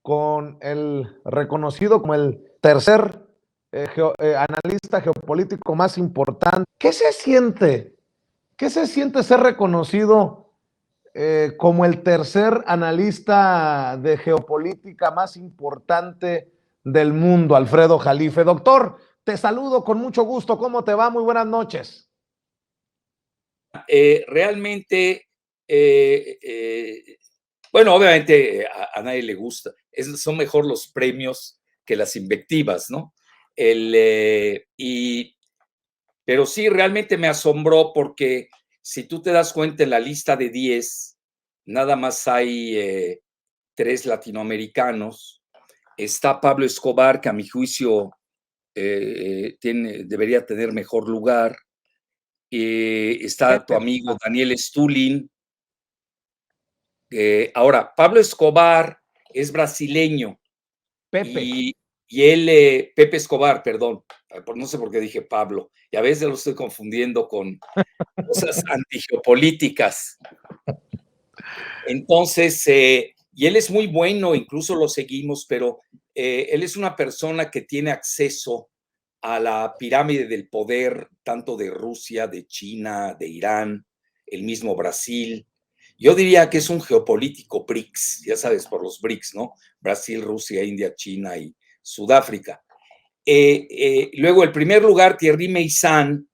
con el reconocido como el tercer analista geopolítico más importante. ¿Qué se siente? ¿Qué se siente ser reconocido como el tercer analista de geopolítica más importante del mundo, Alfredo Jalife? Doctor, te saludo con mucho gusto. ¿Cómo te va? Muy buenas noches. Realmente, bueno, obviamente a nadie le gusta. Son mejor los premios que las invectivas, ¿no? Pero sí, realmente me asombró porque si tú te das cuenta en la lista de 10, nada más hay 3 latinoamericanos. Está Pablo Escobar, que a mi juicio debería tener mejor lugar. Está tu amigo Daniel Stulin. Ahora, Pablo Escobar es brasileño. Pepe. Y él, Pepe Escobar, perdón, no sé por qué dije Pablo, y a veces lo estoy confundiendo con cosas antigeopolíticas. Entonces, y él es muy bueno, incluso lo seguimos, pero él es una persona que tiene acceso a la pirámide del poder, tanto de Rusia, de China, de Irán, el mismo Brasil. Yo diría que es un geopolítico BRICS, ya sabes, por los BRICS, ¿no? Brasil, Rusia, India, China y Sudáfrica. Luego, el primer lugar, Thierry Meyssan,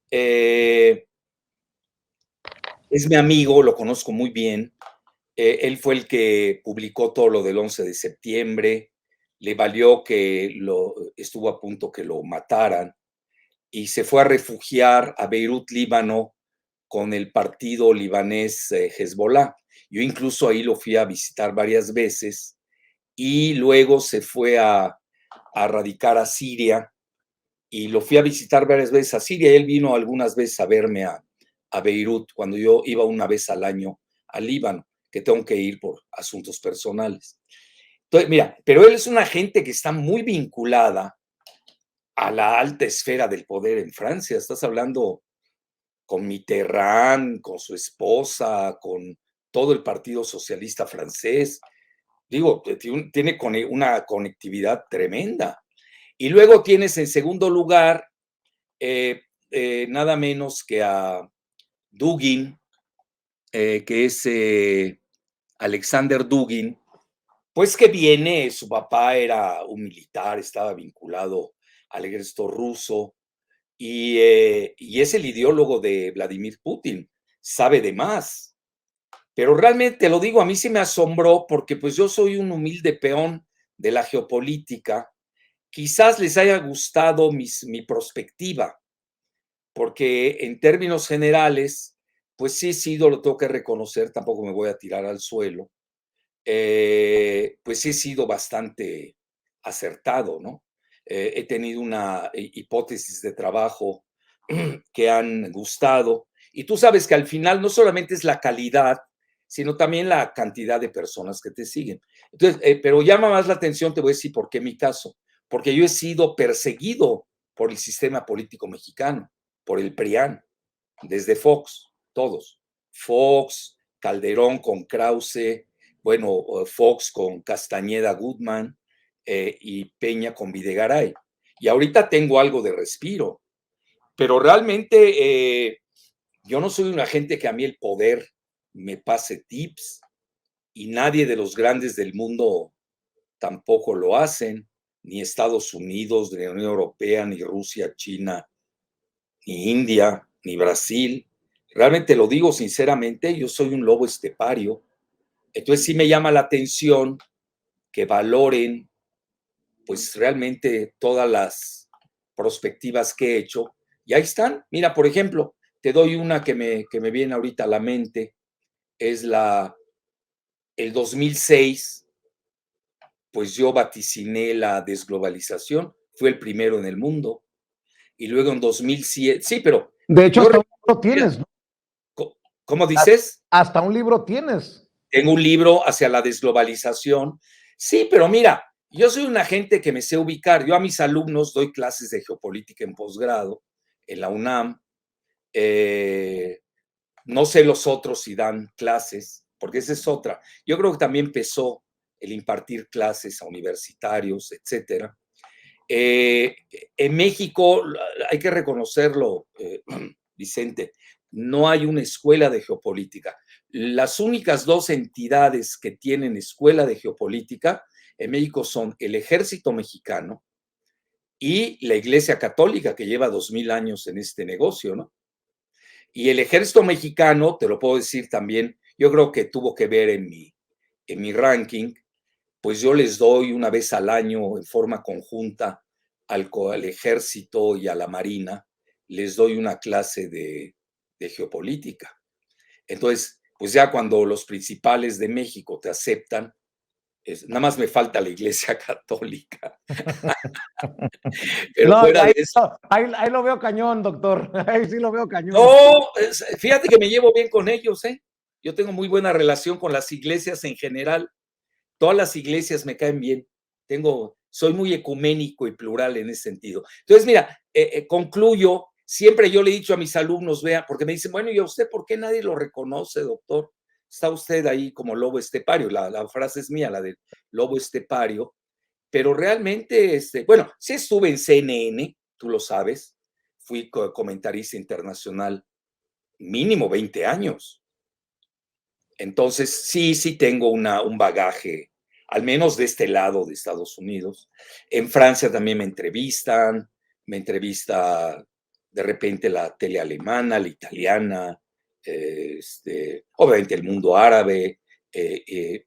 es mi amigo, lo conozco muy bien. Él fue el que publicó todo lo del 11 de septiembre, le valió que estuvo a punto que lo mataran y se fue a refugiar a Beirut, Líbano, con el partido libanés Hezbollah. Yo incluso ahí lo fui a visitar varias veces y luego se fue a radicar a Siria y lo fui a visitar varias veces a Siria. Él vino algunas veces a verme a Beirut cuando yo iba una vez al año al Líbano, que tengo que ir por asuntos personales. Entonces, mira, pero él es una gente que está muy vinculada a la alta esfera del poder en Francia. Estás hablando con Mitterrand, con su esposa, con todo el Partido Socialista francés. Digo, tiene una conectividad tremenda. Y luego tienes en segundo lugar nada menos que a Dugin, que es Alexander Dugin, pues que viene, su papá era un militar, estaba vinculado al ejército ruso y es el ideólogo de Vladimir Putin, sabe de más. Pero realmente, te lo digo, a mí sí me asombró porque pues yo soy un humilde peón de la geopolítica. Quizás les haya gustado mi perspectiva, porque en términos generales, pues sí he sido, lo tengo que reconocer, tampoco me voy a tirar al suelo, pues sí he sido bastante acertado, ¿no? He tenido una hipótesis de trabajo que han gustado, y tú sabes que al final no solamente es la calidad, sino también la cantidad de personas que te siguen. Entonces, pero llama más la atención, te voy a decir por qué mi caso, porque yo he sido perseguido por el sistema político mexicano, por el PRIAN, desde Fox, todos. Fox, Calderón con Krause, bueno, Fox con Castañeda Goodman y Peña con Videgaray. Y ahorita tengo algo de respiro, pero realmente yo no soy una gente que a mí el poder me pase tips y nadie de los grandes del mundo tampoco lo hacen, ni Estados Unidos, ni la Unión Europea, ni Rusia, China, ni India, ni Brasil. Realmente lo digo sinceramente, yo soy un lobo estepario. Entonces sí me llama la atención que valoren pues realmente todas las perspectivas que he hecho. Y ahí están. Mira, por ejemplo, te doy una que me viene ahorita a la mente. Es el 2006, pues yo vaticiné la desglobalización. Fui el primero en el mundo. Y luego en 2007, sí, pero De hecho, yo, hasta un libro tienes, ¿no? ¿cómo dices? Hasta un libro tienes. Tengo un libro hacia la desglobalización. Sí, pero mira, yo soy una gente que me sé ubicar. Yo a mis alumnos doy clases de geopolítica en posgrado en la UNAM. No sé los otros si dan clases, porque esa es otra. Yo creo que también pesó el impartir clases a universitarios, etcétera. En México, hay que reconocerlo, Vicente, no hay una escuela de geopolítica. Las únicas dos entidades que tienen escuela de geopolítica en México son el Ejército Mexicano y la Iglesia Católica, que lleva 2000 años en este negocio, ¿no? Y el Ejército Mexicano, te lo puedo decir también, yo creo que tuvo que ver en mi ranking, pues yo les doy una vez al año en forma conjunta al Ejército y a la Marina, les doy una clase de geopolítica. Entonces, pues ya cuando los principales de México te aceptan, nada más me falta la Iglesia Católica. Pero No, fuera de ahí, eso. ahí lo veo cañón, doctor. Ahí sí lo veo cañón. No, fíjate que me llevo bien con ellos, ¿eh? Yo tengo muy buena relación con las iglesias en general. Todas las iglesias me caen bien. Soy muy ecuménico y plural en ese sentido. Entonces, mira, concluyo. Siempre yo le he dicho a mis alumnos, vean, porque me dicen, bueno, ¿y a usted por qué nadie lo reconoce, doctor? Está usted ahí como lobo estepario. La frase es mía, la del lobo estepario. Pero realmente, bueno, sí estuve en CNN, tú lo sabes. Fui comentarista internacional mínimo 20 años. Entonces, sí tengo un bagaje, al menos de este lado de Estados Unidos. En Francia también me entrevista de repente la tele alemana, la italiana, obviamente el mundo árabe,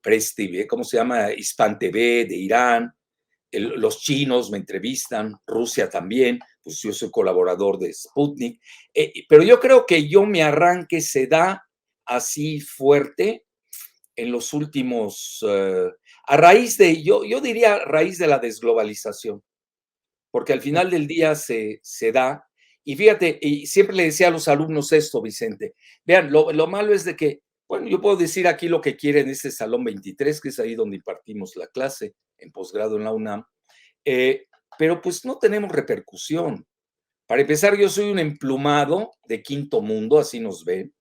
Press TV, ¿cómo se llama? Hispan TV de Irán, los chinos me entrevistan, Rusia también, pues yo soy colaborador de Sputnik, pero yo creo que mi arranque se da así fuerte en los últimos, a raíz de, yo diría a raíz de la desglobalización, porque al final del día se da, y fíjate, y siempre le decía a los alumnos esto, Vicente, vean, lo malo es de que, bueno, yo puedo decir aquí lo que quiere en este Salón 23, que es ahí donde impartimos la clase en posgrado en la UNAM, pero pues no tenemos repercusión. Para empezar, yo soy un emplumado de quinto mundo, así nos ven.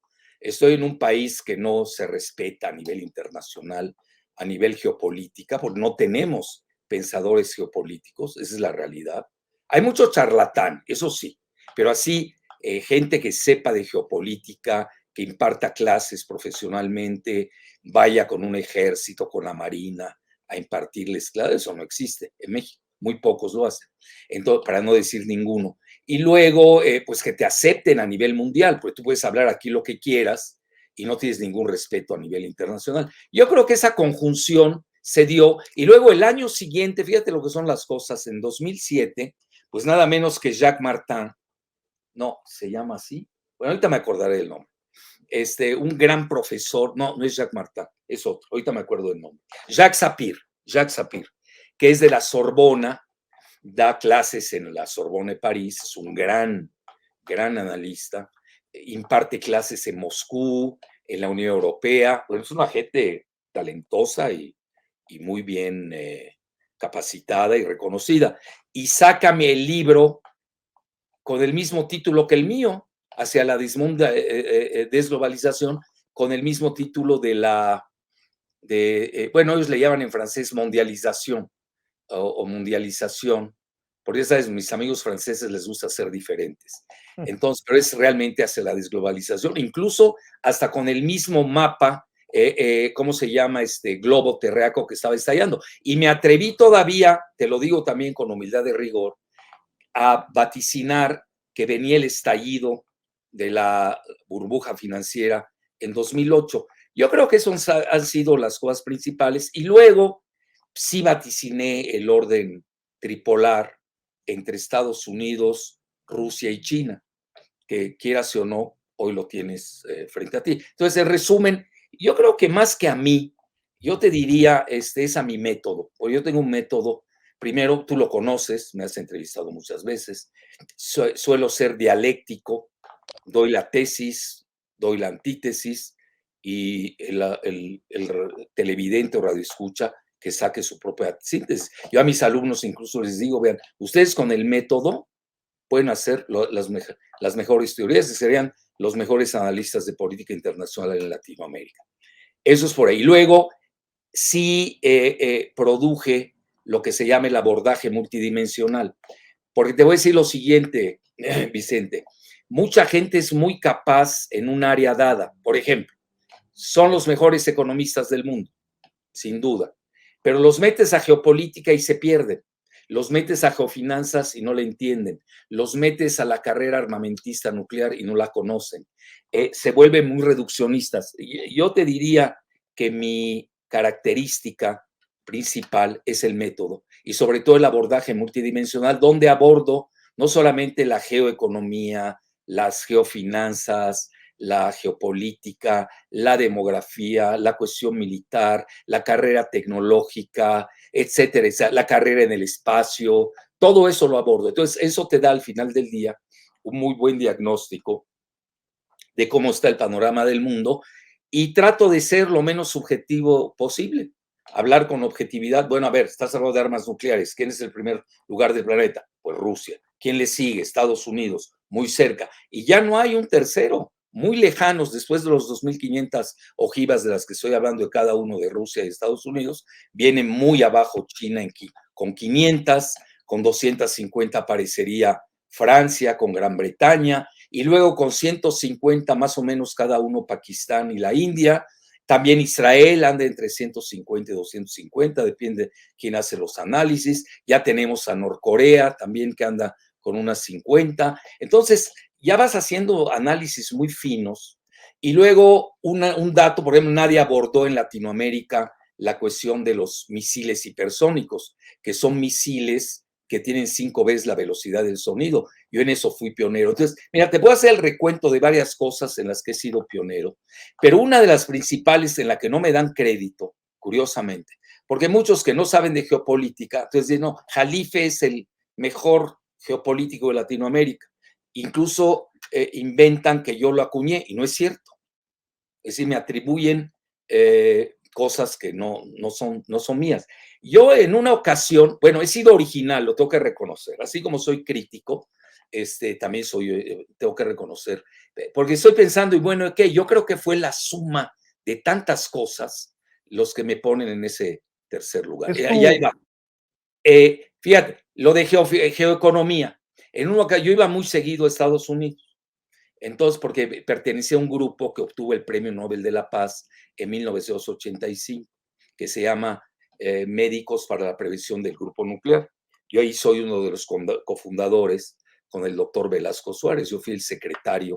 Estoy en un país que no se respeta a nivel internacional, a nivel geopolítica, porque no tenemos pensadores geopolíticos, esa es la realidad. Hay mucho charlatán, eso sí, pero así, gente que sepa de geopolítica, que imparta clases profesionalmente, vaya con un ejército, con la marina, a impartirles clases, eso no existe en México, muy pocos lo hacen, entonces, para no decir ninguno. Y luego, pues que te acepten a nivel mundial, porque tú puedes hablar aquí lo que quieras y no tienes ningún respeto a nivel internacional. Yo creo que esa conjunción se dio, y luego el año siguiente, fíjate lo que son las cosas, en 2007, pues nada menos que Jacques Martin, no, se llama así, bueno, ahorita me acordaré del nombre, un gran profesor, no es Jacques Martin, es otro, ahorita me acuerdo del nombre, Jacques Sapir, que es de la Sorbona, da clases en la Sorbonne de París, es un gran analista, imparte clases en Moscú, en la Unión Europea, bueno, es una gente talentosa y muy bien capacitada y reconocida. Y sácame el libro con el mismo título que el mío, hacia la desglobalización, con el mismo título bueno, ellos le llaman en francés mondialización o mundialización, porque ya sabes, mis amigos franceses les gusta ser diferentes. Entonces, pero es realmente hacia la desglobalización, incluso hasta con el mismo mapa, ¿cómo se llama? Globo terráqueo que estaba estallando. Y me atreví todavía, te lo digo también con humildad de rigor, a vaticinar que venía el estallido de la burbuja financiera en 2008. Yo creo que esas han sido las cosas principales. Y luego sí vaticiné el orden tripolar entre Estados Unidos, Rusia y China, que quieras o no, hoy lo tienes frente a ti. Entonces, en resumen, yo creo que más que a mí, yo te diría, es a mi método, porque yo tengo un método. Primero, tú lo conoces, me has entrevistado muchas veces, suelo ser dialéctico, doy la tesis, doy la antítesis, y el televidente o radioescucha que saque su propia síntesis. Yo a mis alumnos incluso les digo, vean, ustedes con el método pueden hacer las mejores teorías y serían los mejores analistas de política internacional en Latinoamérica. Eso es por ahí. Luego, sí produje lo que se llama el abordaje multidimensional. Porque te voy a decir lo siguiente, Vicente, mucha gente es muy capaz en un área dada. Por ejemplo, son los mejores economistas del mundo, sin duda, pero los metes a geopolítica y se pierden. Los metes a geofinanzas y no la entienden. Los metes a la carrera armamentista nuclear y no la conocen. Se vuelven muy reduccionistas. Yo te diría que mi característica principal es el método y sobre todo el abordaje multidimensional, donde abordo no solamente la geoeconomía, las geofinanzas, la geopolítica, la demografía, la cuestión militar, la carrera tecnológica, etcétera, la carrera en el espacio, todo eso lo abordo. Entonces, eso te da al final del día un muy buen diagnóstico de cómo está el panorama del mundo y trato de ser lo menos subjetivo posible. Hablar con objetividad. Bueno, a ver, estás hablando de armas nucleares. ¿Quién es el primer lugar del planeta? Pues Rusia. ¿Quién le sigue? Estados Unidos, muy cerca. Y ya no hay un tercero, muy lejanos, después de los 2.500 ojivas de las que estoy hablando de cada uno de Rusia y Estados Unidos, viene muy abajo China con 500, con 250 aparecería Francia, con Gran Bretaña, y luego con 150 más o menos cada uno Pakistán y la India. También Israel anda entre 150 y 250, depende quién hace los análisis. Ya tenemos a Norcorea también que anda con unas 50. Entonces, ya vas haciendo análisis muy finos. Y luego un dato, por ejemplo, nadie abordó en Latinoamérica la cuestión de los misiles hipersónicos, que son misiles que tienen 5 veces la velocidad del sonido. Yo en eso fui pionero. Entonces, mira, te voy a hacer el recuento de varias cosas en las que he sido pionero, pero una de las principales en la que no me dan crédito, curiosamente, porque muchos que no saben de geopolítica, entonces dicen, no, Jalife es el mejor geopolítico de Latinoamérica. Incluso inventan que yo lo acuñé y no es cierto. Es decir, me atribuyen cosas que no son mías. Yo en una ocasión, bueno, he sido original, lo tengo que reconocer, así como soy crítico, también tengo que reconocer, porque estoy pensando, y bueno, ¿qué? Yo creo que fue la suma de tantas cosas los que me ponen en ese tercer lugar. Y ahí va. Fíjate, lo de geoeconomía. Yo iba muy seguido a Estados Unidos. Entonces, porque pertenecía a un grupo que obtuvo el Premio Nobel de la Paz en 1985, que se llama Médicos para la Prevención del Grupo Nuclear. Yo ahí soy uno de los cofundadores con el doctor Velasco Suárez. Yo fui el secretario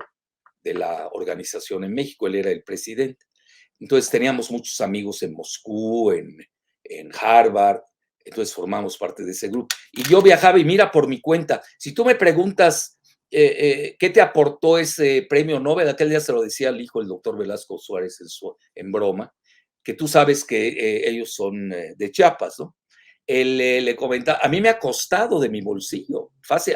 de la organización en México, él era el presidente. Entonces teníamos muchos amigos en Moscú, en Harvard, entonces formamos parte de ese grupo. Y yo viajaba y mira por mi cuenta, si tú me preguntas ¿qué te aportó ese premio Nobel? Aquel día se lo decía al hijo del doctor Velasco Suárez en broma, que tú sabes que ellos son de Chiapas, ¿no? Él le comentaba, a mí me ha costado de mi bolsillo, fácil,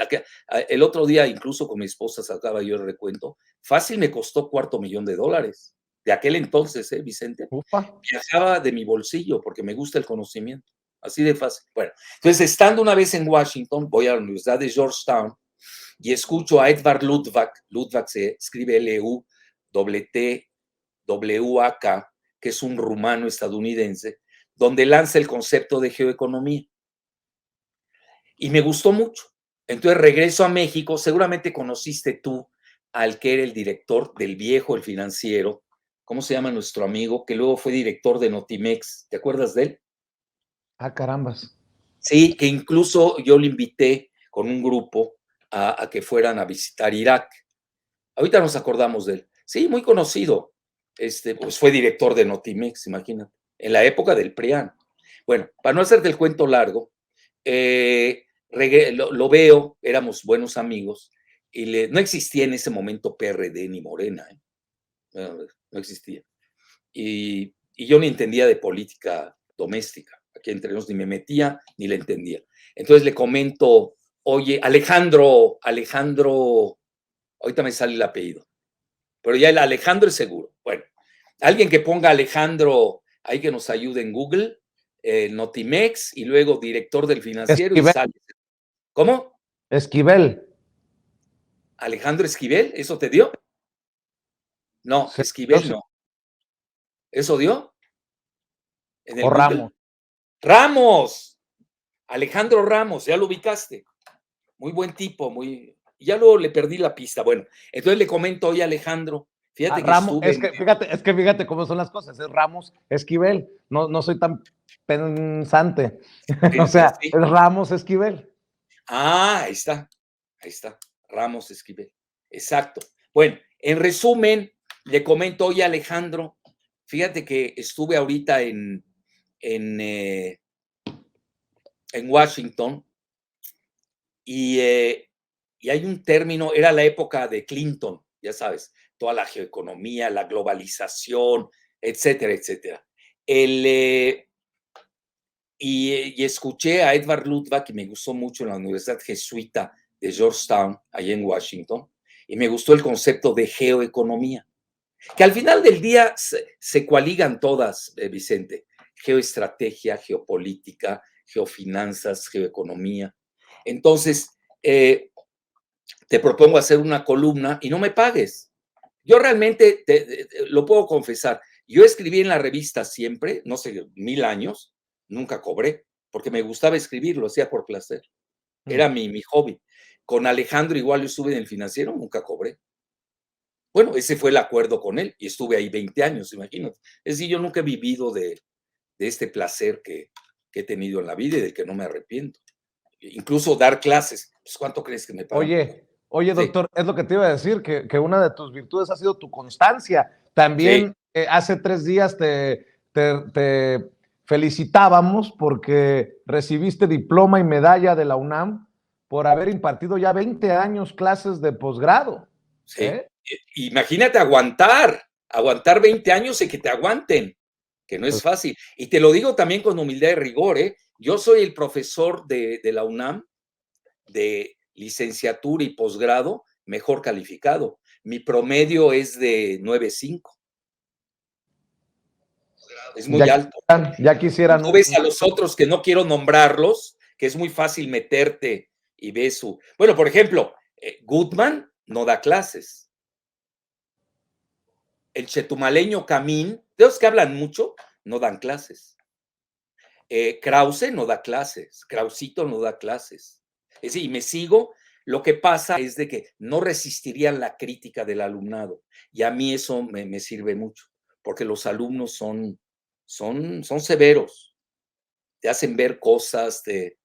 el otro día incluso con mi esposa sacaba yo el recuento, fácil me costó $250,000, de aquel entonces, Vicente, Ufa. viajaba de mi bolsillo porque me gusta el conocimiento, así de fácil. Bueno, entonces estando una vez en Washington, voy a la Universidad de Georgetown, y escucho a Edvard Luttwak se escribe L-U-T-W-A-K, que es un rumano estadounidense, donde lanza el concepto de geoeconomía. Y me gustó mucho. Entonces regreso a México, seguramente conociste tú al que era el director del Viejo, el financiero, ¿cómo se llama nuestro amigo? Que luego fue director de Notimex, ¿te acuerdas de él? Ah, carambas. Sí, que incluso yo le invité con un grupo a que fueran a visitar Irak. Ahorita nos acordamos de él. Sí, muy conocido. Pues fue director de Notimex, imagínate, en la época del PRIAN. Bueno, para no hacerte el cuento largo, lo veo, éramos buenos amigos, y no existía en ese momento PRD ni Morena, no existía. Y yo ni entendía de política doméstica, aquí entre nos ni me metía ni le entendía. Entonces le comento, oye, Alejandro, ahorita me sale el apellido, pero ya el Alejandro es seguro. Bueno, alguien que ponga Alejandro ahí que nos ayude en Google, Notimex y luego director del financiero y Esquivel. sale. ¿Cómo? Esquivel. Alejandro Esquivel, ¿eso te dio? No, Sí, yo Esquivel sí. no. ¿Eso dio? en el O Google. Ramos. Ramos, Alejandro Ramos, ya lo ubicaste. Muy buen tipo, ya luego le perdí la pista. Bueno, entonces le comento hoy a Alejandro, fíjate que Ramos, estuve fíjate cómo son las cosas, es Ramos Esquivel, no soy tan pensante, o sea, ¿sí? es Ramos Esquivel. Ahí está, Ramos Esquivel, exacto. Bueno, en resumen, le comento hoy a Alejandro, fíjate que estuve ahorita en Washington y hay un término, era la época de Clinton, ya sabes, toda la geoeconomía, la globalización, etcétera, etcétera. Y escuché a Edward Luttwak, que me gustó mucho en la Universidad Jesuita de Georgetown, allá en Washington, y me gustó el concepto de geoeconomía, que al final del día se coaligan todas, Vicente, geoestrategia, geopolítica, geofinanzas, geoeconomía. Entonces, te propongo hacer una columna y no me pagues. Yo realmente, lo puedo confesar, yo escribí en la revista siempre, no sé, 1000 años, nunca cobré, porque me gustaba escribir, lo hacía por placer. Era mi hobby. Con Alejandro igual yo estuve en el Financiero, nunca cobré. Bueno, ese fue el acuerdo con él y estuve ahí 20 años, imagínate. Es decir, yo nunca he vivido de este placer que he tenido en la vida y del que no me arrepiento. Incluso dar clases, pues ¿cuánto crees que me pagan? Oye, Sí, doctor, es lo que te iba a decir, que una de tus virtudes ha sido tu constancia. sí, También hace 3 días te felicitábamos porque recibiste diploma y medalla de la UNAM por haber impartido ya 20 años clases de posgrado. sí. Imagínate aguantar 20 años y que te aguanten, que no es fácil. Y te lo digo también con humildad y rigor, ¿eh? Yo soy el profesor de la UNAM de licenciatura y posgrado mejor calificado. Mi promedio es de 9.5. Es muy alto. Ya quisieran Tú ves a los otros que no quiero nombrarlos, que es muy fácil meterte y ves su... Bueno, por ejemplo, Goodman no da clases. El chetumaleño Camín, de los que hablan mucho, no dan clases. Krause no da clases, Krausito no da clases. Es decir, y me sigo, lo que pasa es de que no resistirían la crítica del alumnado. Y a mí eso me sirve mucho, porque los alumnos son severos, te hacen ver cosas, te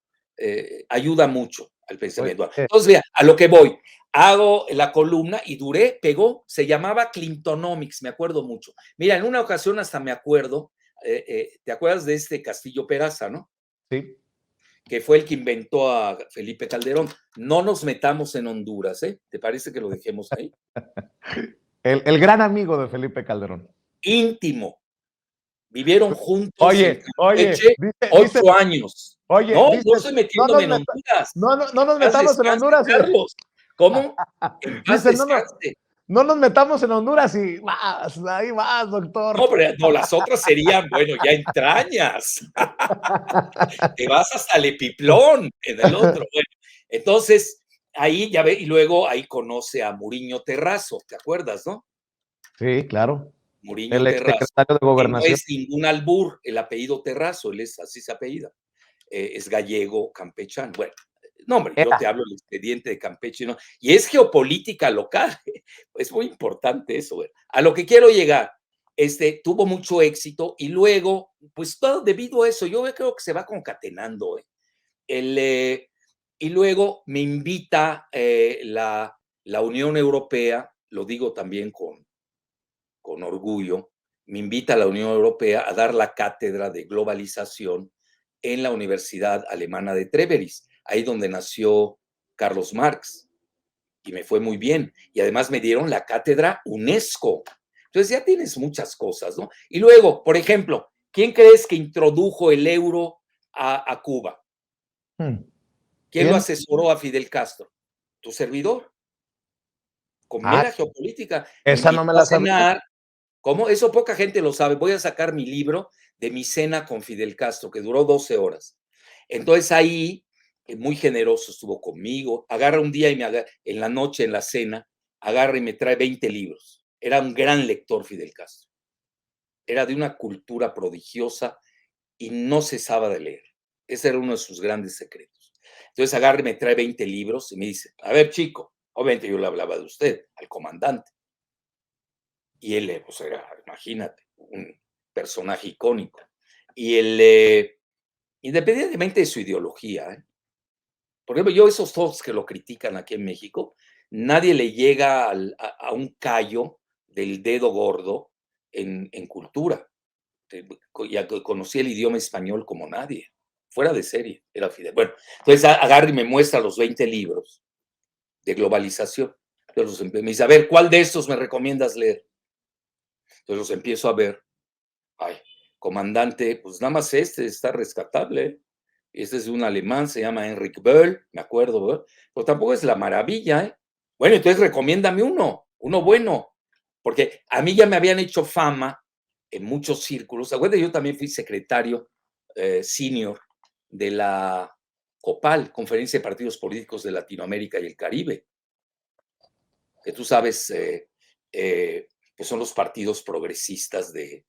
ayuda mucho al pensamiento. Entonces, vea, a lo que voy, hago la columna y pegó, se llamaba Clintonomics, me acuerdo mucho. Mira, en una ocasión hasta me acuerdo, ¿te acuerdas de este Castillo Peraza, no? Sí. Que fue el que inventó a Felipe Calderón. No nos metamos en Honduras, ¿eh? ¿Te parece que lo dejemos ahí? El gran amigo de Felipe Calderón. Íntimo. Vivieron juntos en Oye, Campeche dice, 8 años. oye, No, no dices, estoy metiéndome en Honduras. no nos Paz metamos en descanse, Honduras. Carlos. ¿Cómo? En paz Dice, descanse. no nos metamos en Honduras y ahí vas, doctor. No, pero no, las otras serían, bueno, ya entrañas. Te vas hasta el epiplón en el otro. Bueno, entonces, ahí ya ve, y luego ahí conoce a Muriño Terrazo, ¿te acuerdas, no? Sí, claro. Muriño El Terrazo, exsecretario de que no Gobernación. es ningún albur, el apellido Terrazo, él es así se apellida, es gallego, campechano. Bueno, no, hombre, yo te hablo del expediente de Campeche, ¿no? Y es geopolítica local, es muy importante eso. ¿Verdad? A lo que quiero llegar, tuvo mucho éxito y luego, pues todo debido a eso, yo creo que se va concatenando. Y luego me invita la Unión Europea, lo digo también con orgullo, me invita a la Unión Europea a dar la cátedra de globalización en la Universidad Alemana de Treveris, ahí donde nació Carlos Marx, y me fue muy bien. Y además me dieron la cátedra UNESCO. Entonces ya tienes muchas cosas, ¿no? Y luego, por ejemplo, ¿quién crees que introdujo el euro a Cuba? ¿Quién lo asesoró a Fidel Castro? Tu servidor, con mera geopolítica. Me Esa no invitó me a la sabía. cenar. ¿Cómo? Eso poca gente lo sabe. Voy a sacar mi libro de mi cena con Fidel Castro, que duró 12 horas. Entonces ahí, muy generoso, estuvo conmigo. Agarra un día y en la noche, en la cena, agarra y me trae 20 libros. Era un gran lector Fidel Castro. Era de una cultura prodigiosa y no cesaba de leer. Ese era uno de sus grandes secretos. Entonces agarra y me trae 20 libros y me dice, a ver, chico, obviamente yo le hablaba de usted, al comandante. Y él, pues era, imagínate, un personaje icónico. Y él, independientemente de su ideología, por ejemplo, yo esos todos que lo critican aquí en México, nadie le llega a un callo del dedo gordo en cultura. Ya conocí el idioma español como nadie, fuera de serie, era Fidel. Bueno, entonces agarra y me muestra los 20 libros de globalización. Entonces me dice, a ver, ¿cuál de estos me recomiendas leer? Entonces los empiezo a ver. Ay, comandante, pues nada más este está rescatable. Este es de un alemán, se llama Henrik Böll, me acuerdo, ¿verdad? Pero tampoco es la maravilla, ¿eh? Bueno, entonces recomiéndame uno bueno, porque a mí ya me habían hecho fama en muchos círculos. Acuérdate, yo también fui secretario senior de la COPAL, Conferencia de Partidos Políticos de Latinoamérica y el Caribe, que tú sabes, pues son los partidos progresistas de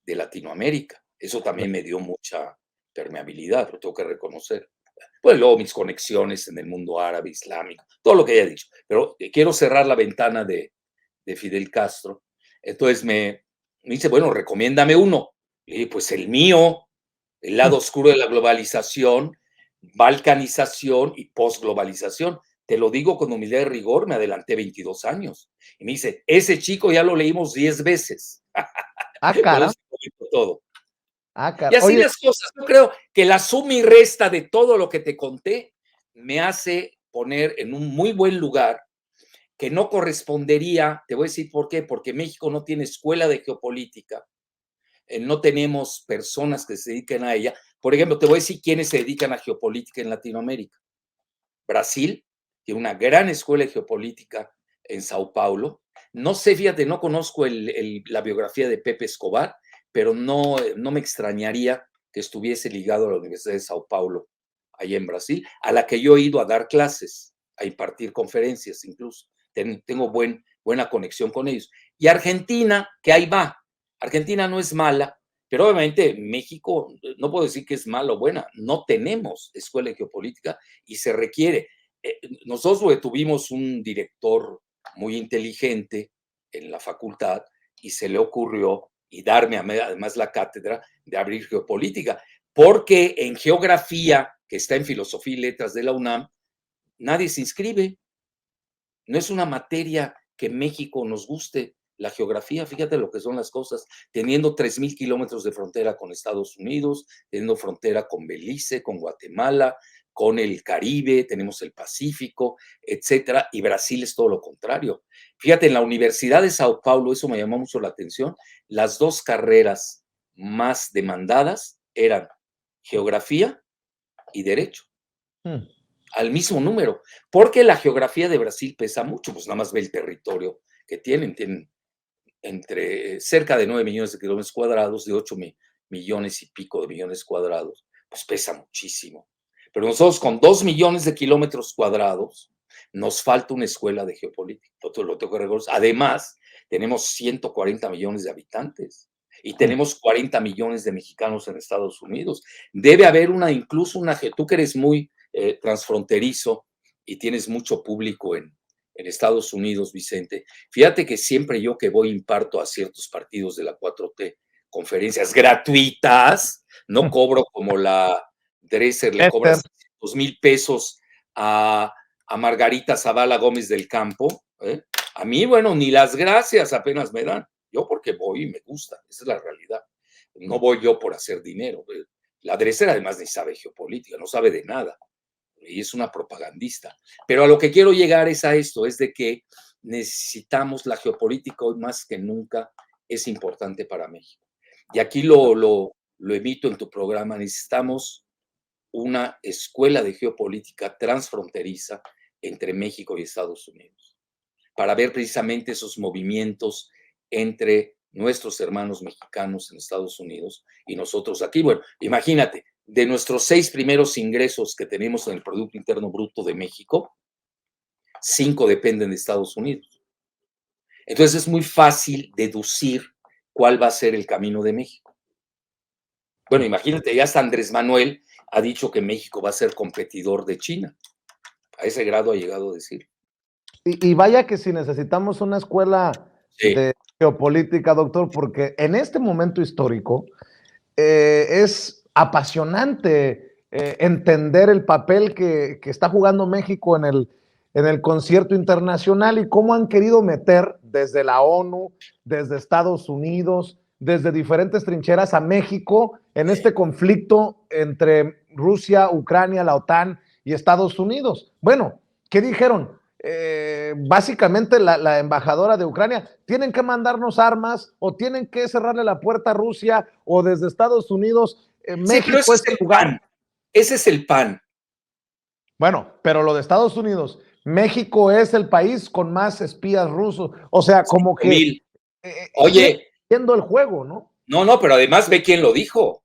Latinoamérica. Eso también me dio mucha permeabilidad, lo tengo que reconocer. Pues luego mis conexiones en el mundo árabe, islámico, todo lo que haya dicho. Pero quiero cerrar la ventana de Fidel Castro. Entonces me dice, bueno, recomiéndame uno. Y dije, pues el mío, el lado oscuro de la globalización, balcanización y posglobalización. Te lo digo con humildad y rigor, me adelanté 22 años. Y me dice, ese chico ya lo leímos 10 veces. Ah, Por cara. eso te digo todo. Ah, Y cara. así Oye, las cosas. Yo creo que la suma y resta de todo lo que te conté me hace poner en un muy buen lugar que no correspondería, te voy a decir por qué, porque México no tiene escuela de geopolítica, no tenemos personas que se dediquen a ella. Por ejemplo, te voy a decir quiénes se dedican a geopolítica en Latinoamérica. Brasil tiene una gran escuela de geopolítica en Sao Paulo. No sé, fíjate, no conozco la biografía de Pepe Escobar, pero no me extrañaría que estuviese ligado a la Universidad de Sao Paulo, allá en Brasil, a la que yo he ido a dar clases, a impartir conferencias incluso. Tengo buena conexión con ellos. Y Argentina, que ahí va. Argentina no es mala, pero obviamente México, no puedo decir que es mala o buena, no tenemos escuela de geopolítica y se requiere. Nosotros tuvimos un director muy inteligente en la facultad y se le ocurrió y darme además la cátedra de abrir geopolítica, porque en geografía, que está en filosofía y letras de la UNAM, nadie se inscribe. No es una materia que en México nos guste. La geografía, fíjate lo que son las cosas, teniendo 3,000 kilómetros de frontera con Estados Unidos, teniendo frontera con Belice, con Guatemala, con el Caribe, tenemos el Pacífico, etcétera, y Brasil es todo lo contrario. Fíjate, en la Universidad de Sao Paulo, eso me llamó mucho la atención, las dos carreras más demandadas eran geografía y derecho, al mismo número, porque la geografía de Brasil pesa mucho, pues nada más ve el territorio que tienen entre cerca de 9 millones de kilómetros cuadrados, de 8 millones y pico de millones cuadrados, pues pesa muchísimo. Pero nosotros con 2 millones de kilómetros cuadrados nos falta una escuela de geopolítica, lo tengo que reconocer. Además, tenemos 140 millones de habitantes y tenemos 40 millones de mexicanos en Estados Unidos. Debe haber incluso tú que eres muy transfronterizo y tienes mucho público en Estados Unidos, Vicente. Fíjate que siempre yo que voy imparto a ciertos partidos de la 4T conferencias gratuitas, no cobro como la Dresser le cobra Esther. 600,000 pesos a Margarita Zavala Gómez del Campo. A mí, bueno, ni las gracias apenas me dan. Yo porque voy y me gusta, esa es la realidad. No voy yo por hacer dinero. La Dresser además ni sabe geopolítica, no sabe de nada. Y es una propagandista. Pero a lo que quiero llegar es a esto, es de que necesitamos la geopolítica hoy más que nunca, es importante para México. Y aquí lo emito en tu programa, necesitamos una escuela de geopolítica transfronteriza entre México y Estados Unidos, para ver precisamente esos movimientos entre nuestros hermanos mexicanos en Estados Unidos y nosotros aquí. Bueno, imagínate, de nuestros 6 primeros ingresos que tenemos en el Producto Interno Bruto de México, 5 dependen de Estados Unidos. Entonces es muy fácil deducir cuál va a ser el camino de México. Bueno, imagínate, ya hasta Andrés Manuel ha dicho que México va a ser competidor de China. A ese grado ha llegado a decir. Y vaya que si necesitamos una escuela Sí, de geopolítica, doctor, porque en este momento histórico es apasionante entender el papel que está jugando México en el concierto internacional y cómo han querido meter desde la ONU, desde Estados Unidos, desde diferentes trincheras a México en este conflicto entre Rusia, Ucrania, la OTAN y Estados Unidos. Bueno, ¿qué dijeron? Básicamente la embajadora de Ucrania, tienen que mandarnos armas o tienen que cerrarle la puerta a Rusia o desde Estados Unidos, sí, pero México ese es es el el lugar. pan. Ese es el pan. Bueno, pero lo de Estados Unidos, México es el país con más espías rusos. O sea, como que 5,000. siguen Oye, viendo el juego, ¿no? no, pero además ve quién lo dijo.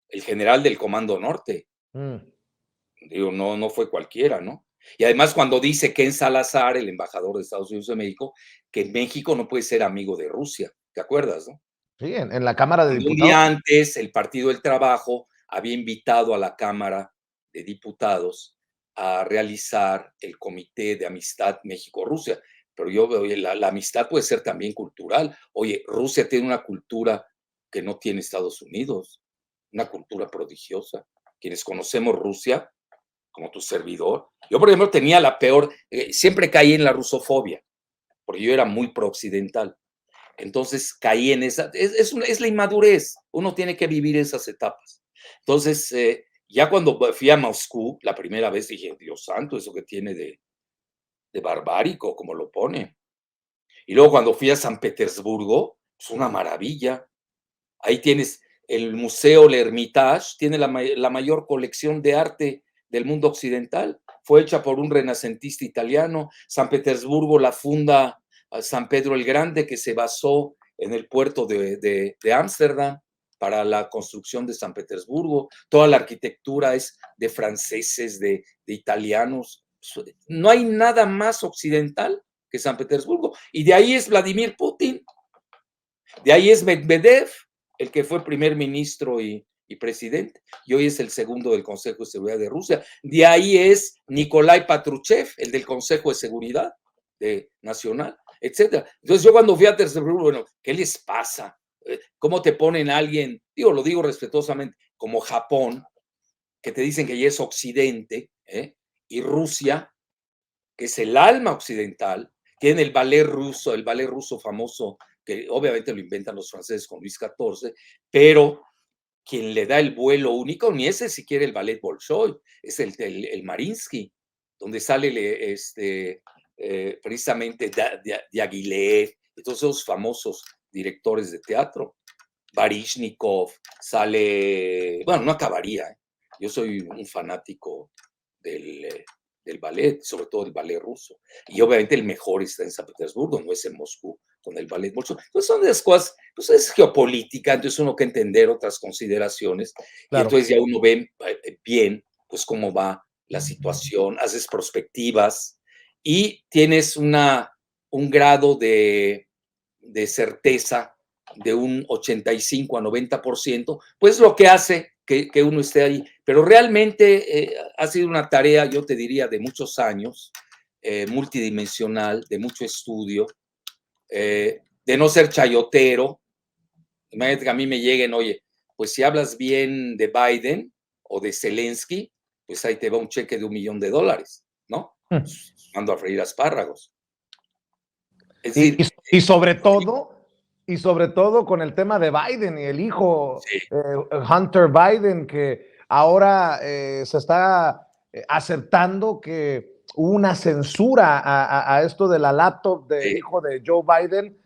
El general del Comando Norte. Mm. Digo, no fue cualquiera, ¿no? Y además cuando dice Ken Salazar, el embajador de Estados Unidos de México, que México no puede ser amigo de Rusia. ¿Te acuerdas, no? Sí, en la Cámara de Cuando un Diputados. día antes el Partido del Trabajo había invitado a la Cámara de Diputados a realizar el Comité de Amistad México-Rusia. Pero yo veo, la amistad puede ser también cultural. Oye, Rusia tiene una cultura que no tiene Estados Unidos, una cultura prodigiosa. Quienes conocemos Rusia, como tu servidor, yo por ejemplo tenía la peor, siempre caí en la rusofobia, porque yo era muy pro-occidental. Entonces caí en esa, es la inmadurez, uno tiene que vivir esas etapas. Entonces, ya cuando fui a Moscú, la primera vez dije, Dios santo, eso que tiene de barbárico, como lo pone. Y luego cuando fui a San Petersburgo, es una maravilla. Ahí tienes el Museo El Hermitage, tiene la mayor colección de arte del mundo occidental. Fue hecha por un renacentista italiano. San Petersburgo la funda San Pedro el Grande, que se basó en el puerto de Ámsterdam para la construcción de San Petersburgo. Toda la arquitectura es de franceses, de italianos. No hay nada más occidental que San Petersburgo. Y de ahí es Vladimir Putin. De ahí es Medvedev, el que fue primer ministro y presidente, y hoy es el segundo del Consejo de Seguridad de Rusia. De ahí es Nikolai Patrushev, el del Consejo de Seguridad Nacional, etcétera. Entonces yo cuando fui a Petersburgo, bueno, ¿qué les pasa? ¿Cómo te ponen a alguien, lo digo respetuosamente, como Japón, que te dicen que ya es Occidente, y Rusia, que es el alma occidental, tiene el ballet ruso famoso, que obviamente lo inventan los franceses con Luis XIV, pero quien le da el vuelo único, ni ese siquiera el ballet Bolshoi, es el Mariinsky, donde sale precisamente Diaghilev, y todos esos famosos directores de teatro. Baryshnikov, sale, bueno, no acabaría, ¿eh? Yo soy un fanático del ballet, sobre todo el ballet ruso. Y obviamente el mejor está en San Petersburgo, no es en Moscú, con el ballet ruso. Entonces son de las cosas, pues es geopolítica, entonces uno que entender otras consideraciones y Claro. entonces ya uno ve bien, pues cómo va la situación, haces prospectivas y tienes un grado de certeza de un 85 a 90%, pues lo que hace que uno esté ahí. Pero realmente ha sido una tarea, yo te diría, de muchos años, multidimensional, de mucho estudio, de no ser chayotero. Imagínate que a mí me lleguen, oye, pues si hablas bien de Biden o de Zelensky, pues ahí te va un cheque de $1,000,000, ¿no? Pues, mando a freír espárragos. Es Y, decir, y sobre todo, y sobre todo con el tema de Biden y el hijo sí, Hunter Biden, que ahora se está aceptando que hubo una censura a esto de la laptop del sí, hijo de Joe Biden,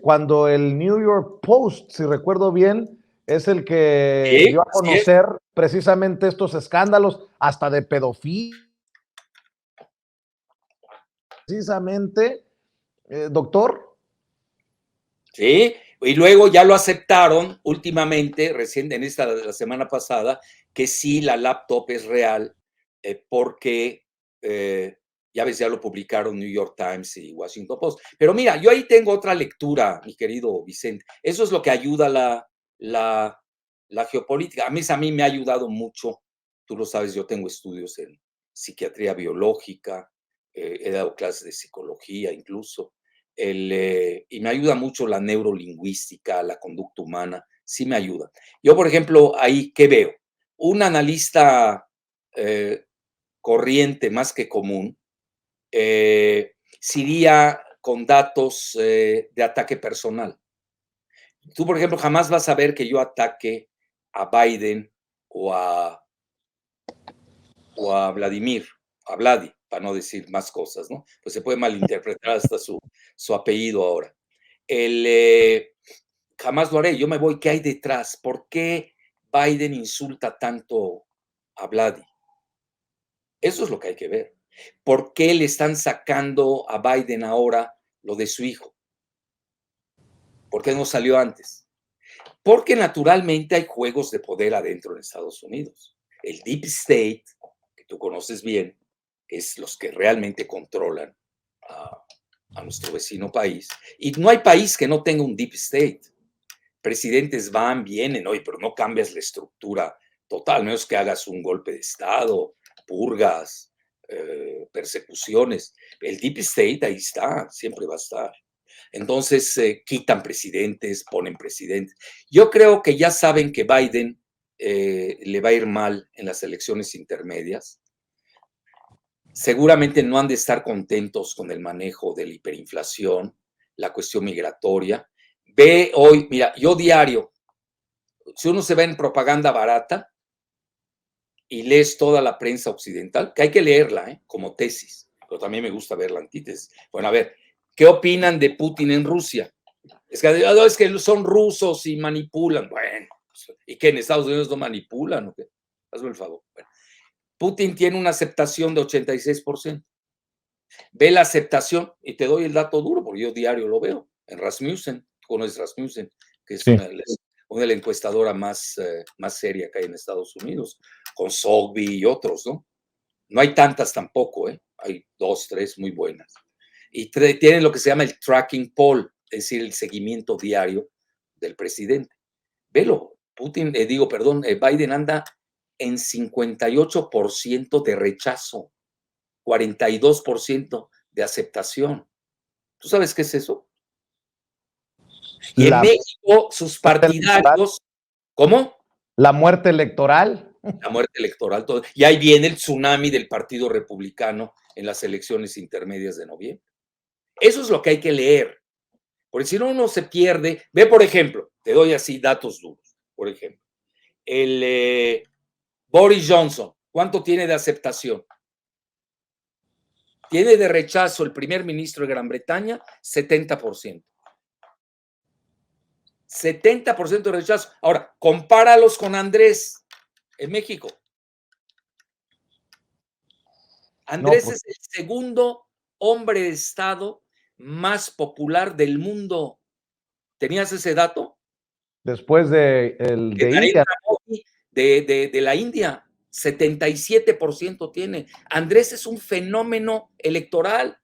cuando el New York Post, si recuerdo bien, es el que sí, dio a así es. conocer precisamente estos escándalos, hasta de pedofilia, precisamente, doctor. Sí, y luego ya lo aceptaron últimamente, recién en la semana pasada, que sí la laptop es real, porque ya ves, ya lo publicaron New York Times y Washington Post. Pero mira, yo ahí tengo otra lectura, mi querido Vicente. Eso es lo que ayuda la la geopolítica. A mí me ha ayudado mucho, tú lo sabes, yo tengo estudios en psiquiatría biológica, he dado clases de psicología incluso, y me ayuda mucho la neurolingüística, la conducta humana, sí me ayuda. Yo, por ejemplo, ahí, ¿qué veo? Un analista corriente más que común, se iría con datos de ataque personal. Tú, por ejemplo, jamás vas a ver que yo ataque a Biden o a Vladimir, a Vladi, para no decir más cosas, ¿no? Pues se puede malinterpretar hasta su apellido ahora. Jamás lo haré, yo me voy, ¿qué hay detrás? ¿Por qué Biden insulta tanto a Vladi? Eso es lo que hay que ver. ¿Por qué le están sacando a Biden ahora lo de su hijo? ¿Por qué no salió antes? Porque naturalmente hay juegos de poder adentro de Estados Unidos. El Deep State, que tú conoces bien, es los que realmente controlan a nuestro vecino país. Y no hay país que no tenga un Deep State. Presidentes van, vienen, oye, pero no cambias la estructura total, menos que hagas un golpe de Estado, purgas, persecuciones. El Deep State ahí está, siempre va a estar. Entonces quitan presidentes, ponen presidentes. Yo creo que ya saben que Biden le va a ir mal en las elecciones intermedias. Seguramente no han de estar contentos con el manejo de la hiperinflación, la cuestión migratoria. Ve hoy, mira, yo diario, si uno se ve en propaganda barata y lees toda la prensa occidental, que hay que leerla como tesis, pero también me gusta ver la antítesis. Bueno, a ver, ¿qué opinan de Putin en Rusia? Es que son rusos y manipulan. Bueno, ¿y qué en Estados Unidos no manipulan? ¿O qué? Hazme el favor. Bueno, Putin tiene una aceptación de 86%. Ve la aceptación, y te doy el dato duro, porque yo diario lo veo, en Rasmussen, conoces Rasmussen, que es Sí. una de las encuestadoras más seria que hay en Estados Unidos, con Sogby y otros, ¿no? No hay tantas tampoco, hay 2, 3 muy buenas. Y tienen lo que se llama el tracking poll, es decir, el seguimiento diario del presidente. Velo, Biden anda en 58% de rechazo, 42% de aceptación. ¿Tú sabes qué es eso? Y en México, sus partidarios, ¿cómo? La muerte electoral. La muerte electoral, todo. Y ahí viene el tsunami del Partido Republicano en las elecciones intermedias de noviembre. Eso es lo que hay que leer, porque si no uno se pierde. Ve, por ejemplo, te doy así datos duros, por ejemplo, el Boris Johnson, ¿cuánto tiene de aceptación? Tiene de rechazo el primer ministro de Gran Bretaña, 70%. 70% de rechazo. Ahora, compáralos con Andrés en México. Andrés es el segundo hombre de Estado más popular del mundo. ¿Tenías ese dato? Después de India. De la India, 77% tiene. Andrés es un fenómeno electoral.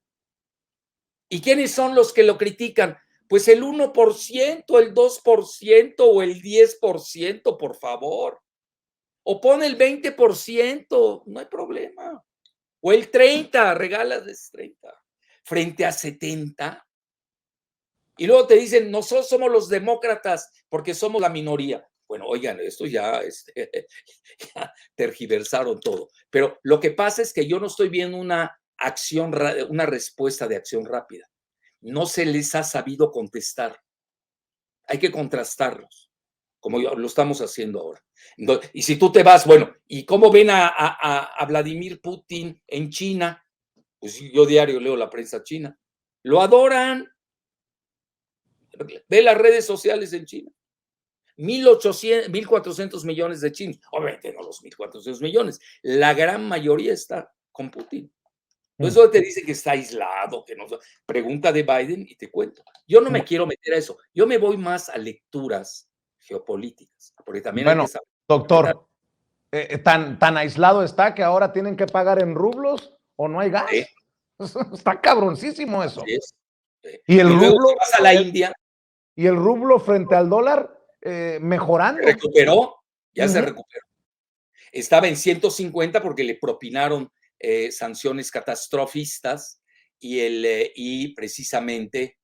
¿Y quiénes son los que lo critican? Pues el 1%, el 2% o el 10%, por favor. O pone el 20%, no hay problema. O el 30%, regálales 30%. Frente a 70%. Y luego te dicen, nosotros somos los demócratas porque somos la minoría. Bueno, oigan, esto ya tergiversaron todo. Pero lo que pasa es que yo no estoy viendo una respuesta de acción rápida. No se les ha sabido contestar. Hay que contrastarlos, como lo estamos haciendo ahora. Entonces, y si tú te vas, bueno, ¿y cómo ven a Vladimir Putin en China? Pues yo diario leo la prensa china. Lo adoran. Ve las redes sociales en China. 1.400 millones de chinos. Obviamente no los 1.400 millones. La gran mayoría está con Putin. Eso te dice que está aislado, que no. Pregunta de Biden y te cuento. Yo no me quiero meter a eso. Yo me voy más a lecturas geopolíticas, porque también hay que saber. Doctor, tan aislado está que ahora tienen que pagar en rublos o no hay gas. ¿Sí? Está cabroncísimo eso. Sí, y el rublo vas a la India. Y el rublo frente al dólar mejorando. Recuperó. ya se recuperó. Estaba en 150 porque le propinaron sanciones catastrofistas y precisamente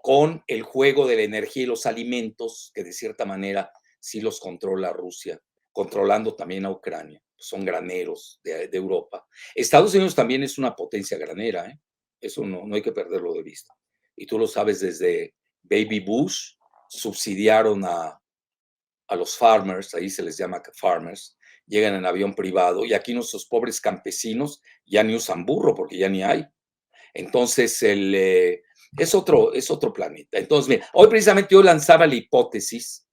con el juego de la energía y los alimentos, que de cierta manera sí los controla Rusia, controlando también a Ucrania. Son graneros de Europa. Estados Unidos también es una potencia granera, ¿eh? Eso no hay que perderlo de vista. Y tú lo sabes, desde Baby Bush subsidiaron a los farmers, ahí se les llama farmers, llegan en avión privado y aquí nuestros pobres campesinos ya ni usan burro porque ya ni hay. Entonces, es otro planeta. Entonces, mira, hoy precisamente yo lanzaba la hipótesis,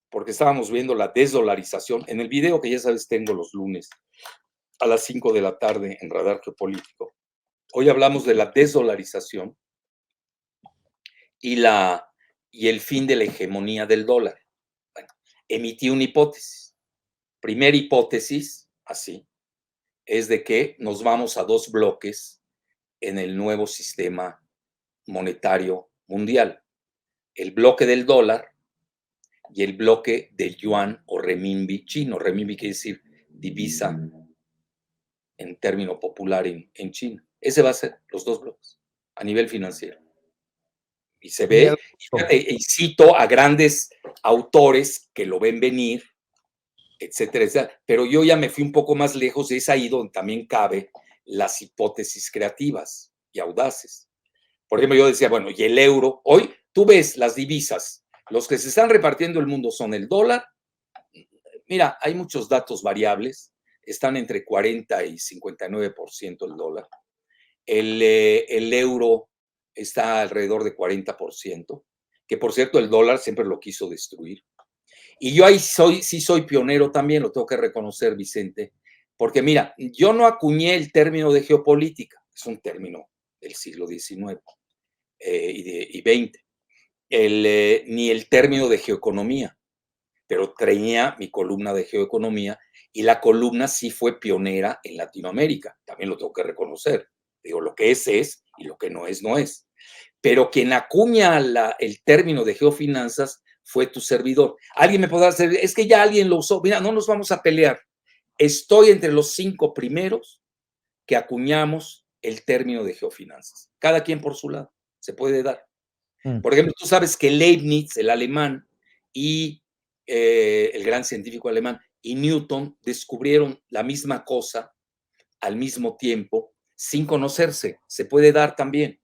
porque estábamos viendo la desdolarización en el video que ya sabes tengo los lunes a las 5 de la tarde en Radar Geopolítico. Hoy hablamos de la desdolarización y el fin de la hegemonía del dólar. Bueno, emití una hipótesis. Primera hipótesis, así, es de que nos vamos a dos bloques en el nuevo sistema monetario mundial. El bloque del dólar y el bloque del yuan o renminbi chino. Renminbi quiere decir divisa en término popular en China. Ese va a ser los dos bloques a nivel financiero. Y se ve, y cito a grandes autores que lo ven venir, etcétera, etcétera. Pero yo ya me fui un poco más lejos y es ahí donde también cabe las hipótesis creativas y audaces. Por ejemplo, yo decía, bueno, y el euro, hoy tú ves las divisas, los que se están repartiendo el mundo son el dólar. Mira, hay muchos datos variables, están entre 40 y 59% el dólar. El euro está alrededor de 40%, que por cierto el dólar siempre lo quiso destruir. Y yo ahí sí soy pionero también, lo tengo que reconocer, Vicente, porque mira, yo no acuñé el término de geopolítica, es un término del siglo XIX y XX, ni el término de geoeconomía, pero traía mi columna de geoeconomía y la columna sí fue pionera en Latinoamérica, también lo tengo que reconocer. Digo, lo que es y lo que no es, no es. Pero quien acuña el término de geofinanzas fue tu servidor. Alguien me podrá decir, es que ya alguien lo usó. Mira, no nos vamos a pelear. Estoy entre los 5 primeros que acuñamos el término de geofinanzas. Cada quien por su lado. Se puede dar. Por ejemplo, tú sabes que Leibniz, el alemán, y el gran científico alemán, y Newton descubrieron la misma cosa al mismo tiempo sin conocerse. Se puede dar también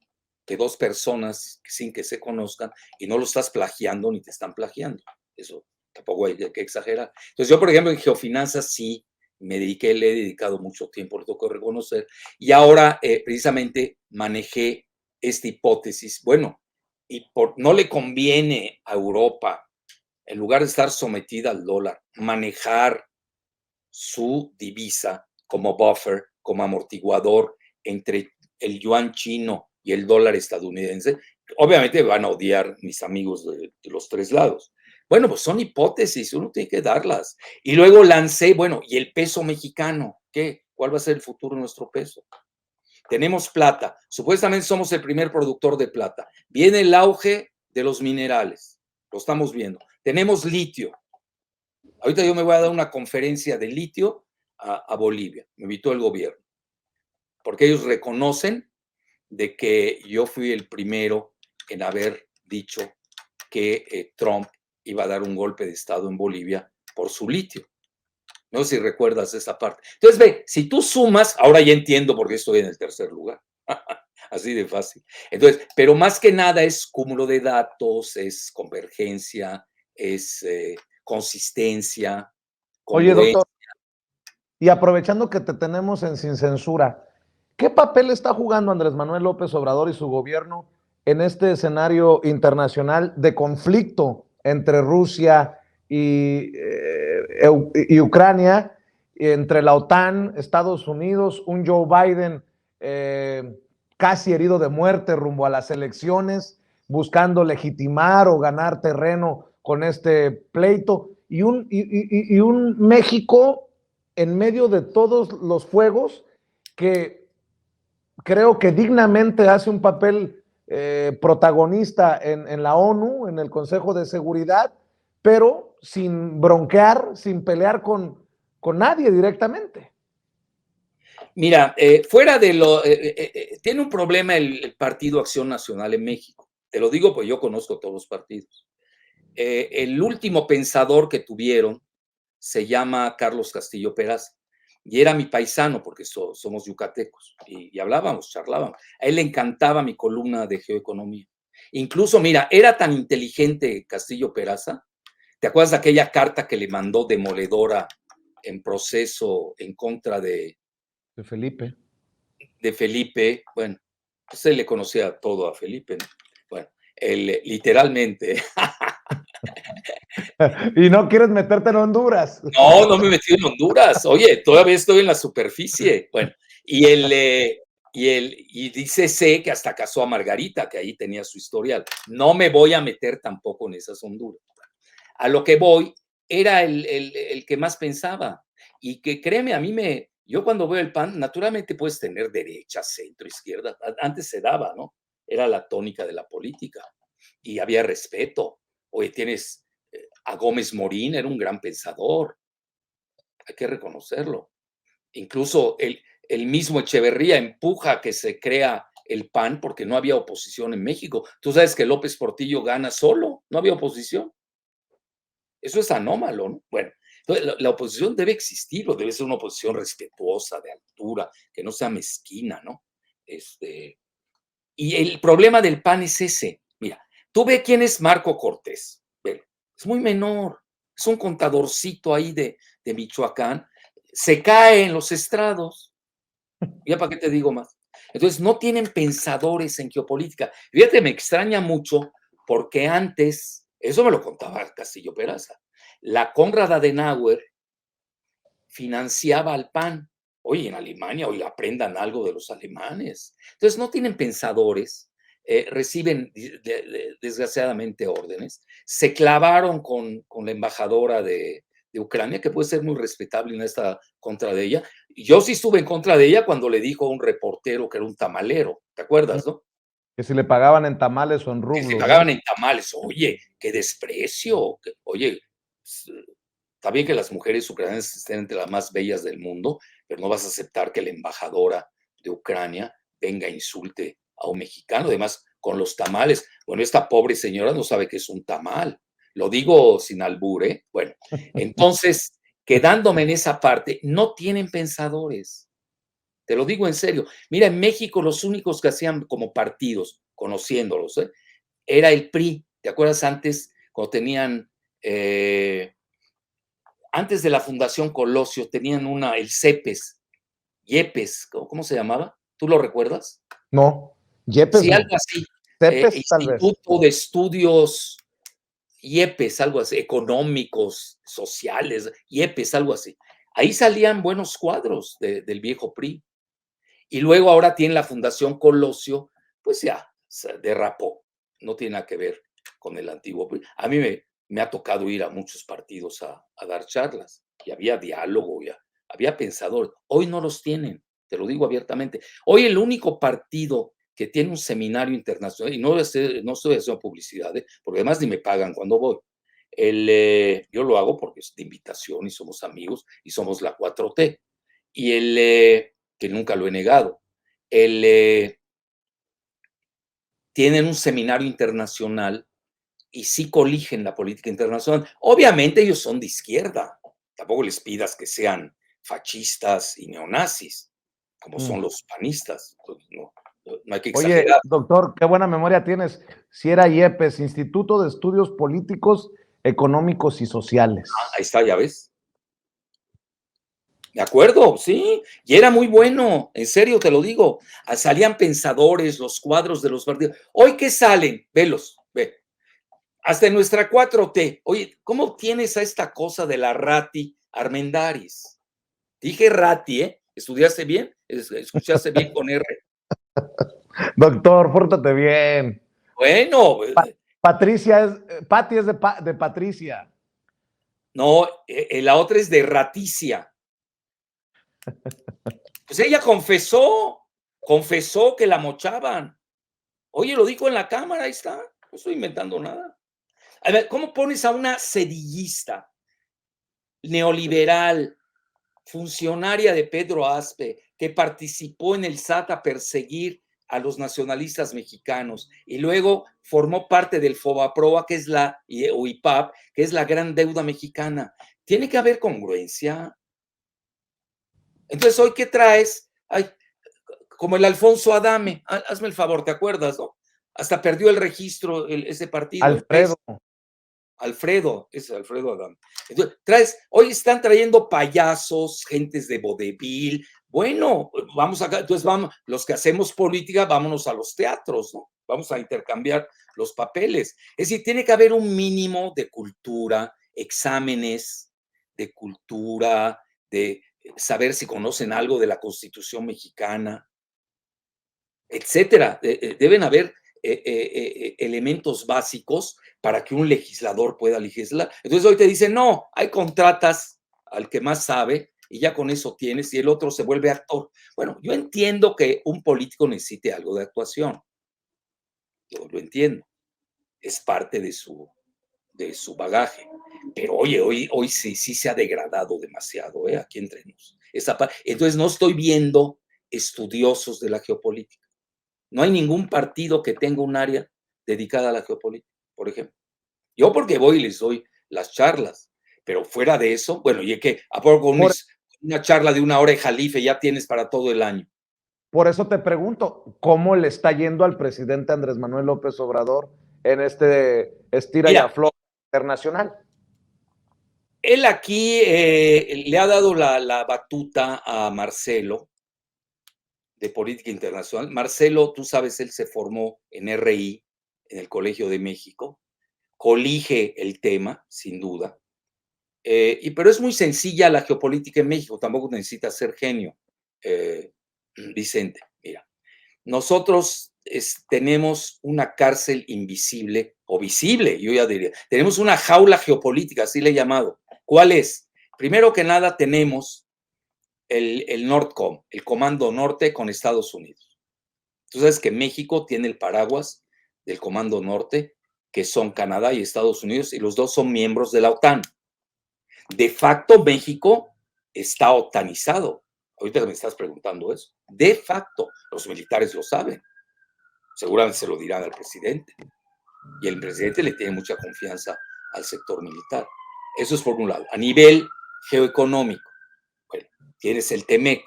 que dos personas sin que se conozcan y no lo estás plagiando ni te están plagiando. Eso tampoco hay que exagerar. Entonces yo, por ejemplo, en geofinanzas sí le he dedicado mucho tiempo, lo tengo que reconocer, y ahora precisamente manejé esta hipótesis. Bueno, y no le conviene a Europa, en lugar de estar sometida al dólar, manejar su divisa como buffer, como amortiguador entre el yuan chino y el dólar estadounidense. Obviamente van a odiar mis amigos de los tres lados. Bueno, pues son hipótesis, uno tiene que darlas. Y luego lancé, bueno, ¿y el peso mexicano? ¿Qué? ¿Cuál va a ser el futuro de nuestro peso? Tenemos plata, supuestamente somos el primer productor de plata. Viene el auge de los minerales, lo estamos viendo. Tenemos litio. Ahorita yo me voy a dar una conferencia de litio a Bolivia, me invitó el gobierno, porque ellos reconocen de que yo fui el primero en haber dicho que Trump iba a dar un golpe de Estado en Bolivia por su litio. No sé si recuerdas esa parte. Entonces, ve, si tú sumas, ahora ya entiendo por qué estoy en el tercer lugar. Así de fácil. Entonces, pero más que nada es cúmulo de datos, es convergencia, es consistencia. Oye, doctor, y aprovechando que te tenemos en Sin Censura, ¿qué papel está jugando Andrés Manuel López Obrador y su gobierno en este escenario internacional de conflicto entre Rusia y Ucrania, entre la OTAN, Estados Unidos, un Joe Biden casi herido de muerte rumbo a las elecciones, buscando legitimar o ganar terreno con este pleito, y un México en medio de todos los fuegos que creo que dignamente hace un papel protagonista en la ONU, en el Consejo de Seguridad, pero sin bronquear, sin pelear con nadie directamente. Mira, fuera de lo... tiene un problema el Partido Acción Nacional en México. Te lo digo porque yo conozco todos los partidos. El último pensador que tuvieron se llama Carlos Castillo Peraza y era mi paisano porque somos yucatecos y hablábamos, charlábamos. A él le encantaba mi columna de geoeconomía. Incluso, mira, era tan inteligente Castillo Peraza. ¿Te acuerdas de aquella carta que le mandó demoledora en proceso en contra de Felipe? De Felipe? Bueno, pues él le conocía todo a Felipe, ¿no? Bueno, él literalmente... Y no quieres meterte en Honduras. No, no me he metido en Honduras. Oye, todavía estoy en la superficie. Bueno, y dice C que hasta casó a Margarita, que ahí tenía su historial. No me voy a meter tampoco en esas Honduras. A lo que voy, era el que más pensaba. Y que créeme, yo cuando veo el PAN, naturalmente puedes tener derecha, centro, izquierda. Antes se daba, ¿no? Era la tónica de la política. Y había respeto. Oye, tienes a Gómez Morín, era un gran pensador. Hay que reconocerlo. Incluso el mismo Echeverría empuja a que se crea el PAN porque no había oposición en México. Tú sabes que López Portillo gana solo, no había oposición. Eso es anómalo, ¿no? Bueno, entonces la oposición debe existir, o debe ser una oposición respetuosa, de altura, que no sea mezquina, ¿no? Y el problema del PAN es ese. Mira, tú ve quién es Marco Cortés. Ve, es muy menor, es un contadorcito ahí de Michoacán, se cae en los estrados. Ya para qué te digo más. Entonces, no tienen pensadores en geopolítica. Fíjate, me extraña mucho porque antes, eso me lo contaba Castillo Peraza, la Konrad Adenauer financiaba al PAN. Oye, en Alemania, oye, aprendan algo de los alemanes. Entonces, no tienen pensadores, reciben desgraciadamente órdenes. Se clavaron con la embajadora de Ucrania, que puede ser muy respetable y no está contra de ella. Yo sí estuve en contra de ella cuando le dijo a un reportero que era un tamalero, ¿te acuerdas, no? Que si le pagaban en tamales o en Que se rublos, pagaban ¿no? en tamales. Oye, qué desprecio. Oye, está bien que las mujeres ucranianas estén entre las más bellas del mundo, pero no vas a aceptar que la embajadora de Ucrania venga e insulte a un mexicano. Además, con los tamales. Bueno, esta pobre señora no sabe qué es un tamal. Lo digo sin albur, ¿eh? Bueno, entonces, quedándome en esa parte, no tienen pensadores. Te lo digo en serio. Mira, en México los únicos que hacían como partidos, conociéndolos, era el PRI. ¿Te acuerdas antes, cuando tenían, antes de la Fundación Colosio, tenían el CEPES, IEPES, ¿cómo se llamaba? ¿Tú lo recuerdas? No, Yepes Sí, no. algo así. Tepes tal vez. Instituto de Estudios, IEPES, algo así, económicos, sociales, IEPES, algo así. Ahí salían buenos cuadros del viejo PRI. Y luego ahora tiene la Fundación Colosio, pues ya se derrapó. No tiene nada que ver con el antiguo PRI. A mí me ha tocado ir a muchos partidos a dar charlas y había diálogo, había pensadores. Hoy no los tienen, te lo digo abiertamente. Hoy el único partido que tiene un seminario internacional, y no estoy haciendo publicidad, porque además ni me pagan cuando voy. Yo lo hago porque es de invitación y somos amigos y somos la 4T. Y que nunca lo he negado, tienen un seminario internacional y sí coligen la política internacional. Obviamente ellos son de izquierda, tampoco les pidas que sean fascistas y neonazis, como son los panistas. No, no hay que Oye, exagerar. doctor, qué buena memoria tienes. Si era IEPES, Instituto de Estudios Políticos, Económicos y Sociales. Ahí está, ya ves. De acuerdo, sí, y era muy bueno, en serio te lo digo. Salían pensadores, los cuadros de los partidos. Hoy, ¿qué salen? Velos, ve. Hasta en nuestra 4T. Oye, ¿cómo tienes a esta cosa de la Rati Armendáriz? Dije Rati, ¿eh? ¿Estudiaste bien? ¿Escuchaste bien con R? Doctor, pórtate bien. Bueno, Pati es de Patricia. no, la otra es de Raticia. Pues ella confesó que la mochaban. Oye, lo dijo en la cámara, ahí está. No estoy inventando nada. A ver, ¿cómo pones a una sedillista, neoliberal, funcionaria de Pedro Aspe, que participó en el SAT a perseguir a los nacionalistas mexicanos y luego formó parte del FOBAPROA, que es o IPAP, que es la gran deuda mexicana? Tiene que haber congruencia. Entonces, ¿hoy qué traes? Ay, como el Alfonso Adame, hazme el favor, ¿te acuerdas, no? Hasta perdió el registro ese partido, el PES. Alfredo. Alfredo, es Alfredo Adame. Entonces, hoy están trayendo payasos, gentes de vodevil. Bueno, vamos acá, entonces vamos, los que hacemos política, vámonos a los teatros, ¿no? Vamos a intercambiar los papeles. Es decir, tiene que haber un mínimo de cultura, exámenes de cultura, de saber si conocen algo de la Constitución mexicana, etcétera. Deben haber elementos básicos para que un legislador pueda legislar. Entonces hoy te dicen, no, hay contratas al que más sabe y ya con eso tienes y el otro se vuelve actor. Bueno, yo entiendo que un político necesite algo de actuación. Yo lo entiendo. Es parte de su bagaje. Pero oye, hoy sí se ha degradado demasiado, aquí entre nos. Entonces no estoy viendo estudiosos de la geopolítica. No hay ningún partido que tenga un área dedicada a la geopolítica, por ejemplo. Yo porque voy y les doy las charlas, pero fuera de eso, bueno, y que a poco con una charla de 1 hora de Jalife ya tienes para todo el año. Por eso te pregunto, ¿cómo le está yendo al presidente Andrés Manuel López Obrador en este estira y afloja internacional? Él aquí le ha dado la batuta a Marcelo de política internacional. Marcelo, tú sabes, él se formó en RI, en el Colegio de México, colige el tema, sin duda, pero es muy sencilla la geopolítica en México, tampoco necesita ser genio, Vicente. Mira, nosotros tenemos una cárcel invisible o visible, yo ya diría. Tenemos una jaula geopolítica, así le he llamado. ¿Cuál es? Primero que nada tenemos el NORTCOM, el Comando Norte con Estados Unidos. Tú sabes que México tiene el paraguas del Comando Norte, que son Canadá y Estados Unidos, y los dos son miembros de la OTAN. De facto, México está otanizado. Ahorita que me estás preguntando eso. De facto, los militares lo saben. Seguramente se lo dirán al presidente. Y el presidente le tiene mucha confianza al sector militar. Eso es por un lado. A nivel geoeconómico, bueno, tienes el TEMEC,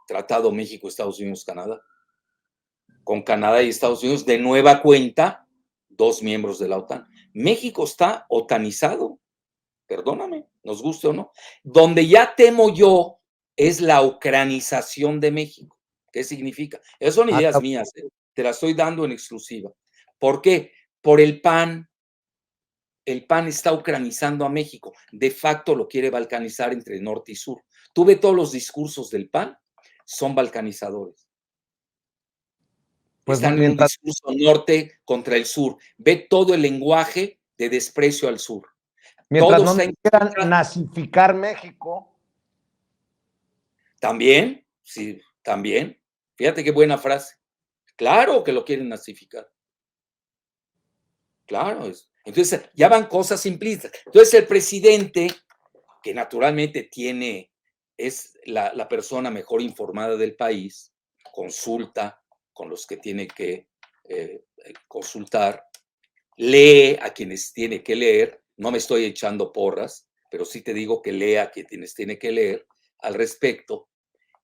Tratado México, Estados Unidos, Canadá. Con Canadá y Estados Unidos, de nueva cuenta, 2 miembros de la OTAN. México está otanizado. Perdóname, nos guste o no. Donde ya temo yo es la ucranización de México. ¿Qué significa? Esas son ideas mías, te las estoy dando en exclusiva. ¿Por qué? Por el PAN. El PAN está ucranizando a México. De facto lo quiere balcanizar entre norte y sur. Tú ves todos los discursos del PAN, son balcanizadores. Pues Están en un discurso norte contra el sur. Ve todo el lenguaje de desprecio al sur. Mientras no quieran nazificar México. También, sí, también. Fíjate qué buena frase. Claro que lo quieren nazificar. Claro. Entonces, ya van cosas implícitas. Entonces, el presidente, que naturalmente es la persona mejor informada del país, consulta con los que tiene que consultar, lee a quienes tiene que leer. No me estoy echando porras, pero sí te digo que lea a quienes tiene que leer al respecto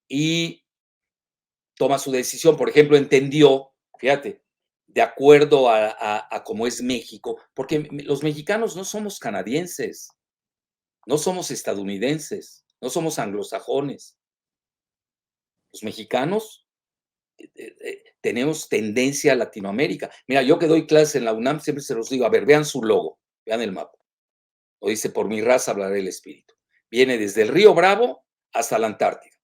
y toma su decisión. Por ejemplo, entendió, fíjate, de acuerdo a cómo es México, porque los mexicanos no somos canadienses, no somos estadounidenses, no somos anglosajones. Los mexicanos tenemos tendencia a Latinoamérica. Mira, yo que doy clases en la UNAM siempre se los digo, a ver, vean su logo, vean el mapa. Lo dice, por mi raza hablaré el espíritu. Viene desde el río Bravo hasta la Antártida.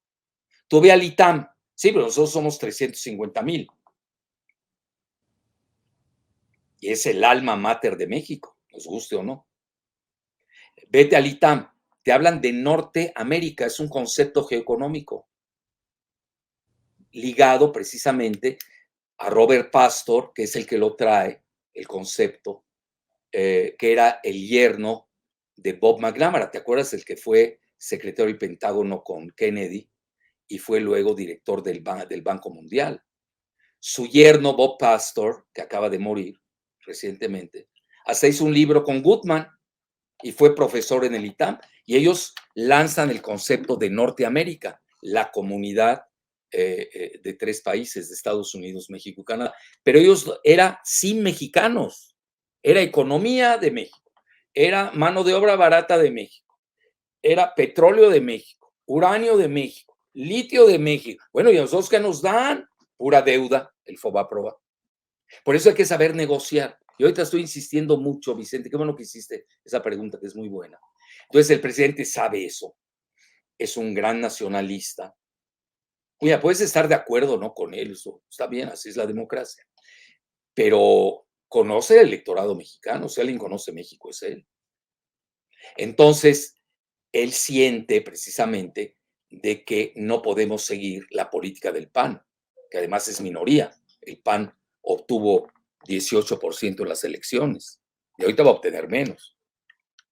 Tú ve al ITAM, sí, pero nosotros somos 350,000. Y es el alma mater de México, nos guste o no. Vete al ITAM, te hablan de Norteamérica, es un concepto geoeconómico ligado precisamente a Robert Pastor, que es el que lo trae, el concepto que era el yerno de Bob McNamara. ¿Te acuerdas? El que fue secretario del Pentágono con Kennedy y fue luego director del Banco Mundial. Su yerno, Bob Pastor, que acaba de morir recientemente, hasta hizo un libro con Goodman y fue profesor en el ITAM. Y ellos lanzan el concepto de Norteamérica, la comunidad de 3 países, de Estados Unidos, México y Canadá. Pero ellos era sin mexicanos, era economía de México, era mano de obra barata de México, era petróleo de México, uranio de México, litio de México. Bueno, ¿y a nosotros qué nos dan? Pura deuda, el FOBAPROA. Por eso hay que saber negociar. Y ahorita estoy insistiendo mucho, Vicente, qué bueno que hiciste esa pregunta, que es muy buena. Entonces, el presidente sabe eso, es un gran nacionalista. Mira, puedes estar de acuerdo, ¿no?, con él, eso está bien, así es la democracia. Pero conoce el electorado mexicano, si alguien conoce México es él. Entonces, él siente precisamente de que no podemos seguir la política del PAN, que además es minoría. El PAN obtuvo 18% en las elecciones y ahorita va a obtener menos.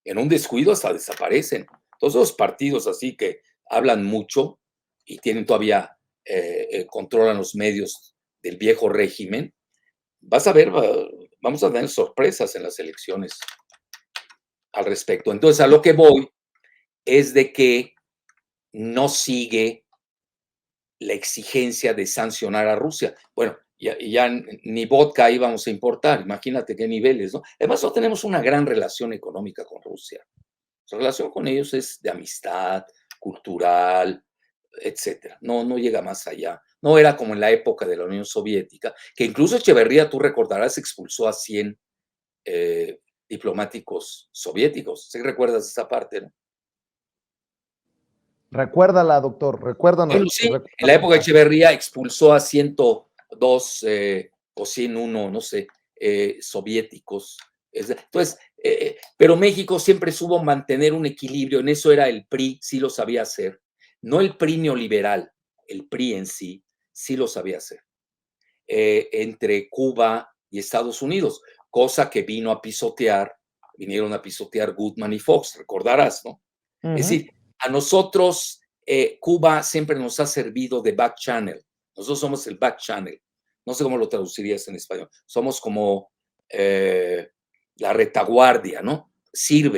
En un descuido hasta desaparecen. Todos esos partidos así que hablan mucho y tienen todavía, controlan los medios del viejo régimen, vas a ver, vamos a tener sorpresas en las elecciones al respecto. Entonces, a lo que voy es de que no sigue la exigencia de sancionar a Rusia. Bueno, ya ni vodka íbamos a importar, imagínate qué niveles, ¿no? Además, no tenemos una gran relación económica con Rusia. Nuestra relación con ellos es de amistad, cultural, etcétera. No llega más allá. No era como en la época de la Unión Soviética, que incluso Echeverría, tú recordarás, expulsó a 100 diplomáticos soviéticos. ¿Sí recuerdas esa parte, no? Recuérdala, doctor, Bueno, recuérdanos. sí, en la época de Echeverría expulsó a 102 o 101, no sé, soviéticos. Entonces, pero México siempre supo mantener un equilibrio, en eso era el PRI, sí lo sabía hacer. No el PRI neoliberal, el PRI en sí, sí lo sabía hacer. Entre Cuba y Estados Unidos, cosa que vinieron a pisotear Goodman y Fox, recordarás, ¿no? Es decir, a nosotros Cuba siempre nos ha servido de back channel. Nosotros somos el back channel. No sé cómo lo traducirías en español. Somos como la retaguardia, ¿no?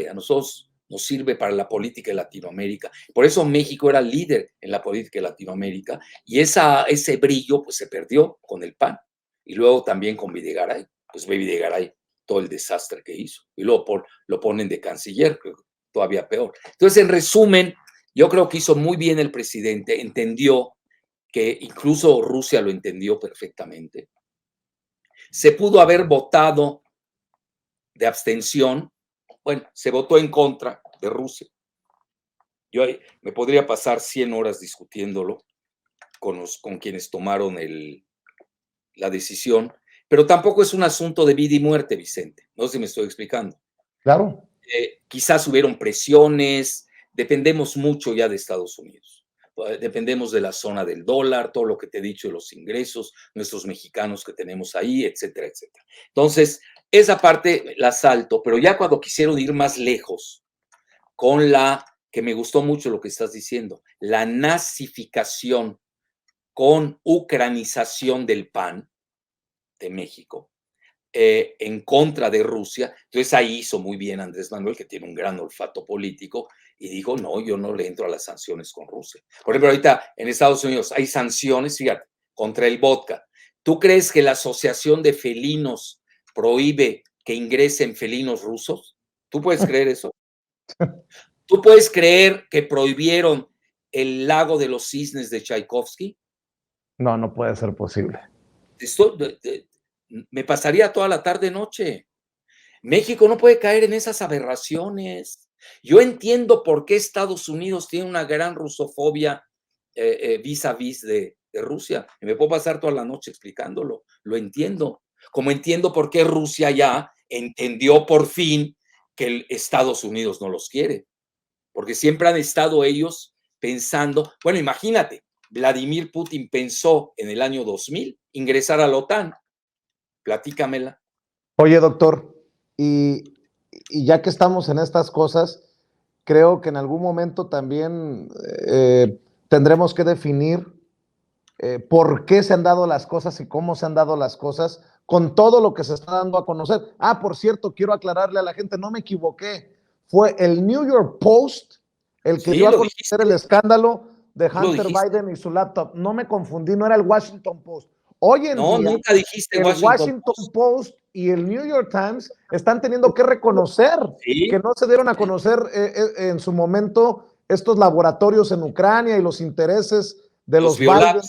A nosotros nos sirve para la política de Latinoamérica. Por eso México era líder en la política de Latinoamérica y ese brillo pues se perdió con el PAN y luego también con Videgaray. Pues ve Videgaray todo el desastre que hizo y luego lo ponen de canciller, todavía peor. Entonces, en resumen, yo creo que hizo muy bien el presidente, entendió que incluso Rusia lo entendió perfectamente. Se pudo haber votado de abstención, bueno, se votó en contra de Rusia. Yo me podría pasar 100 horas discutiéndolo con quienes tomaron la decisión, pero tampoco es un asunto de vida y muerte, Vicente. No sé si me estoy explicando. Claro. Quizás hubieron presiones, dependemos mucho ya de Estados Unidos. Dependemos de la zona del dólar, todo lo que te he dicho de los ingresos, nuestros mexicanos que tenemos ahí, etcétera, etcétera. Entonces, esa parte la salto, pero ya cuando quisieron ir más lejos con que me gustó mucho lo que estás diciendo, la nazificación con ucranización del PAN de México, en contra de Rusia. Entonces ahí hizo muy bien Andrés Manuel, que tiene un gran olfato político, y dijo, no, yo no le entro a las sanciones con Rusia. Por ejemplo, ahorita en Estados Unidos hay sanciones, fíjate, contra el vodka. ¿Tú crees que la Asociación de Felinos prohíbe que ingresen felinos rusos? ¿Tú puedes creer eso? ¿Tú puedes creer que prohibieron el Lago de los Cisnes de Tchaikovsky? No, no puede ser posible. Me pasaría toda la tarde noche. México no puede caer en esas aberraciones. Yo entiendo por qué Estados Unidos tiene una gran rusofobia vis a vis de Rusia. Y me puedo pasar toda la noche explicándolo. Lo entiendo. Como entiendo por qué Rusia ya entendió por fin que Estados Unidos no los quiere. Porque siempre han estado ellos pensando, bueno, imagínate, Vladimir Putin pensó en el año 2000 ingresar a la OTAN. Platícamela. Oye, doctor, y y ya que estamos en estas cosas, creo que en algún momento también tendremos que definir por qué se han dado las cosas y cómo se han dado las cosas con todo lo que se está dando a conocer. Ah, por cierto, quiero aclararle a la gente, no me equivoqué, fue el New York Post el que Sí, dio a lo conocer dijiste, el escándalo de lo Hunter dijiste. Biden y su laptop. No me confundí, no era el Washington Post. Hoy en No, día, nunca dijiste el Washington Washington Post. Post y el New York Times están teniendo que reconocer Sí, que no se dieron a sí. conocer en su momento estos laboratorios en Ucrania y los intereses de Los los Biden allá.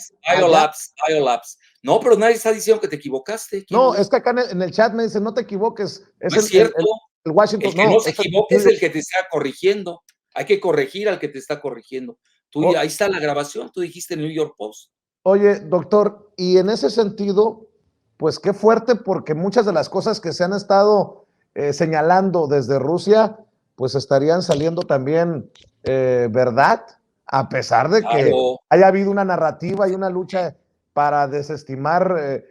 Biolabs. No, pero nadie está diciendo que te equivocaste. ¿Quién lo No, es dijo? que acá en el chat me dicen, no te equivoques, es No es cierto. el Washington, El que no no, se es el equivoque New es York. el que te está corrigiendo. Hay que corregir al que te está corrigiendo. Tú, O, ahí está la grabación, tú dijiste New York Post. oye, doctor, y en ese sentido, pues qué fuerte, porque muchas de las cosas que se han estado señalando desde Rusia, pues estarían saliendo también verdad, a pesar de que Claro. haya habido una narrativa y una lucha para desestimar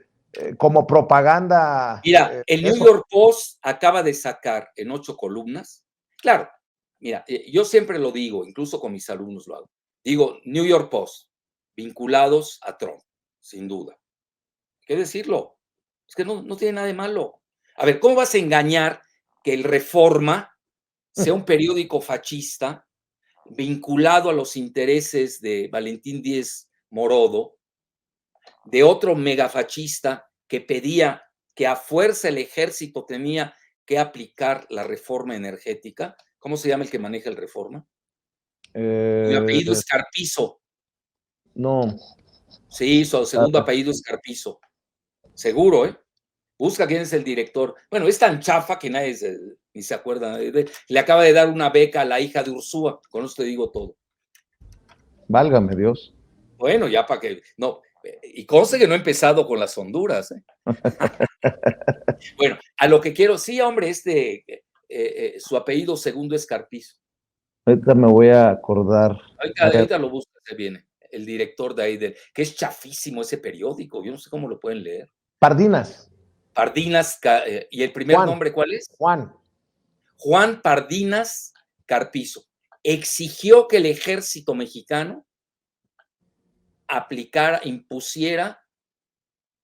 como propaganda Mira, el New eso. York Post acaba de sacar en 8 columnas. Claro, mira, yo siempre lo digo, incluso con mis alumnos lo hago. Digo, New York Post, vinculados a Trump, sin duda. Hay que decirlo. Es que no tiene nada de malo. A ver, ¿cómo vas a engañar que el Reforma sea un periódico fascista vinculado a los intereses de Valentín Díez Morodo, de otro megafascista que pedía que a fuerza el ejército tenía que aplicar la reforma energética? ¿Cómo se llama el que maneja el Reforma? Cuyo apellido es Carpizo. No, Sí, su segundo apellido es Carpizo. Seguro, ¿eh? Busca quién es el director. Bueno, es tan chafa que nadie ni se acuerda. Le acaba de dar una beca a la hija de Ursúa. Con eso te digo todo. válgame Dios. Bueno, ya para que. No. Y conste que no he empezado con las Honduras. ¿Eh? Bueno, a lo que quiero. Sí, hombre, su apellido segundo es Carpizo. Ahorita me voy a acordar. Ahorita lo buscas, se viene. El director de ahí, que es chafísimo ese periódico. Yo no sé cómo lo pueden leer. Pardinas. Pardinas, ¿y el primer Juan. nombre cuál es? Juan. Juan Pardinas Carpizo. Exigió que el ejército mexicano aplicara, impusiera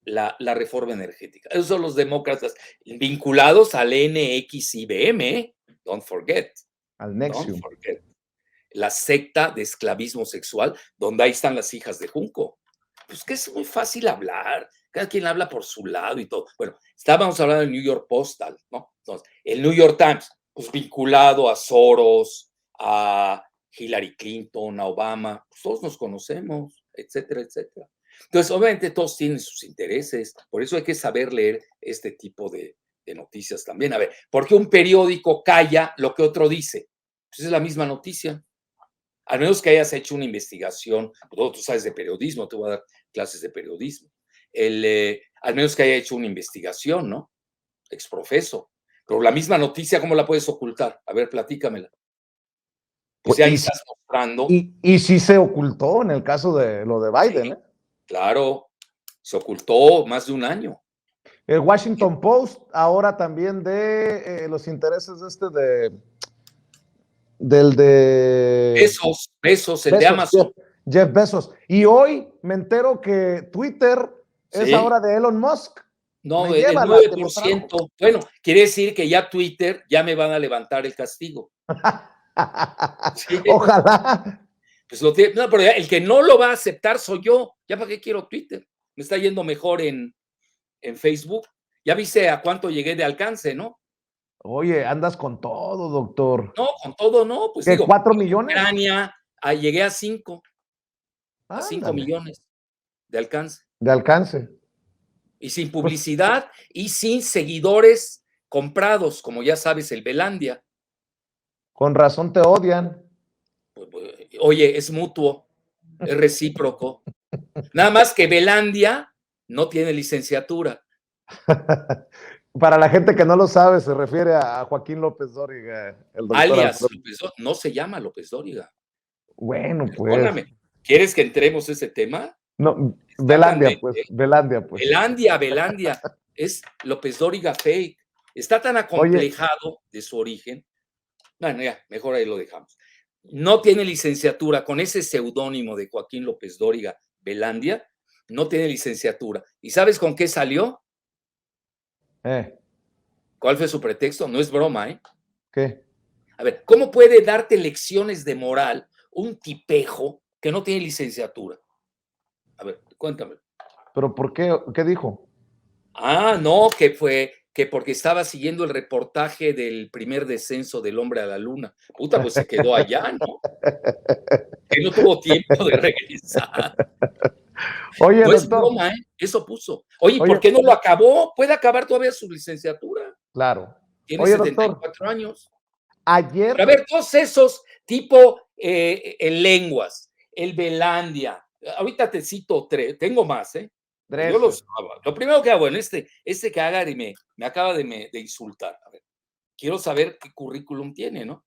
la reforma energética. Esos son los demócratas vinculados al NXIBM, ¿eh? Don't forget. Al Don't Nexium. forget. La secta de esclavismo sexual, donde ahí están las hijas de Junco. Pues que es muy fácil hablar, cada quien habla por su lado y todo. Bueno, estábamos hablando del New York Post, ¿no? Entonces, el New York Times, pues vinculado a Soros, a Hillary Clinton, a Obama, pues todos nos conocemos, etcétera, etcétera. Entonces, obviamente todos tienen sus intereses, por eso hay que saber leer este tipo de noticias también. A ver, ¿por qué un periódico calla lo que otro dice? Pues es la misma noticia. Al menos que hayas hecho una investigación, tú sabes de periodismo, te voy a dar clases de periodismo. Al menos que haya hecho una investigación, ¿no? Exprofeso. Pero la misma noticia, ¿cómo la puedes ocultar? A ver, platícamela. Pues ahí estás mostrando. Y sí se ocultó en el caso de lo de Biden, Sí, ¿eh? claro, se ocultó más de un año. El Washington Post, ahora también de los intereses del de Besos, el de Bezos, Amazon. Jeff Bezos. Y hoy me entero que Twitter es Sí. ahora de Elon Musk. No, Me el lleva la que lo trajo. 9%. Bueno, quiere decir que ya Twitter ya me van a levantar el castigo. Sí. Ojalá. Pues no, pero el que no lo va a aceptar soy yo. ¿Ya para qué quiero Twitter? Me está yendo mejor en Facebook. Ya viste a cuánto llegué de alcance, ¿no? Oye, andas con todo, doctor. No, con todo no, pues ¿Qué, digo, 4 en millones? Ucrania llegué a 5 Ándale, millones de alcance. de alcance. Y sin Pues, publicidad y sin seguidores comprados, como ya sabes, el Belandia. con razón te odian. Oye, es mutuo, es recíproco. Nada más que Belandia no tiene licenciatura. Para la gente que no lo sabe, se refiere a Joaquín López Dóriga, el doctor Alias Alfredo. López Dóriga, no se llama López Dóriga. Bueno, pues. Perdóname, ¿quieres que entremos a ese tema? No, Está Belandia, candente, pues. ¿eh? Belandia, pues. Belandia, es López Dóriga fake. Está tan Oye, acomplejado de su origen. Bueno, ya, mejor ahí lo dejamos. No tiene licenciatura con ese seudónimo de Joaquín López Dóriga, Belandia, no tiene licenciatura. ¿Y sabes con qué salió? eh, ¿Cuál fue su pretexto? No es broma, ¿eh? ¿qué? A ver, ¿cómo puede darte lecciones de moral un tipejo que no tiene licenciatura? A ver, cuéntame. ¿Pero por qué? ¿Qué dijo? Ah, no, que porque estaba siguiendo el reportaje del primer descenso del hombre a la luna. Puta, pues se quedó allá, ¿no? Que no tuvo tiempo de regresar. Oye, No es doctor, broma, ¿eh? Eso puso. Oye, ¿por oye, qué no lo acabó? Puede acabar todavía su licenciatura. claro. Tiene Oye, doctor, 74 años. Pero a ayer, ver, todos esos tipo en lenguas, el Belandia, ahorita te cito tres, tengo más, ¿eh? Pero yo Dresser, los, lo primero que hago, bueno, este que haga y me acaba de insultar. A ver, quiero saber qué currículum tiene, ¿no?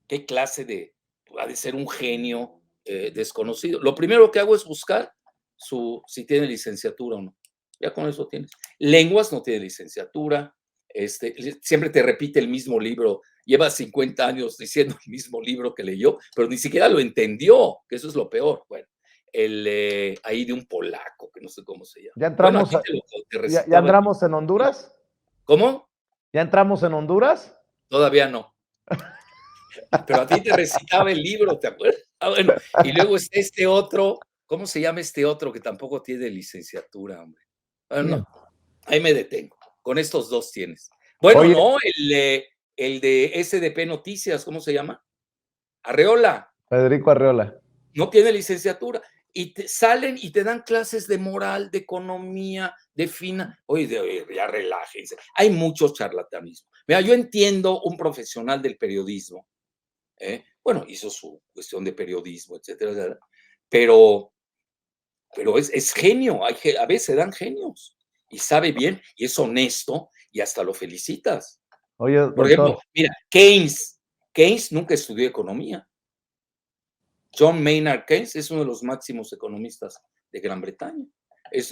¿Qué clase de, ha de ser un genio desconocido? Lo primero que hago es buscar si tiene licenciatura o no. Ya con eso tienes. Lenguas no tiene licenciatura. Siempre te repite el mismo libro. Lleva 50 años diciendo el mismo libro que leyó, pero ni siquiera lo entendió, que eso es lo peor. Bueno, ahí de un polaco, que no sé cómo se llama. ya Bueno, entramos, aquí te ya recitaba el libro. entramos en Honduras, ¿Cómo? ya entramos en Honduras. Todavía no. Pero a ti te recitaba el libro, ¿te acuerdas? Ah, bueno, y luego está este otro, ¿cómo se llama este otro que tampoco tiene licenciatura, hombre? Bueno, ¿Quién? no, ahí me detengo. Con estos dos tienes. Bueno, Oye, no, el de SDP Noticias, ¿cómo se llama? Arreola, Federico Arreola. no tiene licenciatura. Y salen y te dan clases de moral, de economía, de Oye, ya relájense. Hay mucho charlatanismo. Mira, yo entiendo un profesional del periodismo. Bueno, hizo su cuestión de periodismo, etcétera, etcétera. Pero, pero es genio, a veces dan genios y sabe bien y es honesto y hasta lo felicitas. Oye, Por ejemplo, doctor, mira, Keynes nunca estudió economía. John Maynard Keynes es uno de los máximos economistas de Gran Bretaña. Es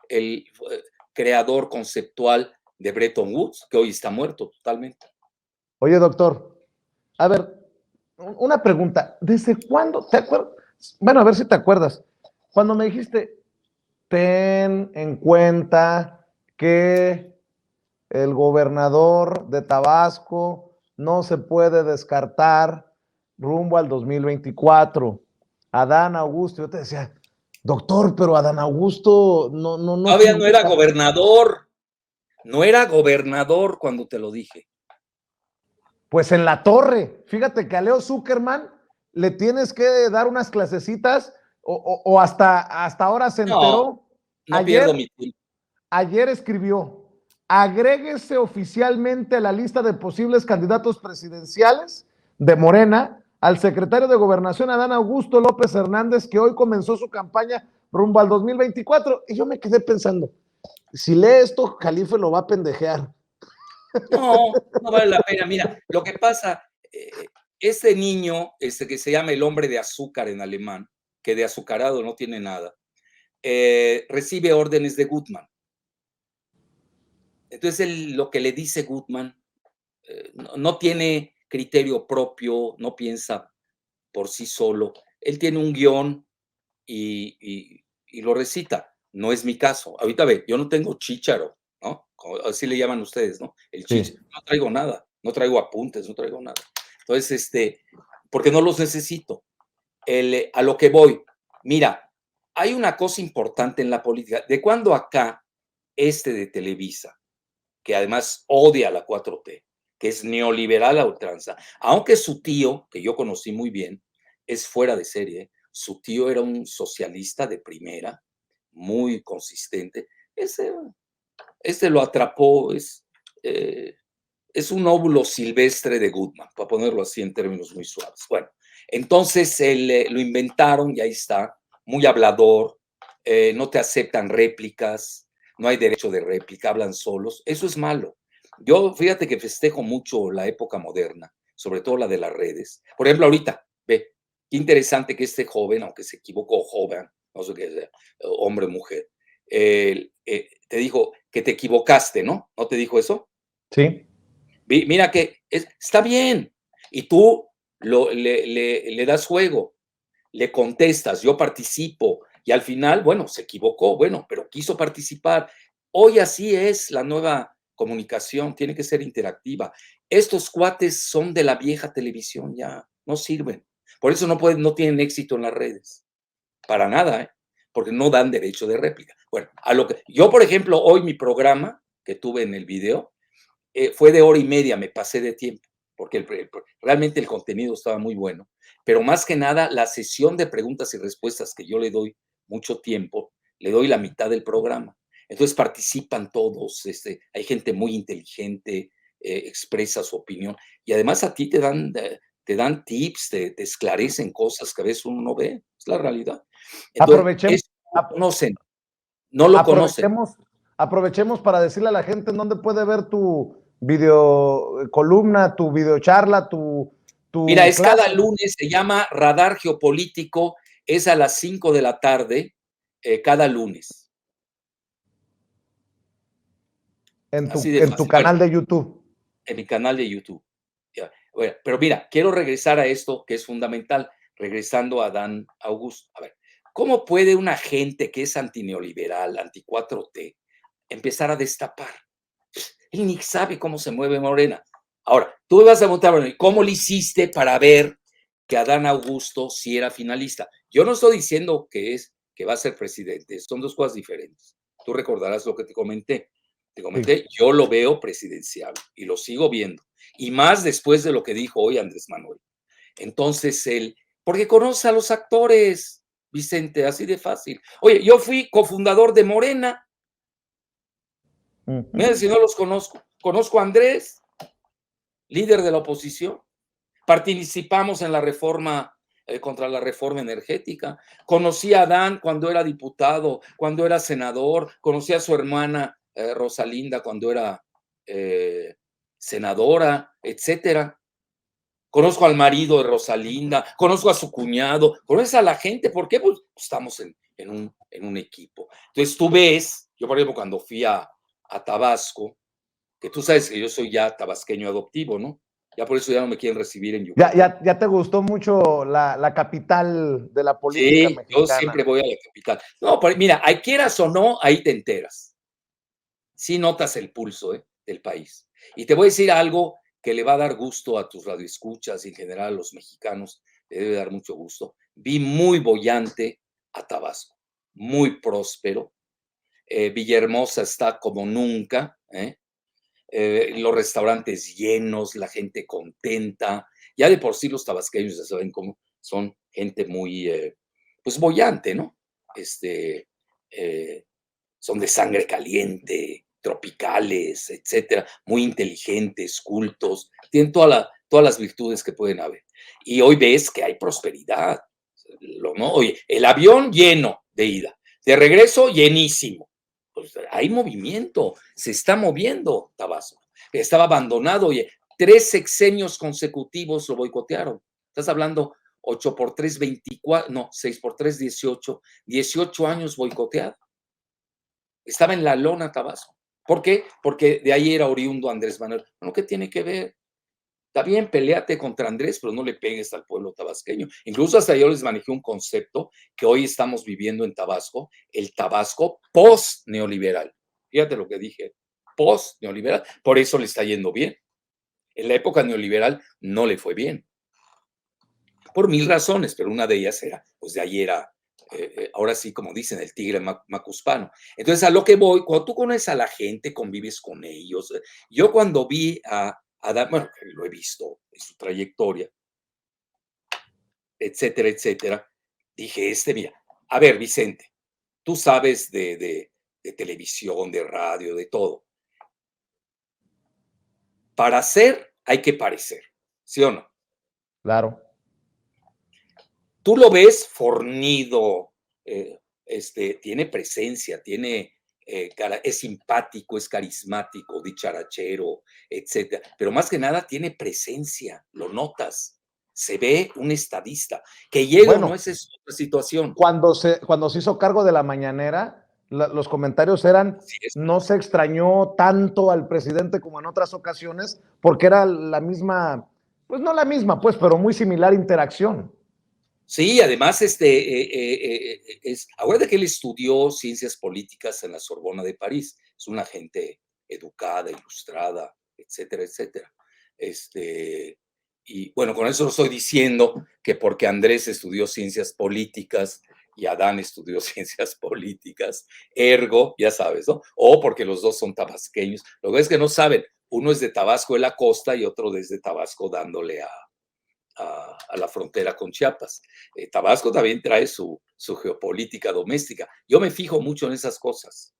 el creador conceptual de Bretton Woods, que hoy está muerto totalmente. oye, doctor, a ver, una pregunta, ¿desde cuándo te acuerdas? Bueno, a ver si te acuerdas, cuando me dijiste, ten en cuenta que el gobernador de Tabasco no se puede descartar rumbo al 2024. Adán Augusto, yo te decía, doctor, pero Adán Augusto no Todavía no era figura. gobernador, no era gobernador cuando te lo dije. Pues en la torre, fíjate que a Leo Zuckerman le tienes que dar unas clasecitas o hasta ahora se No, enteró. no pierdo Ayer, mi tiempo. ayer escribió, agréguese oficialmente a la lista de posibles candidatos presidenciales de Morena al secretario de Gobernación Adán Augusto López Hernández, que hoy comenzó su campaña rumbo al 2024. Y yo me quedé pensando, si lee esto, Jalife lo va a pendejear. No, no vale la pena. Mira, lo que pasa, este niño, que se llama el hombre de azúcar en alemán, que de azucarado no tiene nada, recibe órdenes de Gutmann. Entonces, lo que le dice Gutmann no tiene criterio propio, no piensa por sí solo. Él tiene un guión y lo recita. No es mi caso. Ahorita ve, yo no tengo chícharo, ¿no? Así le llaman ustedes, ¿no? El Sí. chícharo. No traigo nada, no traigo apuntes, no traigo nada. Entonces, porque no los necesito. A lo que voy, mira, hay una cosa importante en la política. De cuando acá, de Televisa, que además odia la 4T, que es neoliberal a ultranza, aunque su tío, que yo conocí muy bien, es fuera de serie, su tío era un socialista de primera, muy consistente, este lo atrapó, es un óvulo silvestre de Goodman, para ponerlo así en términos muy suaves. Bueno, entonces lo inventaron y ahí está, muy hablador, no te aceptan réplicas, no hay derecho de réplica, hablan solos, eso es malo. Yo, fíjate que festejo mucho la época moderna, sobre todo la de las redes. Por ejemplo, ahorita, ve, qué interesante que este joven, aunque se equivocó, joven, no sé qué sea, hombre o mujer, te dijo, que te equivocaste, ¿no? ¿No te dijo eso? Sí. Mira que está bien. Y tú le das juego, le contestas, yo participo. Y al final, bueno, se equivocó, bueno, pero quiso participar. Hoy así es la nueva comunicación, tiene que ser interactiva. Estos cuates son de la vieja televisión, ya no sirven. Por eso no tienen éxito en las redes. Para nada, ¿eh? Porque no dan derecho de réplica. Bueno, a lo que yo, por ejemplo, hoy mi programa que tuve en el video fue de hora y media, me pasé de tiempo, porque realmente el contenido estaba muy bueno, pero más que nada la sesión de preguntas y respuestas que yo le doy mucho tiempo, le doy la mitad del programa. Entonces participan todos, hay gente muy inteligente, expresa su opinión y además a ti te dan tips, te esclarecen cosas que a veces uno no ve, es la realidad. Entonces, Aprovechemos, eso no lo conocen. aprovechemos para decirle a la gente en dónde puede ver tu video columna, tu video charla, Mira, tu es cada clase. lunes, se llama Radar Geopolítico, es a las 5 de la tarde, cada lunes. Así de En tu fácil. Bueno, canal de YouTube. en mi canal de YouTube. Ya, bueno, pero mira, quiero regresar a esto que es fundamental, regresando a Adán Augusto. A ver, ¿cómo puede una gente que es antineoliberal, anti 4T, empezar a destapar? Él ni sabe cómo se mueve Morena. Ahora, tú me vas a preguntar, bueno, ¿y cómo le hiciste para ver que Adán Augusto sí era finalista? Yo no estoy diciendo que va a ser presidente, son dos cosas diferentes. Tú recordarás lo que te comenté. Te comenté, Sí. yo lo veo presidencial y lo sigo viendo. Y más después de lo que dijo hoy Andrés Manuel. Entonces, porque conoce a los actores, Vicente, así de fácil. Oye, yo fui cofundador de Morena. Mira, si no los conozco. Conozco a Andrés, líder de la oposición. Participamos en la reforma, contra la reforma energética. Conocí a Adán cuando era diputado, cuando era senador. Conocí a su hermana Rosalinda cuando era senadora, etcétera. Conozco al marido de Rosalinda, conozco a su cuñado, conoces a la gente. ¿Por qué? Pues estamos en un equipo. Entonces tú ves, yo por ejemplo cuando fui a Tabasco, que tú sabes que yo soy ya tabasqueño adoptivo, ¿no? Ya por eso ya no me quieren recibir en Yucatán. Ya te gustó mucho la capital de la política Sí, yo mexicana. siempre voy a la capital. No, pero mira, ahí quieras o no, ahí te enteras. Sí notas el pulso, del país. Y te voy a decir algo que le va a dar gusto a tus radioescuchas y en general a los mexicanos, le debe dar mucho gusto. Vi muy boyante a Tabasco, muy próspero. Villahermosa está como nunca, los restaurantes llenos, la gente contenta. Ya de por sí los tabasqueños ya saben cómo son gente muy, pues boyante, ¿no? Este, eh, Son de sangre caliente, tropicales, etcétera, muy inteligentes, cultos, tienen todas las virtudes que pueden haber. Y hoy ves que hay prosperidad, ¿no? Oye, el avión lleno de ida, de regreso llenísimo. Pues hay movimiento, se está moviendo Tabasco. Estaba abandonado, oye, 3 sexenios consecutivos lo boicotearon. Estás hablando 8 por 3, 24, no, 6 por 3, 18, 18 años boicoteado. Estaba en la lona Tabasco. ¿Por qué? Porque de ahí era oriundo Andrés Manuel. Bueno, ¿qué tiene que ver? Está bien, peleate contra Andrés, pero no le pegues al pueblo tabasqueño. Incluso hasta yo les manejé un concepto que hoy estamos viviendo en Tabasco, el Tabasco post-neoliberal. Fíjate lo que dije, post-neoliberal. Por eso le está yendo bien. En la época neoliberal no le fue bien. Por mil razones, pero una de ellas era, pues de ahí era, ahora sí, como dicen, el tigre macuspano. Entonces, a lo que voy, cuando tú conoces a la gente, convives con ellos. Yo cuando vi bueno, lo he visto en su trayectoria, etcétera, etcétera, dije, mira, a ver, Vicente, tú sabes de televisión, de radio, de todo. Para ser hay que parecer, ¿sí o no? Claro. Tú lo ves fornido, tiene presencia, es simpático, es carismático, dicharachero, etcétera. Pero más que nada tiene presencia, lo notas. Se ve un estadista. Que llega o no, Bueno, esa es otra situación. cuando se hizo cargo de la mañanera, los comentarios eran, Así es. no se extrañó tanto al presidente como en otras ocasiones, porque era la misma, pues no la misma, pues, pero muy similar interacción. Sí, además, acuérdate que él estudió ciencias políticas en la Sorbona de París. Es una gente educada, ilustrada, etcétera, etcétera. Y bueno, con eso no estoy diciendo que porque Andrés estudió ciencias políticas y Adán estudió ciencias políticas, ergo, ya sabes, ¿no? O porque los dos son tabasqueños. Lo que es que no saben, uno es de Tabasco de la costa y otro desde Tabasco dándole a la frontera con Chiapas. Tabasco también trae su geopolítica doméstica. Yo me fijo mucho en esas cosas.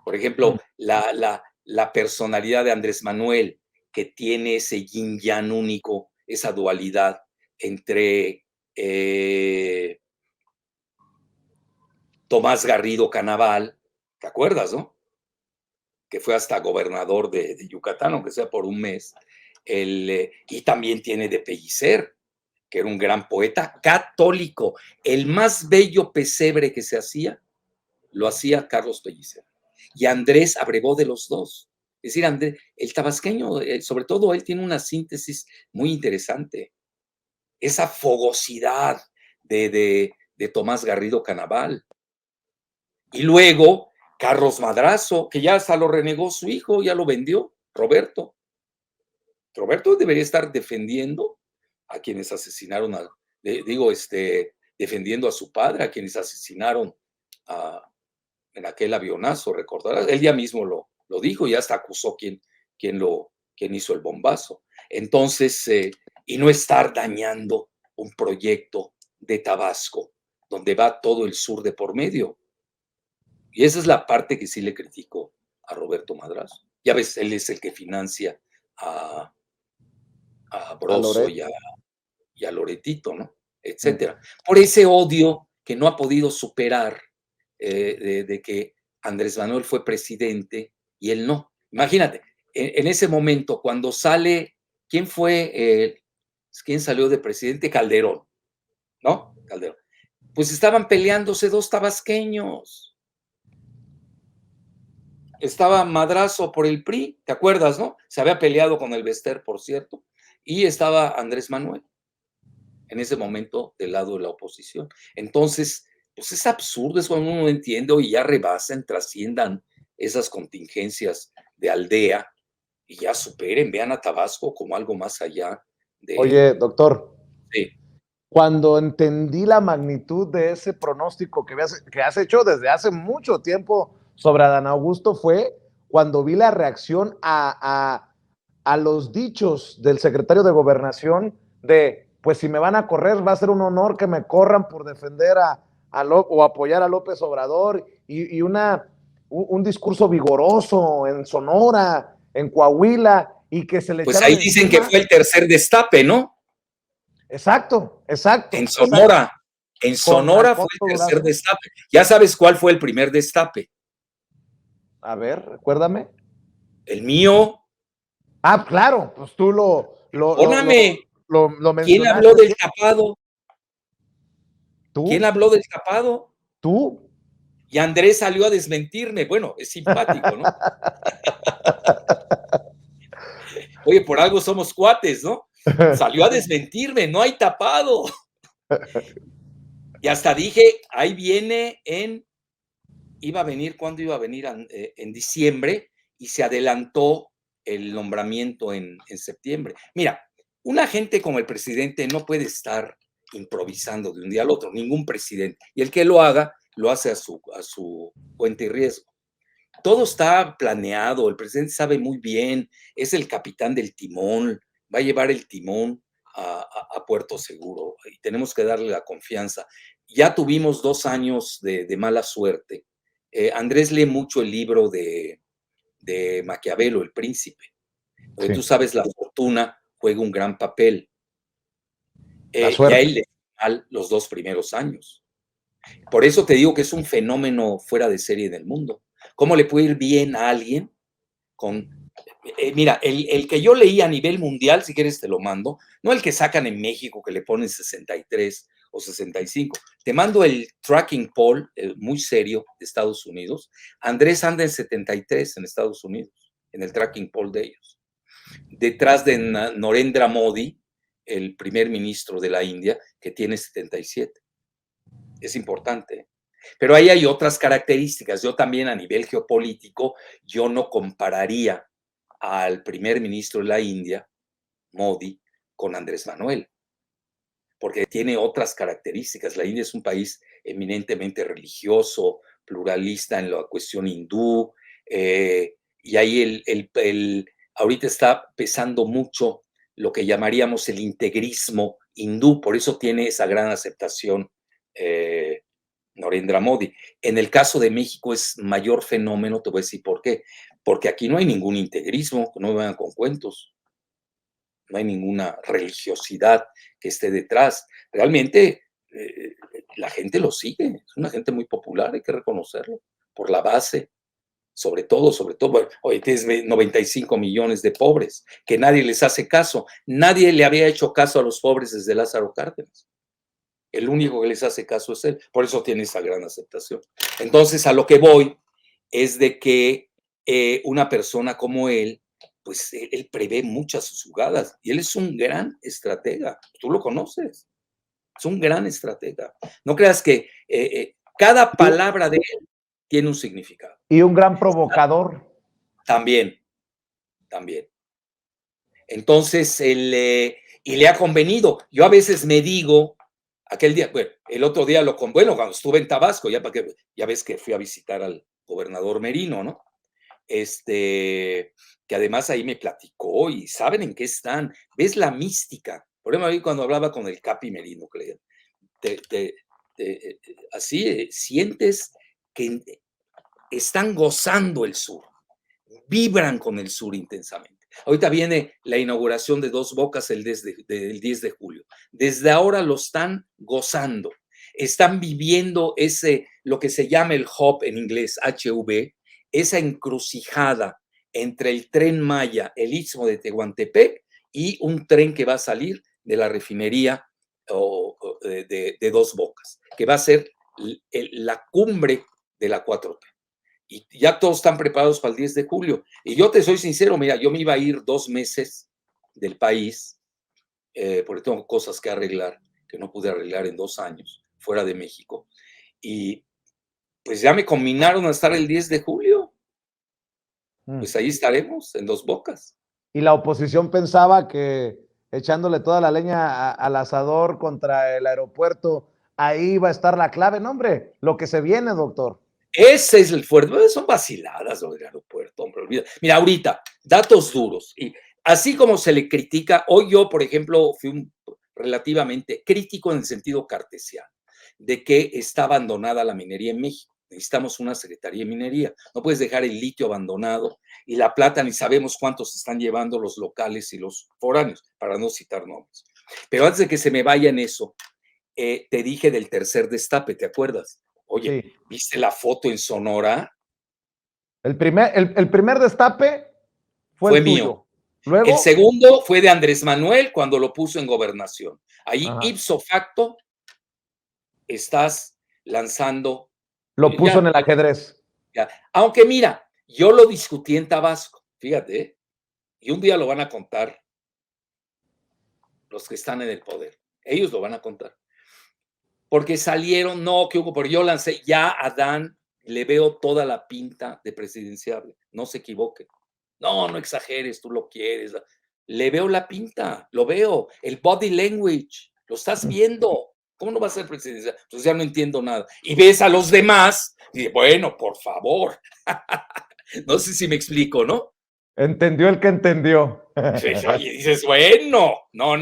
Por ejemplo, la personalidad de Andrés Manuel, que tiene ese yin yang único, esa dualidad entre Tomás Garrido Canaval, ¿te acuerdas, no? Que fue hasta gobernador de Yucatán, aunque sea por un mes, y también tiene de Pellicer, que era un gran poeta católico. El más bello pesebre que se hacía, lo hacía Carlos Pellicer. Y Andrés abrevó de los dos. Es decir, Andrés, el tabasqueño, sobre todo él, tiene una síntesis muy interesante. Esa fogosidad de Tomás Garrido Canaval. Y luego, Carlos Madrazo, que ya hasta lo renegó su hijo, ya lo vendió, Roberto. Roberto debería estar defendiendo a quienes asesinaron defendiendo a su padre, a quienes asesinaron en aquel avionazo, recordarás. Él ya mismo lo dijo y hasta acusó quien hizo el bombazo. Entonces, y no estar dañando un proyecto de Tabasco, donde va todo el sur de por medio. Y esa es la parte que sí le critico a Roberto Madrazo. Ya ves, él es el que financia a Broso y a Loretito, ¿no? Etcétera. Por ese odio que no ha podido superar de que Andrés Manuel fue presidente y él no. Imagínate, en ese momento, cuando sale, ¿quién fue? ¿Quién salió de presidente? Calderón, ¿no? Calderón. Pues estaban peleándose dos tabasqueños. Estaba Madrazo por el PRI, ¿te acuerdas, no? Se había peleado con el Bester, por cierto, y estaba Andrés Manuel en ese momento del lado de la oposición. Entonces, pues es absurdo, es cuando uno no entiende y ya rebasen, trasciendan esas contingencias de aldea y ya superen, vean a Tabasco como algo más allá de... Oye, doctor, Sí, cuando entendí la magnitud de ese pronóstico que has hecho desde hace mucho tiempo sobre Adán Augusto fue cuando vi la reacción a los dichos del secretario de Gobernación de, pues si me van a correr, va a ser un honor que me corran por defender o apoyar a López Obrador y un discurso vigoroso en Sonora, en Coahuila, y que se le pues echaron ahí dicen que encima. fue el tercer destape, ¿no? Exacto, exacto, En exacto. Sonora. En Con Sonora fue Alfonso el tercer Durazo. destape. ¿Ya sabes cuál fue el primer destape? A ver, recuérdame. El mío. Ah, claro, pues tú Perdóname. lo ¿Quién habló mencionaste. del tapado? ¿Quién Tú, habló del tapado? tú. Y Andrés salió a desmentirme. Bueno, es simpático, ¿no? Oye, por algo somos cuates, ¿no? Salió a desmentirme, no hay tapado. Y hasta dije, ahí viene iba a venir, ¿cuándo iba a venir? En diciembre, y se adelantó el nombramiento en septiembre. Mira, una gente como el presidente no puede estar improvisando de un día al otro, ningún presidente. Y el que lo haga, lo hace a su cuenta y riesgo. Todo está planeado, el presidente sabe muy bien, es el capitán del timón, va a llevar el timón a Puerto Seguro y tenemos que darle la confianza. Ya tuvimos 2 años de mala suerte. Andrés lee mucho el libro de Maquiavelo, El Príncipe, porque Sí, tú sabes, la fortuna juega un gran papel. la Y a suerte. él le fue mal los 2 primeros años. Por eso te digo que es un fenómeno fuera de serie en el mundo. ¿Cómo le puede ir bien a alguien con... mira, el que yo leí a nivel mundial, si quieres te lo mando, no el que sacan en México que le ponen 63 o 65. Te mando el tracking poll muy serio de Estados Unidos. Andrés anda en 73 en Estados Unidos, en el tracking poll de ellos. Detrás de Narendra Modi, el primer ministro de la India, que tiene 77. Es importante. Pero ahí hay otras características. Yo también a nivel geopolítico, yo no compararía al primer ministro de la India, Modi, con Andrés Manuel, porque tiene otras características. La India es un país eminentemente religioso, pluralista en la cuestión hindú, y ahí ahorita está pesando mucho lo que llamaríamos el integrismo hindú, por eso tiene esa gran aceptación Narendra Modi. En el caso de México es mayor fenómeno, te voy a decir por qué. Porque aquí no hay ningún integrismo, no me vengan con cuentos. No hay ninguna religiosidad que esté detrás. Realmente la gente lo sigue. Es una gente muy popular, hay que reconocerlo, por la base. Sobre todo, bueno, hoy tienes 95 millones de pobres, que nadie les hace caso. Nadie le había hecho caso a los pobres desde Lázaro Cárdenas. El único que les hace caso es él. Por eso tiene esa gran aceptación. Entonces, a lo que voy es de que una persona como él, pues él prevé muchas sus jugadas y él es un gran estratega. Tú lo conoces. Es un gran estratega. No creas que cada palabra de él tiene un significado. Y un gran provocador. También. Entonces, y le ha convenido. Yo a veces me digo, aquel día, bueno, el otro día cuando estuve en Tabasco, ya ves que fui a visitar al gobernador Merino, ¿no? Que además ahí me platicó y saben en qué están. ¿Ves la mística? Por ejemplo, ahí cuando hablaba con el Capi Merino, creo, así sientes que están gozando el sur, vibran con el sur intensamente. Ahorita viene la inauguración de Dos Bocas el 10 de julio. Desde ahora lo están gozando. Están viviendo lo que se llama el hub en inglés, HV, esa encrucijada entre el Tren Maya, el Istmo de Tehuantepec y un tren que va a salir de la refinería de Dos Bocas, que va a ser la cumbre de la 4T. Y ya todos están preparados para el 10 de julio. Y yo te soy sincero, mira, yo me iba a ir 2 meses del país, porque tengo cosas que arreglar, que no pude arreglar en 2 años, fuera de México. Y pues ya me combinaron a estar el 10 de julio. Pues ahí estaremos, en Dos Bocas. Y la oposición pensaba que echándole toda la leña al asador contra el aeropuerto, ahí va a estar la clave. No, hombre, lo que se viene, doctor. Ese es el fuerte. Son vaciladas lo del aeropuerto, hombre. Olvida. Mira, ahorita, datos duros. Y así como se le critica, hoy yo, por ejemplo, fui relativamente crítico en el sentido cartesiano, de que está abandonada la minería en México. Necesitamos una Secretaría de Minería. No puedes dejar el litio abandonado y la plata, ni sabemos cuántos están llevando los locales y los foráneos, para no citar nombres. Pero antes de que se me vaya en eso, te dije del tercer destape, ¿te acuerdas? Oye, sí. ¿Viste la foto en Sonora? El primer destape fue el mío. Tuyo. Luego, el segundo fue de Andrés Manuel cuando lo puso en gobernación. Ahí, ipso facto, estás lanzando. Lo puso en el ajedrez. Ya. Aunque mira, yo lo discutí en Tabasco, fíjate, y un día lo van a contar los que están en el poder. Ellos lo van a contar. Porque salieron, no, que hubo, pero yo lancé, ya a Adán le veo toda la pinta de presidenciable, no se equivoque. No exageres, tú lo quieres. Le veo la pinta, lo veo, el body language, lo estás viendo. ¿Cómo no va a ser presidencial? Entonces ya no entiendo nada. Y ves a los demás, y bueno, por favor. No sé si me explico, ¿no? Entendió el que entendió. Y dices, bueno, no,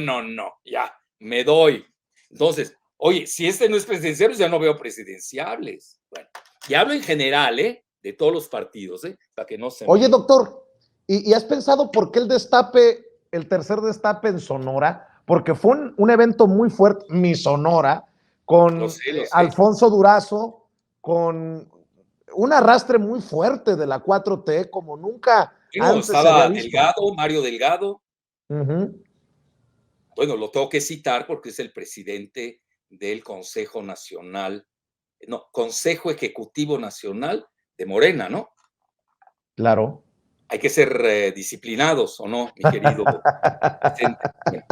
ya, me doy. Entonces, oye, si este no es presidenciable, ya no veo presidenciables. Bueno, y hablo en general, de todos los partidos, para que no se... Oye, doctor, ¿y has pensado por qué el tercer destape en Sonora? Porque fue un evento muy fuerte, mi Sonora, con lo sé. Alfonso Durazo, con un arrastre muy fuerte de la 4T, como nunca antes estaba se había visto. Mario Delgado. Bueno, lo tengo que citar porque es el presidente del Consejo Nacional, no, Consejo Ejecutivo Nacional de Morena, ¿no? Claro. Hay que ser disciplinados, ¿o no, mi querido Vicente? Bueno,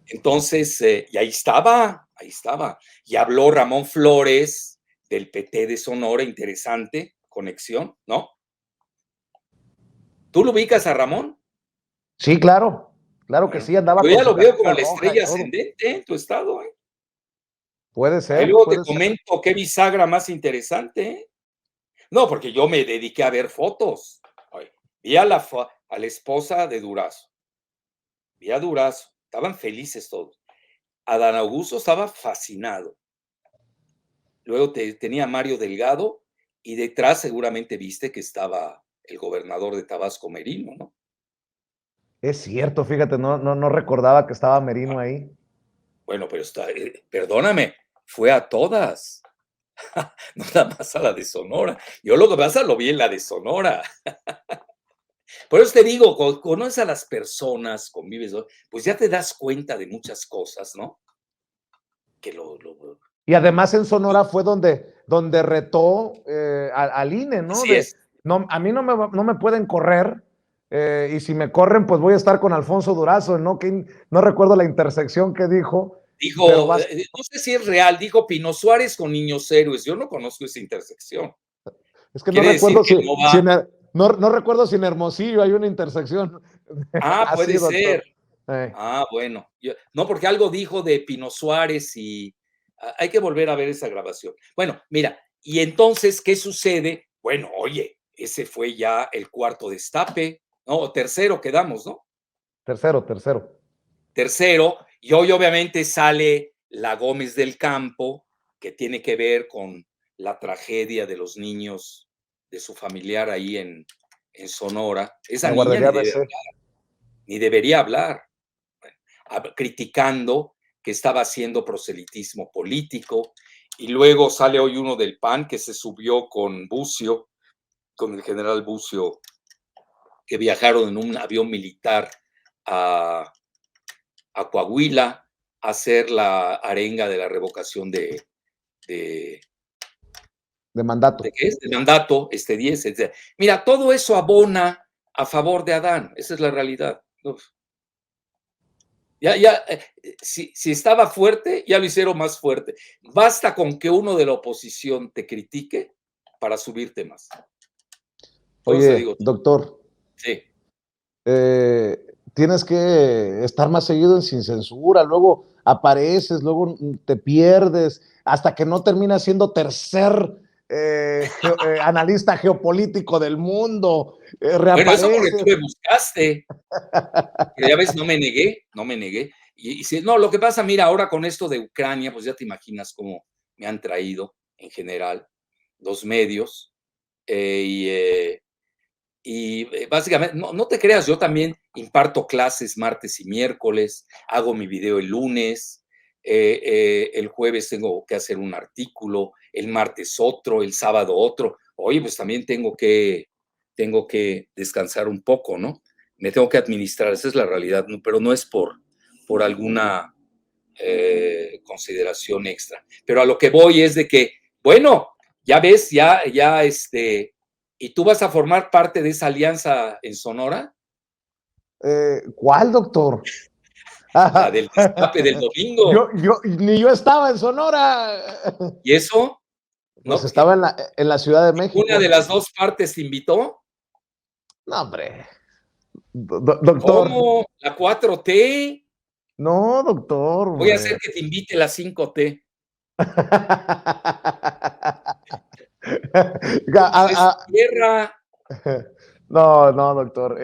entonces, y ahí estaba, ahí estaba. Y habló Ramón Flores del PT de Sonora, interesante conexión, ¿no? ¿Tú lo ubicas a Ramón? Sí, claro. Claro que Bueno, sí, andaba yo con ya su lo veo como camisa la roja y estrella todo. ascendente en tu estado, ¿eh? Puede Ahí ser, luego te puede ser. comento qué bisagra más interesante, ¿eh? No, porque yo me dediqué a ver fotos. Ay, vi a la esposa de Durazo, vi a Durazo, estaban felices todos. Adán Augusto estaba fascinado. Luego tenía Mario Delgado y detrás seguramente viste que estaba el gobernador de Tabasco, Merino, ¿no? Es cierto, fíjate, no recordaba que estaba Merino ahí. Bueno, pero perdóname, fue a todas, no nada más a la de Sonora. Yo lo que pasa lo vi en la de Sonora. Por eso te digo, conoces a las personas, convives, ¿no? Pues ya te das cuenta de muchas cosas, ¿no? Que Y además en Sonora fue donde retó al INE, ¿no? así es. No, a mí no me pueden correr, y si me corren, pues voy a estar con Alfonso Durazo, ¿no? Que no recuerdo la intersección que dijo, pero Dijo, no sé si es real, dijo Pino Suárez con Niños Héroes. Yo no conozco esa intersección. es que no Quiere decir recuerdo que no va. no recuerdo si en Hermosillo hay una intersección Ah, así, puede ser. doctor. Eh, Ah, bueno. No, porque algo dijo de Pino Suárez y hay que volver a ver esa grabación. Bueno, mira, y entonces, ¿qué sucede? Bueno, oye, ese fue ya el cuarto destape, ¿no? O tercero quedamos, ¿no? tercero. Tercero, y hoy obviamente sale la Gómez del Campo, que tiene que ver con la tragedia de los niños de su familiar ahí en Sonora. Esa La niña guardería ABC. ni debería hablar, criticando que estaba haciendo proselitismo político, y luego sale hoy uno del PAN que se subió con Bucio, con el general Bucio, que viajaron en un avión militar a, a Coahuila a hacer la arenga de la revocación de, De mandato. ¿de qué es? De mandato, este 10. Etc. Mira, todo eso abona a favor de Adán, esa es la realidad. Uf. Si estaba fuerte, ya lo hicieron más fuerte. Basta con que uno de la oposición te critique para subirte más. Por eso te Oye, digo, doctor, sí. tienes que estar más seguido en Sin Censura, luego apareces, luego te pierdes, hasta que no terminas siendo tercer analista geopolítico del mundo, Bueno, eso porque tú reapareces. me buscaste, pero ya ves, no me negué, no me negué. Y si, no, lo que pasa, mira, ahora con esto de Ucrania, pues ya te imaginas cómo me han traído en general los medios. Eh, básicamente, no te creas, yo también imparto clases martes y miércoles, hago mi video el lunes, el jueves tengo que hacer un artículo, el martes otro, el sábado otro. Oye, pues también tengo que descansar un poco, ¿no? Me tengo que administrar, esa es la realidad, ¿no? Pero no es por alguna consideración extra. Pero a lo que voy es de que, bueno, ya ves, ¿y tú vas a formar parte de esa alianza en Sonora? ¿Cuál, doctor? La del destape del domingo. Ni yo estaba en Sonora. ¿Y eso? Pues ¿No? estaba en la Ciudad de ¿Una de México. las dos partes te invitó? No, hombre, doctor. ¿Cómo? ¿La 4T? No, doctor, Voy a hacer hombre. que te invite la 5T. Pues es A- tierra. no, doctor.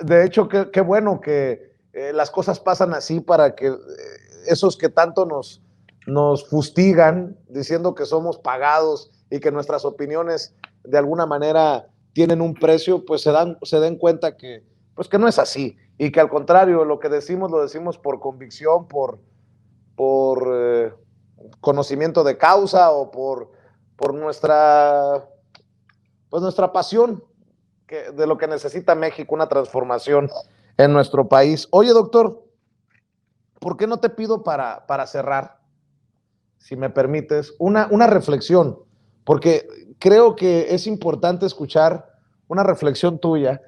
De hecho, qué bueno que las cosas pasan así para que esos que tanto nos fustigan diciendo que somos pagados y que nuestras opiniones de alguna manera tienen un precio, pues se den cuenta pues que no es así y que al contrario, lo que decimos lo decimos por convicción, por conocimiento de causa o por nuestra pasión de lo que necesita México, una transformación en nuestro país. Oye, doctor, ¿por qué no te pido para cerrar? si me permites, una reflexión, porque creo que es importante escuchar una reflexión tuya.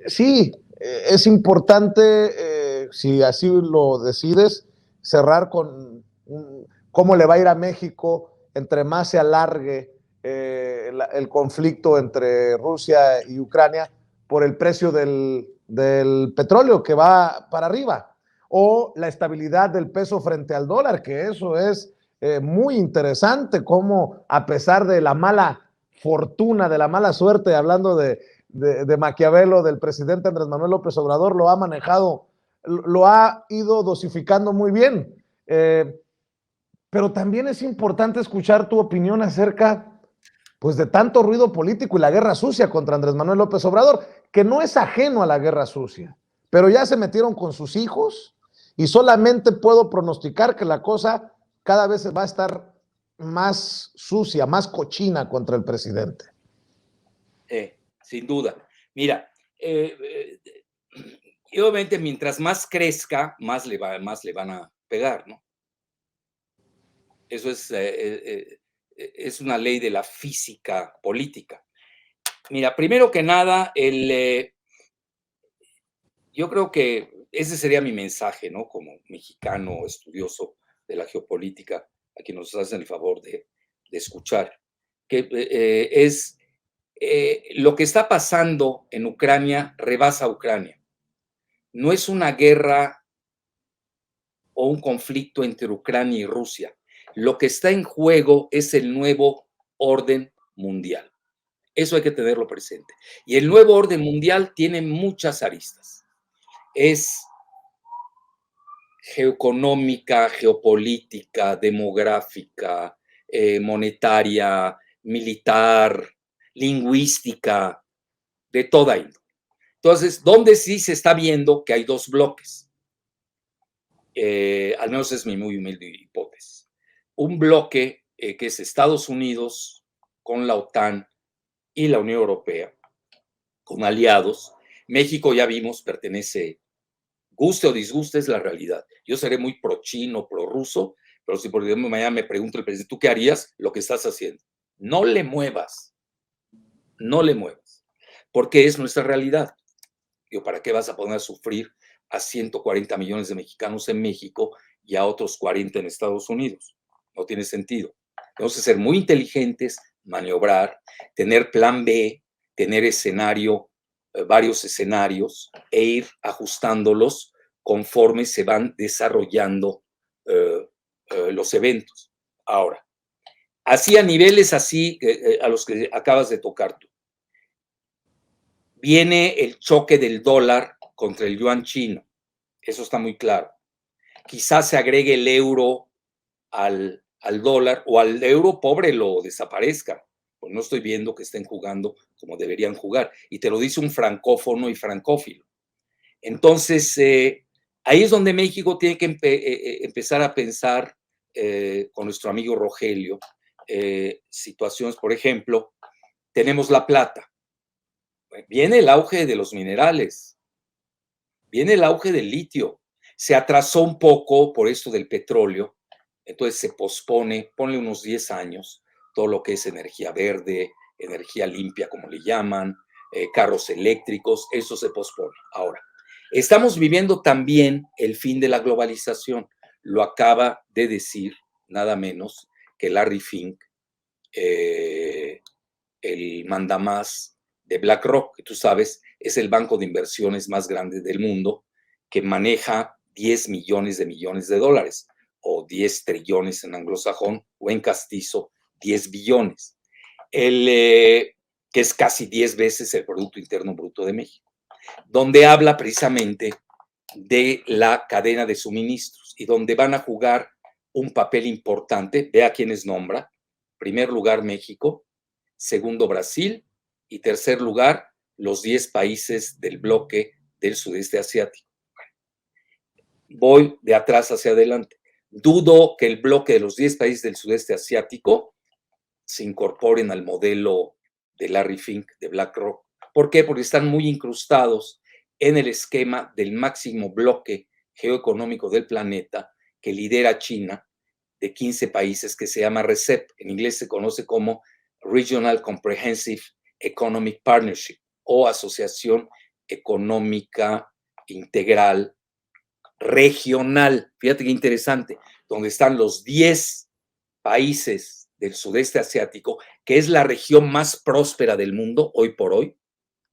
Sí, es importante, si así lo decides, cerrar con cómo le va a ir a México entre más se alargue el conflicto entre Rusia y Ucrania por el precio del petróleo que va para arriba, o la estabilidad del peso frente al dólar, que eso es muy interesante, cómo a pesar de la mala fortuna, de la mala suerte, hablando de Maquiavelo, del presidente Andrés Manuel López Obrador, lo ha manejado, lo ha ido dosificando muy bien. Pero también es importante escuchar tu opinión acerca pues de tanto ruido político y la guerra sucia contra Andrés Manuel López Obrador, que no es ajeno a la guerra sucia, pero ya se metieron con sus hijos y solamente puedo pronosticar que la cosa cada vez va a estar más sucia, más cochina contra el presidente. Sin duda. Mira, y obviamente mientras más crezca, más le van a pegar, ¿no? Eso es una ley de la física política. Mira, primero que nada, yo creo que ese sería mi mensaje, ¿no? Como mexicano estudioso de la geopolítica, a quien nos hacen el favor de escuchar, que es lo que está pasando en Ucrania rebasa a Ucrania. No es una guerra o un conflicto entre Ucrania y Rusia. Lo que está en juego es el nuevo orden mundial. Eso hay que tenerlo presente. Y el nuevo orden mundial tiene muchas aristas. Es geoeconómica, geopolítica, demográfica, monetaria, militar, lingüística, de toda índole. Entonces, ¿dónde sí se está viendo que hay dos bloques? Al menos es mi muy humilde hipótesis. Un bloque que es Estados Unidos con la OTAN y la Unión Europea, con aliados. México, ya vimos, pertenece, guste o disguste, es la realidad. Yo seré muy pro chino, pro ruso, pero si por ejemplo mañana me pregunta el presidente, ¿tú qué harías? Lo que estás haciendo. No le muevas, no le muevas, porque es nuestra realidad. Digo, ¿para qué vas a poner a sufrir a 140 millones de mexicanos en México y a otros 40 en Estados Unidos? No tiene sentido. Tenemos que ser muy inteligentes, maniobrar, tener plan B, tener varios escenarios e ir ajustándolos conforme se van desarrollando los eventos. Ahora, así a niveles así a los que acabas de tocar tú. Viene el choque del dólar contra el yuan chino. Eso está muy claro. Quizás se agregue el euro al dólar, o al euro pobre lo desaparezca. Pues no estoy viendo que estén jugando como deberían jugar. Y te lo dice un francófono y francófilo. Entonces, ahí es donde México tiene que empezar a pensar con nuestro amigo Rogelio, situaciones, por ejemplo, tenemos la plata. Viene el auge de los minerales, viene el auge del litio. Se atrasó un poco por esto del petróleo, entonces se pospone, ponle unos 10 años, todo lo que es energía verde, energía limpia, como le llaman, carros eléctricos, eso se pospone. Ahora, estamos viviendo también el fin de la globalización. Lo acaba de decir nada menos que Larry Fink, el mandamás de BlackRock, que tú sabes, es el banco de inversiones más grande del mundo, que maneja 10 millones de dólares, o 10 trillones en anglosajón, o en castizo, 10 billones, que es casi 10 veces el Producto Interno Bruto de México, donde habla precisamente de la cadena de suministros y donde van a jugar un papel importante. Ve a quienes nombra. Primer lugar, México. Segundo, Brasil. Y tercer lugar, los 10 países del bloque del sudeste asiático. Voy de atrás hacia adelante. Dudo que el bloque de los 10 países del sudeste asiático se incorporen al modelo de Larry Fink, de BlackRock. ¿Por qué? Porque están muy incrustados en el esquema del máximo bloque geoeconómico del planeta que lidera China, de 15 países que se llama RCEP. En inglés se conoce como Regional Comprehensive Economic Partnership o Asociación Económica Integral Regional. Fíjate qué interesante, donde están los 10 países del sudeste asiático, que es la región más próspera del mundo hoy por hoy.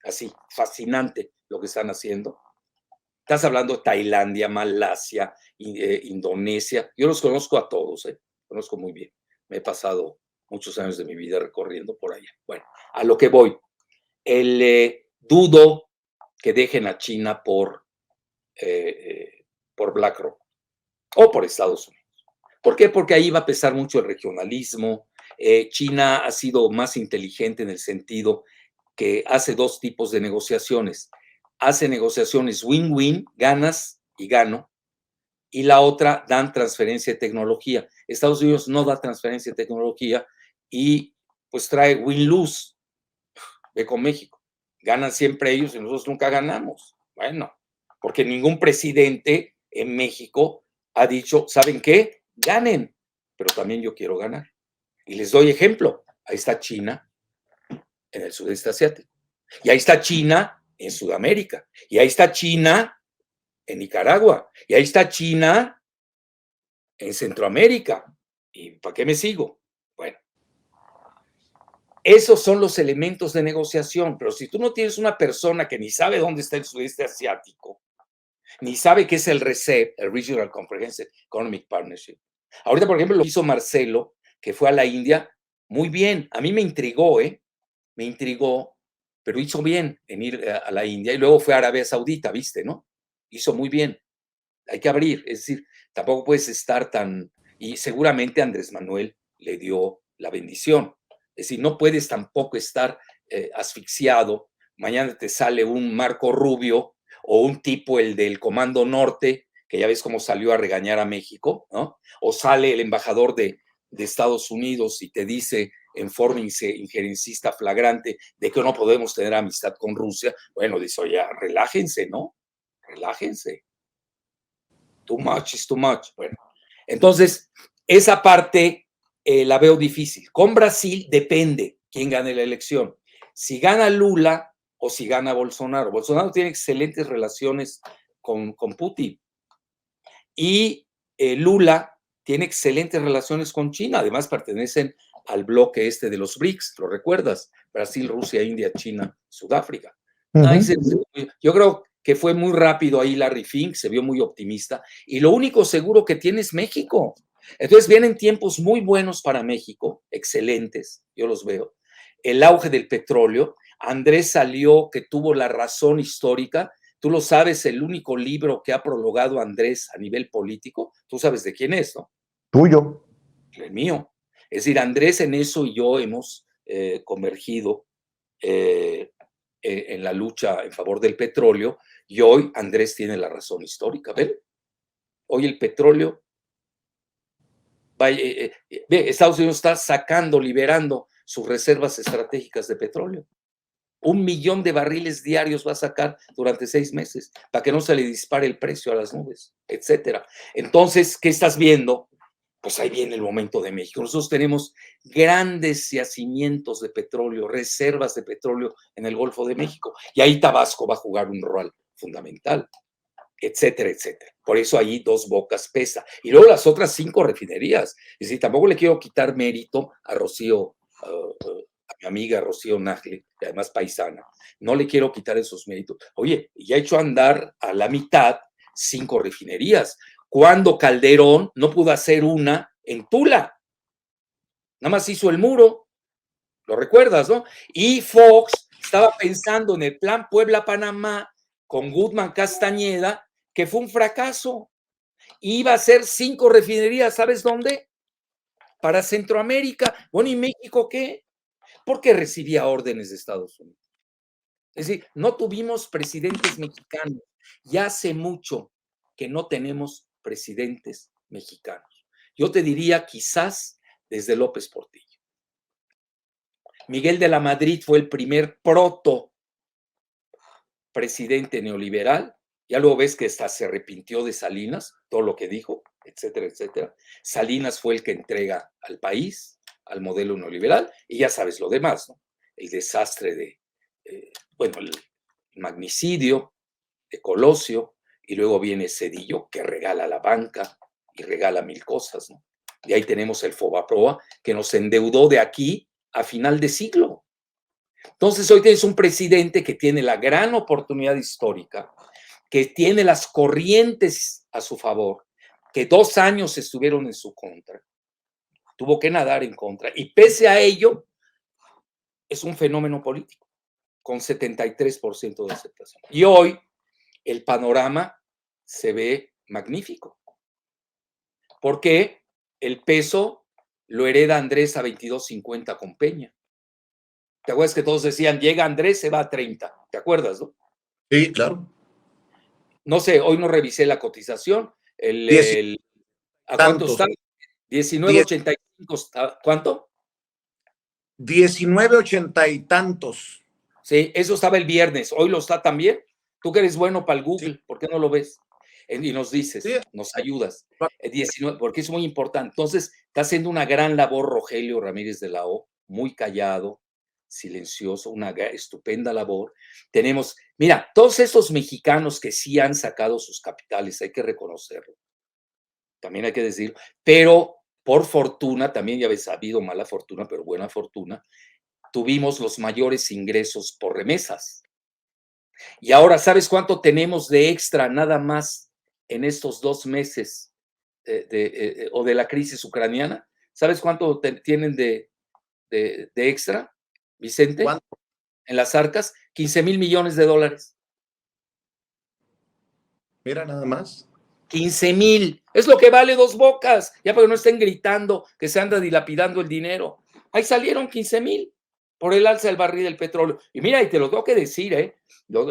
Así, fascinante lo que están haciendo. Estás hablando de Tailandia, Malasia, Indonesia. Yo los conozco a todos, conozco muy bien. Me he pasado muchos años de mi vida recorriendo por allá. Bueno, a lo que voy. Dudo que dejen a China por BlackRock o por Estados Unidos. ¿Por qué? Porque ahí va a pesar mucho el regionalismo. China ha sido más inteligente en el sentido que hace dos tipos de negociaciones. Hace negociaciones win-win, ganas y gano, y la otra dan transferencia de tecnología. Estados Unidos no da transferencia de tecnología y pues trae win-lose. Ve con México. Ganan siempre ellos y nosotros nunca ganamos. Bueno, porque ningún presidente en México ha dicho, ¿saben qué? Ganen, pero también yo quiero ganar. Y les doy ejemplo. Ahí está China en el sudeste asiático. Y ahí está China en Sudamérica. Y ahí está China en Nicaragua. Y ahí está China en Centroamérica. ¿Y para qué me sigo? Bueno, esos son los elementos de negociación. Pero si tú no tienes una persona que ni sabe dónde está el sudeste asiático, ni sabe qué es el RCEP, el Regional Comprehensive Economic Partnership. Ahorita, por ejemplo, lo hizo Marcelo, que fue a la India, muy bien. A mí me intrigó, me intrigó, pero hizo bien en ir a la India y luego fue a Arabia Saudita, ¿viste, no? Hizo muy bien. Hay que abrir, es decir, tampoco puedes estar tan... Y seguramente Andrés Manuel le dio la bendición. Es decir, no puedes tampoco estar asfixiado. Mañana te sale un Marco Rubio o un tipo, el del Comando Norte, que ya ves cómo salió a regañar a México, ¿no? O sale el embajador de Estados Unidos y te dice en forma injerencista flagrante de que no podemos tener amistad con Rusia. Bueno, dice, oye, relájense, ¿no? Relájense. Too much is too much. Bueno, entonces, esa parte la veo difícil. Con Brasil depende quién gane la elección. Si gana Lula o si gana Bolsonaro. Bolsonaro tiene excelentes relaciones con Putin. Y Lula tiene excelentes relaciones con China. Además, pertenecen al bloque este de los BRICS, ¿lo recuerdas? Brasil, Rusia, India, China, Sudáfrica. Yo creo que fue muy rápido ahí Larry Fink, se vio muy optimista, y lo único seguro que tiene es México. Entonces vienen tiempos muy buenos para México, excelentes, yo los veo. El auge del petróleo, Andrés salió que tuvo la razón histórica. Tú lo sabes, el único libro que ha prologado Andrés a nivel político, tú sabes de quién es, ¿no? Tuyo. El mío. Es decir, Andrés en eso y yo hemos convergido en la lucha en favor del petróleo, y hoy Andrés tiene la razón histórica. ¿Ven? Hoy el petróleo, Estados Unidos está sacando, liberando sus reservas estratégicas de petróleo. 1 millón de barriles diarios va a sacar durante 6 meses para que no se le dispare el precio a las nubes, etcétera. Entonces, ¿qué estás viendo? Pues ahí viene el momento de México. Nosotros tenemos grandes yacimientos de petróleo, reservas de petróleo en el Golfo de México, y ahí Tabasco va a jugar un rol fundamental, etcétera, etcétera. Por eso ahí Dos Bocas pesa. Y luego las otras 5 refinerías. Es decir, tampoco le quiero quitar mérito a Rocío, a mi amiga Rocío Nagle, que además paisana. No le quiero quitar esos méritos. Oye, ya he hecho andar a la mitad 5 refinerías. Cuando Calderón no pudo hacer una en Tula. Nada más hizo el muro. Lo recuerdas, ¿no? Y Fox estaba pensando en el plan Puebla-Panamá con Goodman Castañeda, que fue un fracaso. Iba a ser 5 refinerías, ¿sabes dónde? Para Centroamérica. Bueno, ¿y México qué? Porque recibía órdenes de Estados Unidos. Es decir, no tuvimos presidentes mexicanos. Ya hace mucho que no tenemos presidentes mexicanos. Yo te diría quizás desde López Portillo. Miguel de la Madrid fue el primer proto presidente neoliberal. Ya luego ves que hasta se arrepintió de Salinas, todo lo que dijo, etcétera, etcétera. Salinas fue el que entrega al país, al modelo neoliberal, y ya sabes lo demás, ¿no? El desastre de, bueno, el magnicidio de Colosio, y luego viene Zedillo, que regala la banca y regala mil cosas, ¿no? Y ahí tenemos el Fobaproa, que nos endeudó de aquí a final de siglo. Entonces hoy tienes un presidente que tiene la gran oportunidad histórica, que tiene las corrientes a su favor, que 2 años estuvieron en su contra, tuvo que nadar en contra, y pese a ello, es un fenómeno político, con 73% de aceptación. Y hoy el panorama se ve magnífico, porque el peso lo hereda Andrés a 22.50 con Peña. ¿Te acuerdas que todos decían, llega Andrés, se va a 30? ¿Te acuerdas, no? Sí, claro. No sé, hoy no revisé la cotización. ¿A cuánto está? 19.85. ¿Cuánto? 19.80 y tantos. Sí, eso estaba el viernes. ¿Hoy lo está también? Tú que eres bueno para el Google, Sí. ¿por qué no lo ves? Y nos dices, Sí. nos ayudas. 19, porque es muy importante. Entonces, está haciendo una gran labor Rogelio Ramírez de la O, muy callado, silencioso, una estupenda labor. Tenemos, mira, todos estos mexicanos que sí han sacado sus capitales, hay que reconocerlo. También hay que decir, pero por fortuna, también ya habéis habido mala fortuna, pero buena fortuna, tuvimos los mayores ingresos por remesas. Y ahora, ¿sabes cuánto tenemos de extra nada más en estos 2 meses o de la crisis ucraniana? ¿Sabes cuánto tienen de extra, Vicente? ¿Cuánto? En las arcas, 15,000 millones de dólares. Mira nada más. 15,000. Es lo que vale Dos Bocas. Ya para que no estén gritando que se anda dilapidando el dinero. Ahí salieron 15,000 por el alza del barril del petróleo. Y mira, y te lo tengo que decir, yo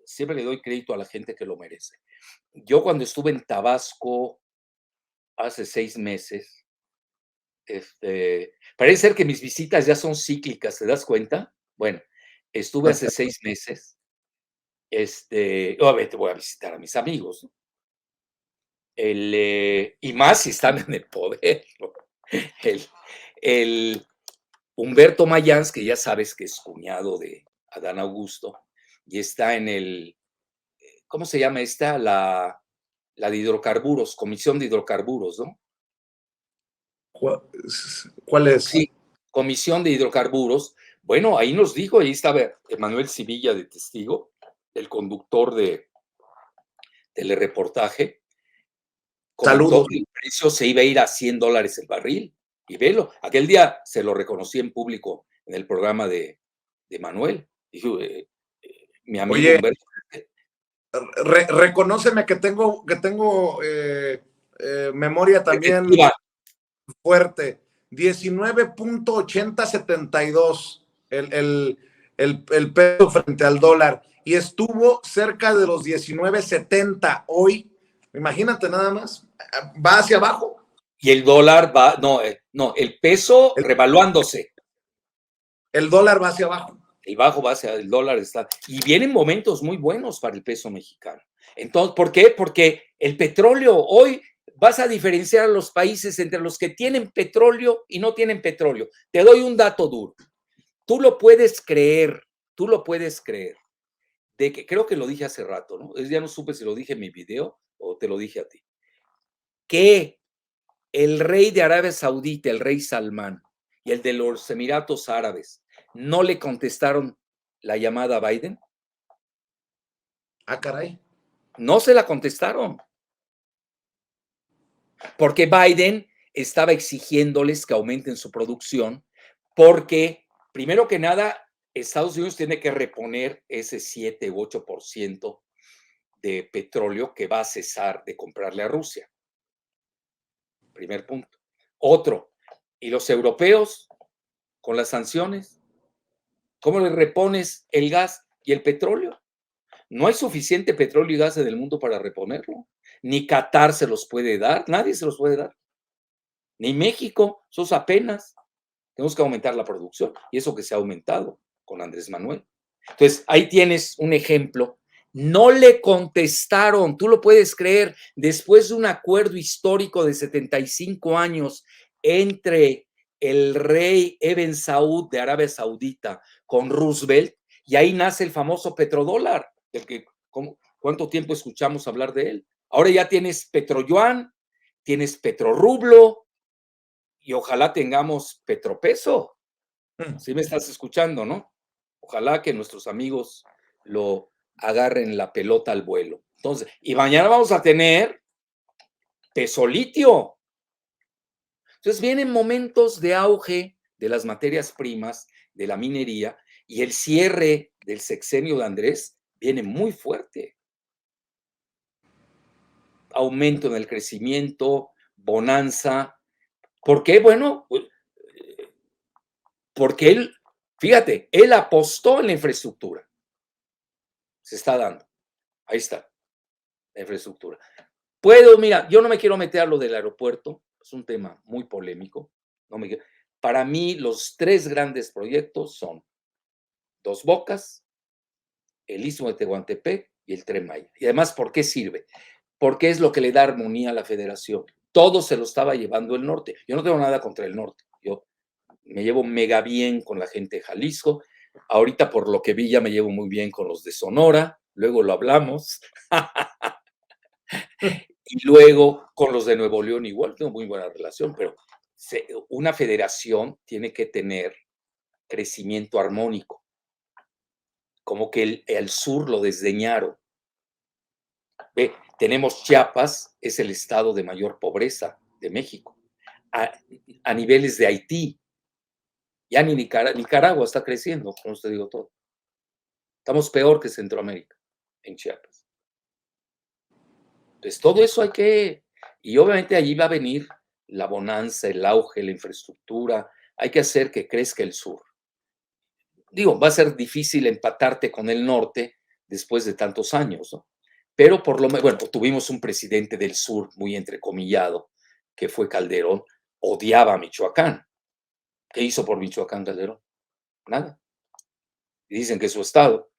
siempre le doy crédito a la gente que lo merece. Yo cuando estuve en Tabasco hace 6 meses, parece ser que mis visitas ya son cíclicas, ¿te das cuenta? Bueno, estuve hace 6 meses, obviamente voy a visitar a mis amigos, ¿no? Y más si están en el poder, ¿no? El Humberto Mayans, que ya sabes que es cuñado de Adán Augusto, y está en ¿cómo se llama esta? La de hidrocarburos, Comisión de Hidrocarburos, ¿no? ¿Cuál es? Sí, Comisión de Hidrocarburos. Bueno, ahí nos dijo, ahí estaba Emanuel Civilla de testigo, el conductor del reportaje, comentó Saludos. que el precio se iba a ir a $100 el barril. Y velo, aquel día se lo reconocí en público en el programa de Manuel. Dijo, mi amigo Oye, Humberto. reconóceme que tengo memoria también fuerte. 19.8072 el peso frente al dólar y estuvo cerca de los 19.70 hoy. Imagínate nada más, va hacia abajo. Y el dólar va, no, el peso revaluándose. El dólar va hacia abajo. El bajo va hacia el dólar está. Y vienen momentos muy buenos para el peso mexicano. Entonces, ¿por qué? Porque el petróleo, hoy vas a diferenciar a los países entre los que tienen petróleo y no tienen petróleo. Te doy un dato duro. Tú lo puedes creer, de que creo que lo dije hace rato, ¿no? Ya no supe si lo dije en mi video o te lo dije a ti. Que el rey de Arabia Saudita, el rey Salmán, y el de los Emiratos Árabes, no le contestaron la llamada a Biden. Ah, caray. No se la contestaron. Porque Biden estaba exigiéndoles que aumenten su producción, porque, primero que nada, Estados Unidos tiene que reponer ese 7 u 8% de petróleo que va a cesar de comprarle a Rusia. Primer punto. Otro, ¿y los europeos con las sanciones? ¿Cómo le repones el gas y el petróleo? No hay suficiente petróleo y gas en el mundo para reponerlo. Ni Qatar se los puede dar, nadie se los puede dar. Ni México, esos apenas. Tenemos que aumentar la producción y eso que se ha aumentado con Andrés Manuel. Entonces, ahí tienes un ejemplo No le contestaron, tú lo puedes creer, después de un acuerdo histórico de 75 años entre el rey Ibn Saud de Arabia Saudita con Roosevelt, y ahí nace el famoso petrodólar, del que ¿cuánto tiempo escuchamos hablar de él? Ahora ya tienes petroyuan, tienes petrorrublo, y ojalá tengamos petropeso. ¿Sí me estás escuchando, no? Ojalá que nuestros amigos lo agarren la pelota al vuelo. Entonces, y mañana vamos a tener peso litio. Entonces vienen momentos de auge de las materias primas, de la minería, y el cierre del sexenio de Andrés viene muy fuerte. Aumento en el crecimiento, bonanza. ¿Por qué? Bueno, porque él, fíjate, él apostó en la infraestructura. Se está dando. Ahí está, la infraestructura. Mira, yo no me quiero meter a lo del aeropuerto, es un tema muy polémico. Para mí, los 3 grandes proyectos son Dos Bocas, el Istmo de Tehuantepec y el Tren Maya. Y además, ¿por qué sirve? Porque es lo que le da armonía a la federación. Todo se lo estaba llevando el norte. Yo no tengo nada contra el norte. Yo me llevo mega bien con la gente de Jalisco. Ahorita, por lo que vi, ya me llevo muy bien con los de Sonora. Luego lo hablamos. Y luego con los de Nuevo León igual tengo muy buena relación, pero una federación tiene que tener crecimiento armónico. Como que el sur lo desdeñaron. Ve, tenemos Chiapas, es el estado de mayor pobreza de México, a niveles de Haití. Ya ni Nicaragua está creciendo, como te digo todo. Estamos peor que Centroamérica, en Chiapas. Entonces, todo eso hay que... Y obviamente allí va a venir la bonanza, el auge, la infraestructura. Hay que hacer que crezca el sur. Digo, va a ser difícil empatarte con el norte después de tantos años, ¿no? Pero por lo menos, bueno, tuvimos un presidente del sur muy entrecomillado, que fue Calderón, odiaba a Michoacán. ¿Qué hizo por Michoacán Calderón? Nada. Y dicen que es su estado.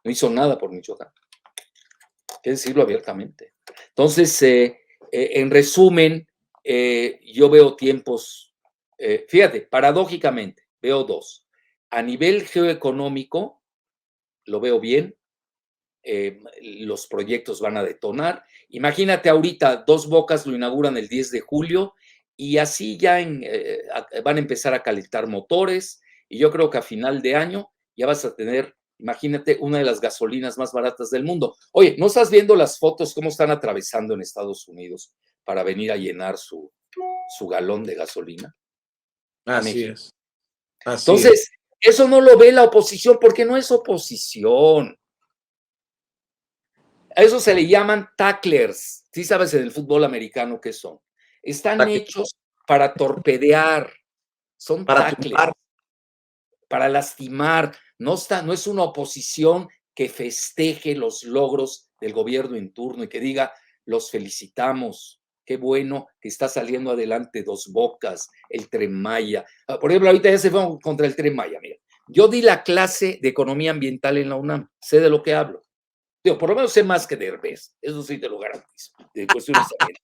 No hizo nada por Michoacán. Hay que decirlo abiertamente. Entonces, en resumen, yo veo tiempos, fíjate, paradójicamente, veo 2. A nivel geoeconómico, lo veo bien, los proyectos van a detonar. Imagínate ahorita, Dos Bocas lo inauguran el 10 de julio y así ya van a empezar a calentar motores y yo creo que a final de año ya vas a tener, imagínate, una de las gasolinas más baratas del mundo. Oye, ¿no estás viendo las fotos cómo están atravesando en Estados Unidos para venir a llenar su galón de gasolina? Así es. Así Entonces, eso no lo ve la oposición porque no es oposición. A eso se le llaman tacklers. ¿Sí sabes en el fútbol americano qué son? Están hechos para torpedear. Son tacklers. Para lastimar. No es una oposición que festeje los logros del gobierno en turno y que diga, los felicitamos. Qué bueno que está saliendo adelante Dos Bocas, el Tren Maya. Por ejemplo, ahorita ya se fue contra el Tren Maya. Mira, yo di la clase de economía ambiental en la UNAM. Sé de lo que hablo. Digo, por lo menos sé más que Derbez, eso sí te lo garantizo, de cuestiones ambientales.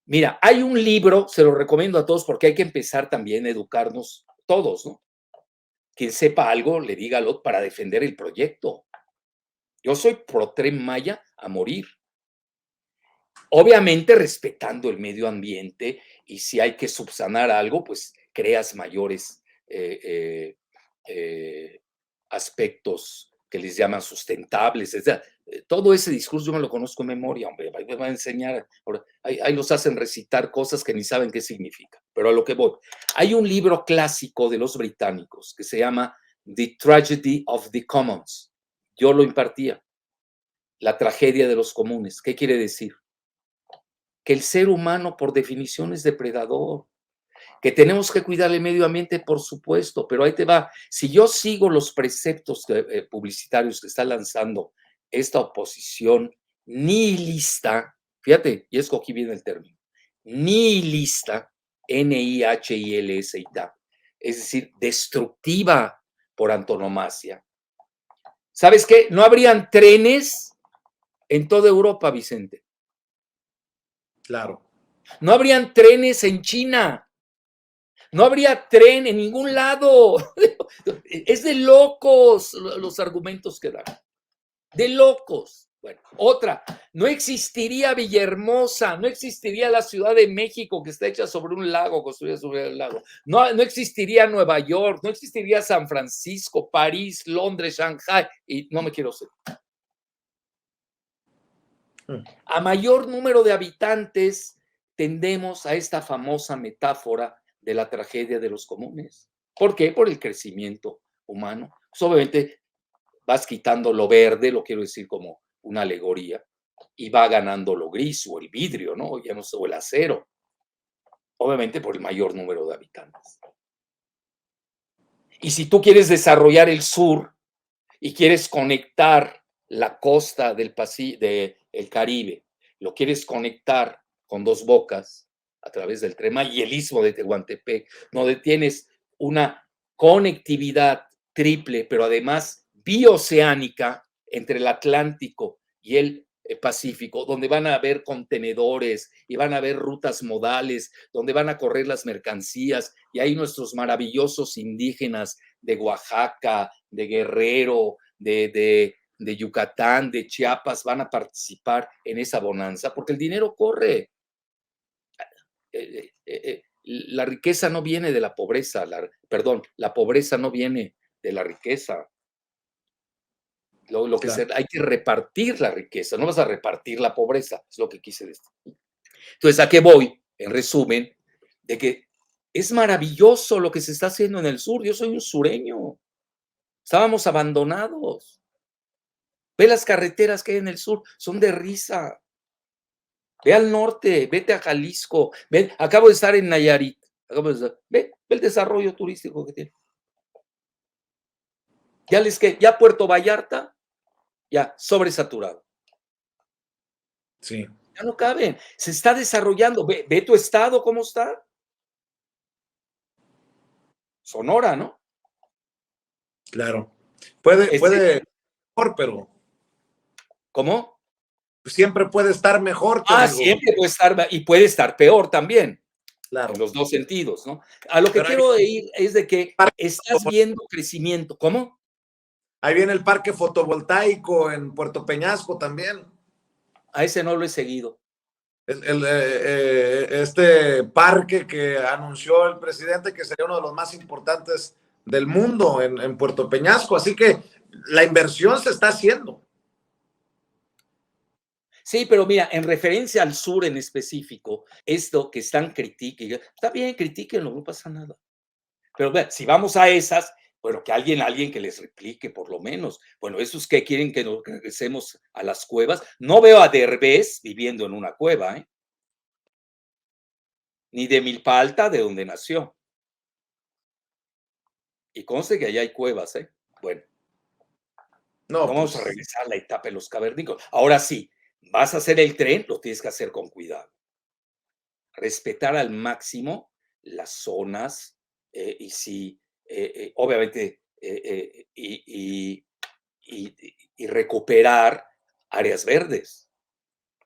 Mira, hay un libro, se lo recomiendo a todos porque hay que empezar también a educarnos todos, ¿no? Quien sepa algo, le dígalo para defender el proyecto. Yo soy pro Tren Maya a morir. Obviamente respetando el medio ambiente y si hay que subsanar algo, pues creas mayores aspectos que les llaman sustentables, etc. Todo ese discurso yo me lo conozco en memoria, hombre, ahí me va a enseñar, ahí los hacen recitar cosas que ni saben qué significa, pero a lo que voy. Hay un libro clásico de los británicos que se llama The Tragedy of the Commons. Yo lo impartía. La tragedia de los comunes. ¿Qué quiere decir? Que el ser humano por definición es depredador, que tenemos que cuidar el medio ambiente, por supuesto, pero ahí te va. Si yo sigo los preceptos publicitarios que está lanzando esta oposición nihilista, fíjate, y escogí bien el término, nihilista, N-I-H-I-L-S-I-T-A, es decir, destructiva por antonomasia, ¿Sabes qué? No habrían trenes en toda Europa, Vicente. Claro. No habrían trenes en China. No habría tren en ningún lado. Es de locos los argumentos que dan. De locos. Bueno, otra, no existiría Villahermosa, no existiría la Ciudad de México que está hecha sobre un lago, construida sobre el lago. No, no existiría Nueva York, no existiría San Francisco, París, Londres, Shanghai, y no me quiero ser. A mayor número de habitantes, tendemos a esta famosa metáfora de la tragedia de los comunes. ¿Por qué? Por el crecimiento humano. Pues obviamente vas quitando lo verde, lo quiero decir como una alegoría, y va ganando lo gris o el vidrio, ¿no? Ya no sé, o el acero. Obviamente por el mayor número de habitantes. Y si tú quieres desarrollar el sur y quieres conectar la costa del Caribe, lo quieres conectar con Dos Bocas a través del Tren Maya y el istmo de Tehuantepec, donde tienes una conectividad triple, pero además bioceánica entre el Atlántico y el Pacífico, donde van a haber contenedores y van a haber rutas modales, donde van a correr las mercancías, y ahí nuestros maravillosos indígenas de Oaxaca, de Guerrero, de Yucatán, de Chiapas, van a participar en esa bonanza, porque el dinero corre. La riqueza no viene de la pobreza, la pobreza no viene de la riqueza. Lo que Claro. hay que repartir la riqueza, no vas a repartir la pobreza, es lo que quise decir. Entonces, ¿a qué voy? En resumen, de que es maravilloso lo que se está haciendo en el sur. Yo soy un sureño. Estábamos abandonados. Ve las carreteras que hay en el sur, son de risa. Ve al norte, vete a Jalisco. Acabo de estar en Nayarit. Ve el desarrollo turístico que tiene. Ya Puerto Vallarta, ya sobresaturado. Sí. Ya no caben. Se está desarrollando. Ve tu estado, ¿cómo está? Sonora, ¿no? Claro. Puede mejor, pero ¿Cómo? siempre puede estar mejor, te digo. Siempre puede estar, y puede estar peor también, Claro. en los dos sentidos, ¿no? A lo que Pero quiero ir es de que estás viendo crecimiento. ¿Cómo? ahí viene el parque fotovoltaico en Puerto Peñasco también. A ese no lo he seguido. Este parque que anunció el presidente que sería uno de los más importantes del mundo en Puerto Peñasco. Así que la inversión se está haciendo. Sí, pero mira, en referencia al sur en específico, esto que están criticando, está bien, critíquenlo, no pasa nada. Pero si vamos a esas, bueno, que alguien que les replique por lo menos. Bueno, esos que quieren que nos regresemos a las cuevas, no veo a Derbez viviendo en una cueva, ¿eh? Ni de Milpa Alta, de donde nació. Y conste que allá hay cuevas, ¿eh? Bueno, no vamos a regresar a la etapa de los cavernícolas. Ahora sí, vas a hacer el tren, lo tienes que hacer con cuidado. Respetar al máximo las zonas y si, obviamente, y recuperar áreas verdes,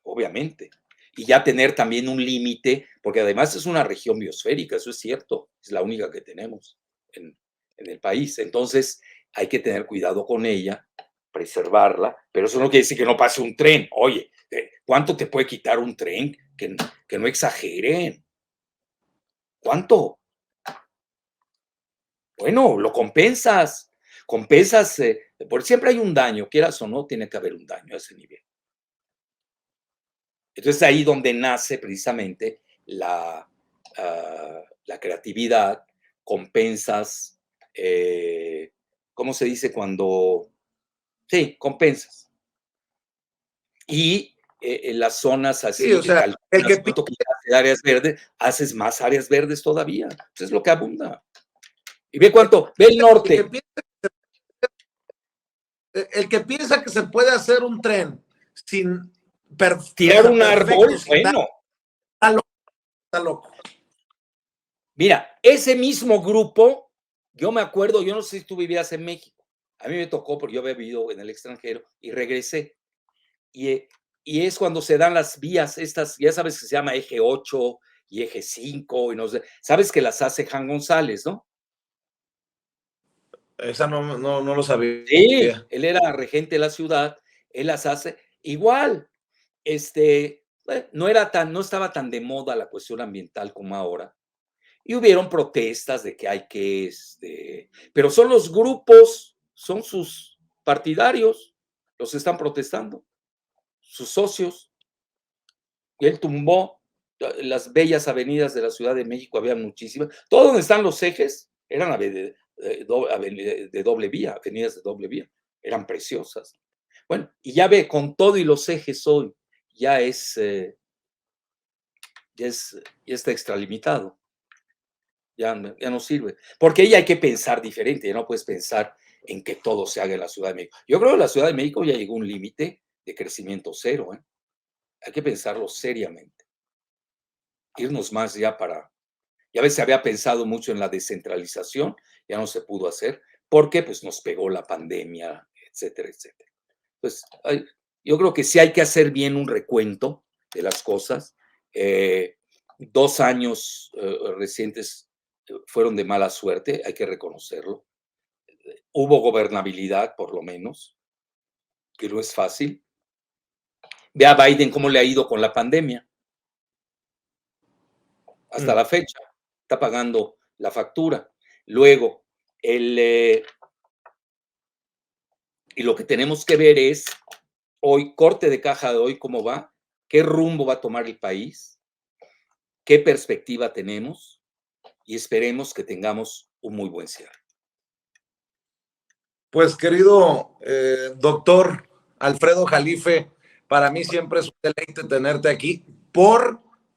obviamente. Y ya tener también un límite, porque además es una región biosférica, eso es cierto, es la única que tenemos en el país. Entonces, hay que tener cuidado con ella, preservarla, pero eso no quiere decir que no pase un tren. Oye, ¿cuánto te puede quitar un tren? Que no exageren. ¿Cuánto? Bueno, lo compensas. Compensas, porque siempre hay un daño, quieras o no, tiene que haber un daño a ese nivel. Entonces ahí donde nace precisamente la creatividad, compensas, ¿cómo se dice cuando? Sí, compensas. Y en las zonas así, Sí, o sea, el que cuánto quitaste de áreas verdes, haces más áreas verdes todavía. Eso es lo que abunda. Y ve cuánto, ve el norte. El que piensa que se puede hacer un tren sin tirar un árbol, bueno. Está loco. Mira, ese mismo grupo, yo me acuerdo, yo no sé si tú vivías en México, A mí me tocó porque yo había vivido en el extranjero y regresé. Y es cuando se dan las vías estas, ya sabes que se llama eje 8 y eje 5 y no sé, sabes que las hace Jan González, ¿no? Esa no lo sabía. Sí, él era regente de la ciudad, él las hace igual. No estaba tan de moda la cuestión ambiental como ahora. Y hubieron protestas de que hay que, pero son los grupos, son sus partidarios, los están protestando, sus socios. Y él tumbó las bellas avenidas de la Ciudad de México, había muchísimas. Todo donde están los ejes eran de doble vía, avenidas de doble vía, eran preciosas. Bueno, y ya ve, con todo y los ejes hoy, ya está extralimitado. Ya no sirve. Porque ahí hay que pensar diferente, ya no puedes pensar en que todo se haga en la Ciudad de México. Yo creo que la Ciudad de México ya llegó a un límite de crecimiento cero, ¿eh? Hay que pensarlo seriamente. Irnos más ya ya ves, se había pensado mucho en la descentralización, ya no se pudo hacer, porque pues nos pegó la pandemia, etcétera, etcétera. Pues yo creo que sí hay que hacer bien un recuento de las cosas. 2 años recientes fueron de mala suerte, hay que reconocerlo. Hubo gobernabilidad, por lo menos, que no es fácil. Ve a Biden cómo le ha ido con la pandemia. Hasta la fecha, está pagando la factura. Luego, y lo que tenemos que ver es, hoy, corte de caja de hoy, cómo va, qué rumbo va a tomar el país, qué perspectiva tenemos, y esperemos que tengamos un muy buen cierre. Pues, querido doctor Alfredo Jalife, para mí siempre es un deleite tenerte aquí.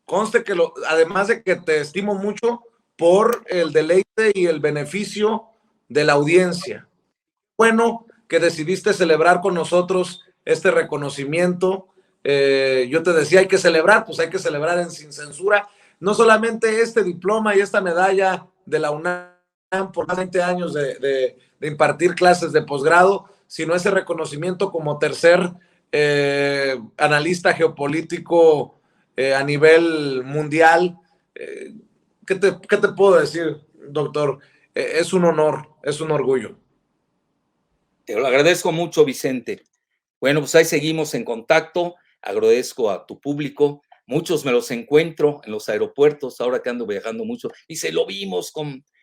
Conste que además de que te estimo mucho, por el deleite y el beneficio de la audiencia. Bueno, que decidiste celebrar con nosotros este reconocimiento. Yo te decía, hay que celebrar, pues hay que celebrar sin censura. No solamente este diploma y esta medalla de la UNAM por más de 20 años de impartir clases de posgrado, sino ese reconocimiento como tercer analista geopolítico a nivel mundial. ¿Qué te puedo decir, doctor? Es un honor, es un orgullo. Te lo agradezco mucho, Vicente. Bueno, pues ahí seguimos en contacto. Agradezco a tu público. Muchos me los encuentro en los aeropuertos, ahora que ando viajando mucho. Dice, lo vimos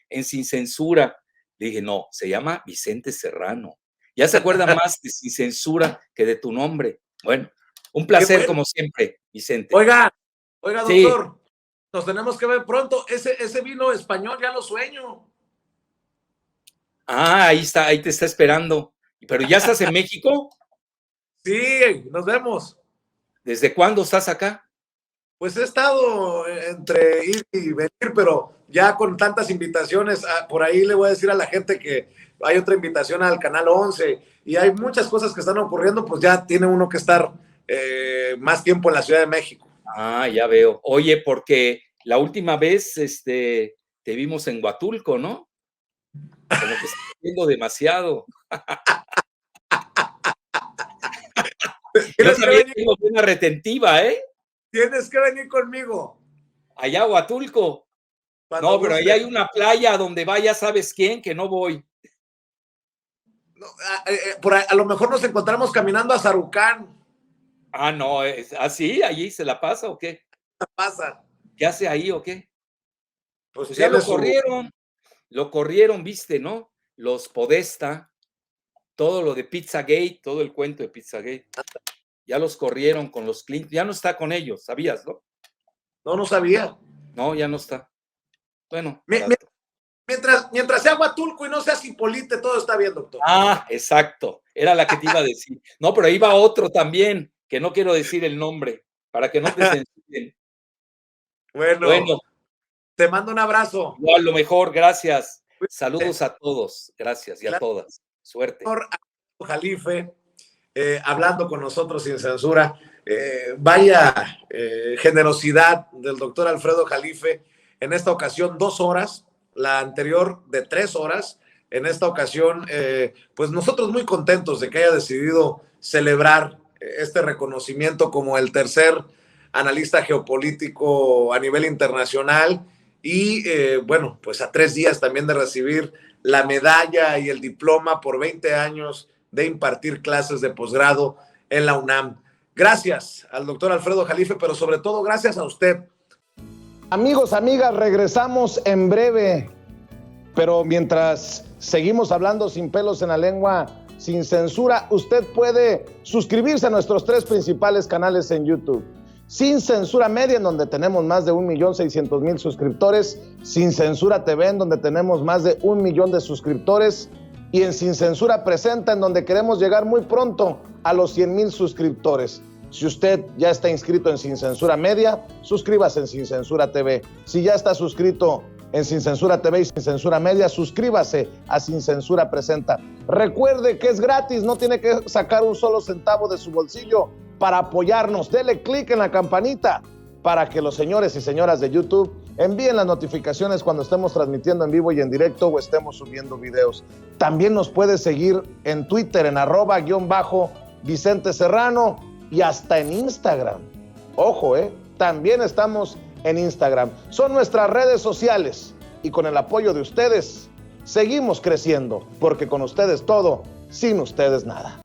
en Sin Censura. Le dije, no, se llama Vicente Serrano. Ya se acuerdan más de Sin Censura que de tu nombre. Bueno, un placer como siempre, Vicente. Oiga, doctor, sí. Nos tenemos que ver pronto. Ese vino español ya lo sueño. Ah, ahí está, ahí te está esperando. ¿Pero ya estás en México? Sí, nos vemos. ¿Desde cuándo estás acá? Pues he estado entre ir y venir, pero ya con tantas invitaciones, por ahí le voy a decir a la gente que hay otra invitación al Canal 11 y hay muchas cosas que están ocurriendo, pues ya tiene uno que estar más tiempo en la Ciudad de México. Ah, ya veo. Oye, porque la última vez te vimos en Huatulco, ¿no? Como que estás viendo demasiado. Yo también tengo una retentiva, ¿eh? Tienes que venir conmigo. Allá a Huatulco. No, pero ahí hay una playa donde vaya, ¿sabes quién? Que no voy. No, a lo mejor nos encontramos caminando a Sarucán. Ah, no, ¿así? ¿Allí se la pasa o qué? ¿Qué pasa? ¿Qué hace ahí o qué? Pues ya lo corrieron, viste, ¿no? Los Podesta, todo lo de Pizzagate, todo el cuento de Pizzagate. Ya los corrieron con los Clinton, ya no está con ellos, ¿sabías, no? No sabía. No, ya no está. Bueno. Mientras sea Huatulco y no sea Cipolite, todo está bien, doctor. Ah, exacto. Era la que te iba a decir. No, pero ahí va otro también, que no quiero decir el nombre, para que no te censuren. Bueno, te mando un abrazo. Igual, lo mejor, gracias. Saludos a todos, gracias, y a todas. Suerte. Jalife, hablando con nosotros sin censura. Vaya generosidad del doctor Alfredo Jalife. En esta ocasión 2 horas, la anterior de 3 horas. en esta ocasión, pues nosotros muy contentos de que haya decidido celebrar este reconocimiento como el tercer analista geopolítico a nivel internacional y bueno, pues a 3 días también de recibir la medalla y el diploma por 20 años de impartir clases de posgrado en la UNAM. Gracias al doctor Alfredo Jalife, pero sobre todo gracias a usted. Amigos, amigas, regresamos en breve, pero mientras seguimos hablando sin pelos en la lengua, sin censura, usted puede suscribirse a nuestros 3 principales canales en YouTube. Sin Censura Media, en donde tenemos más de 1.600.000 suscriptores, Sin Censura TV, en donde tenemos más de 1 millón de suscriptores, y en Sin Censura Presenta, en donde queremos llegar muy pronto a los 100,000 suscriptores. Si usted ya está inscrito en Sin Censura Media, suscríbase en Sin Censura TV. Si ya está suscrito en Sin Censura TV y Sin Censura Media, suscríbase a Sin Censura Presenta. Recuerde que es gratis, no tiene que sacar un solo centavo de su bolsillo para apoyarnos. Dele clic en la campanita para que los señores y señoras de YouTube envíen las notificaciones cuando estemos transmitiendo en vivo y en directo o estemos subiendo videos. También nos puede seguir en Twitter en @Vicente Serrano y hasta en Instagram. Ojo, también estamos en Instagram. Son nuestras redes sociales y con el apoyo de ustedes seguimos creciendo, porque con ustedes todo, sin ustedes nada.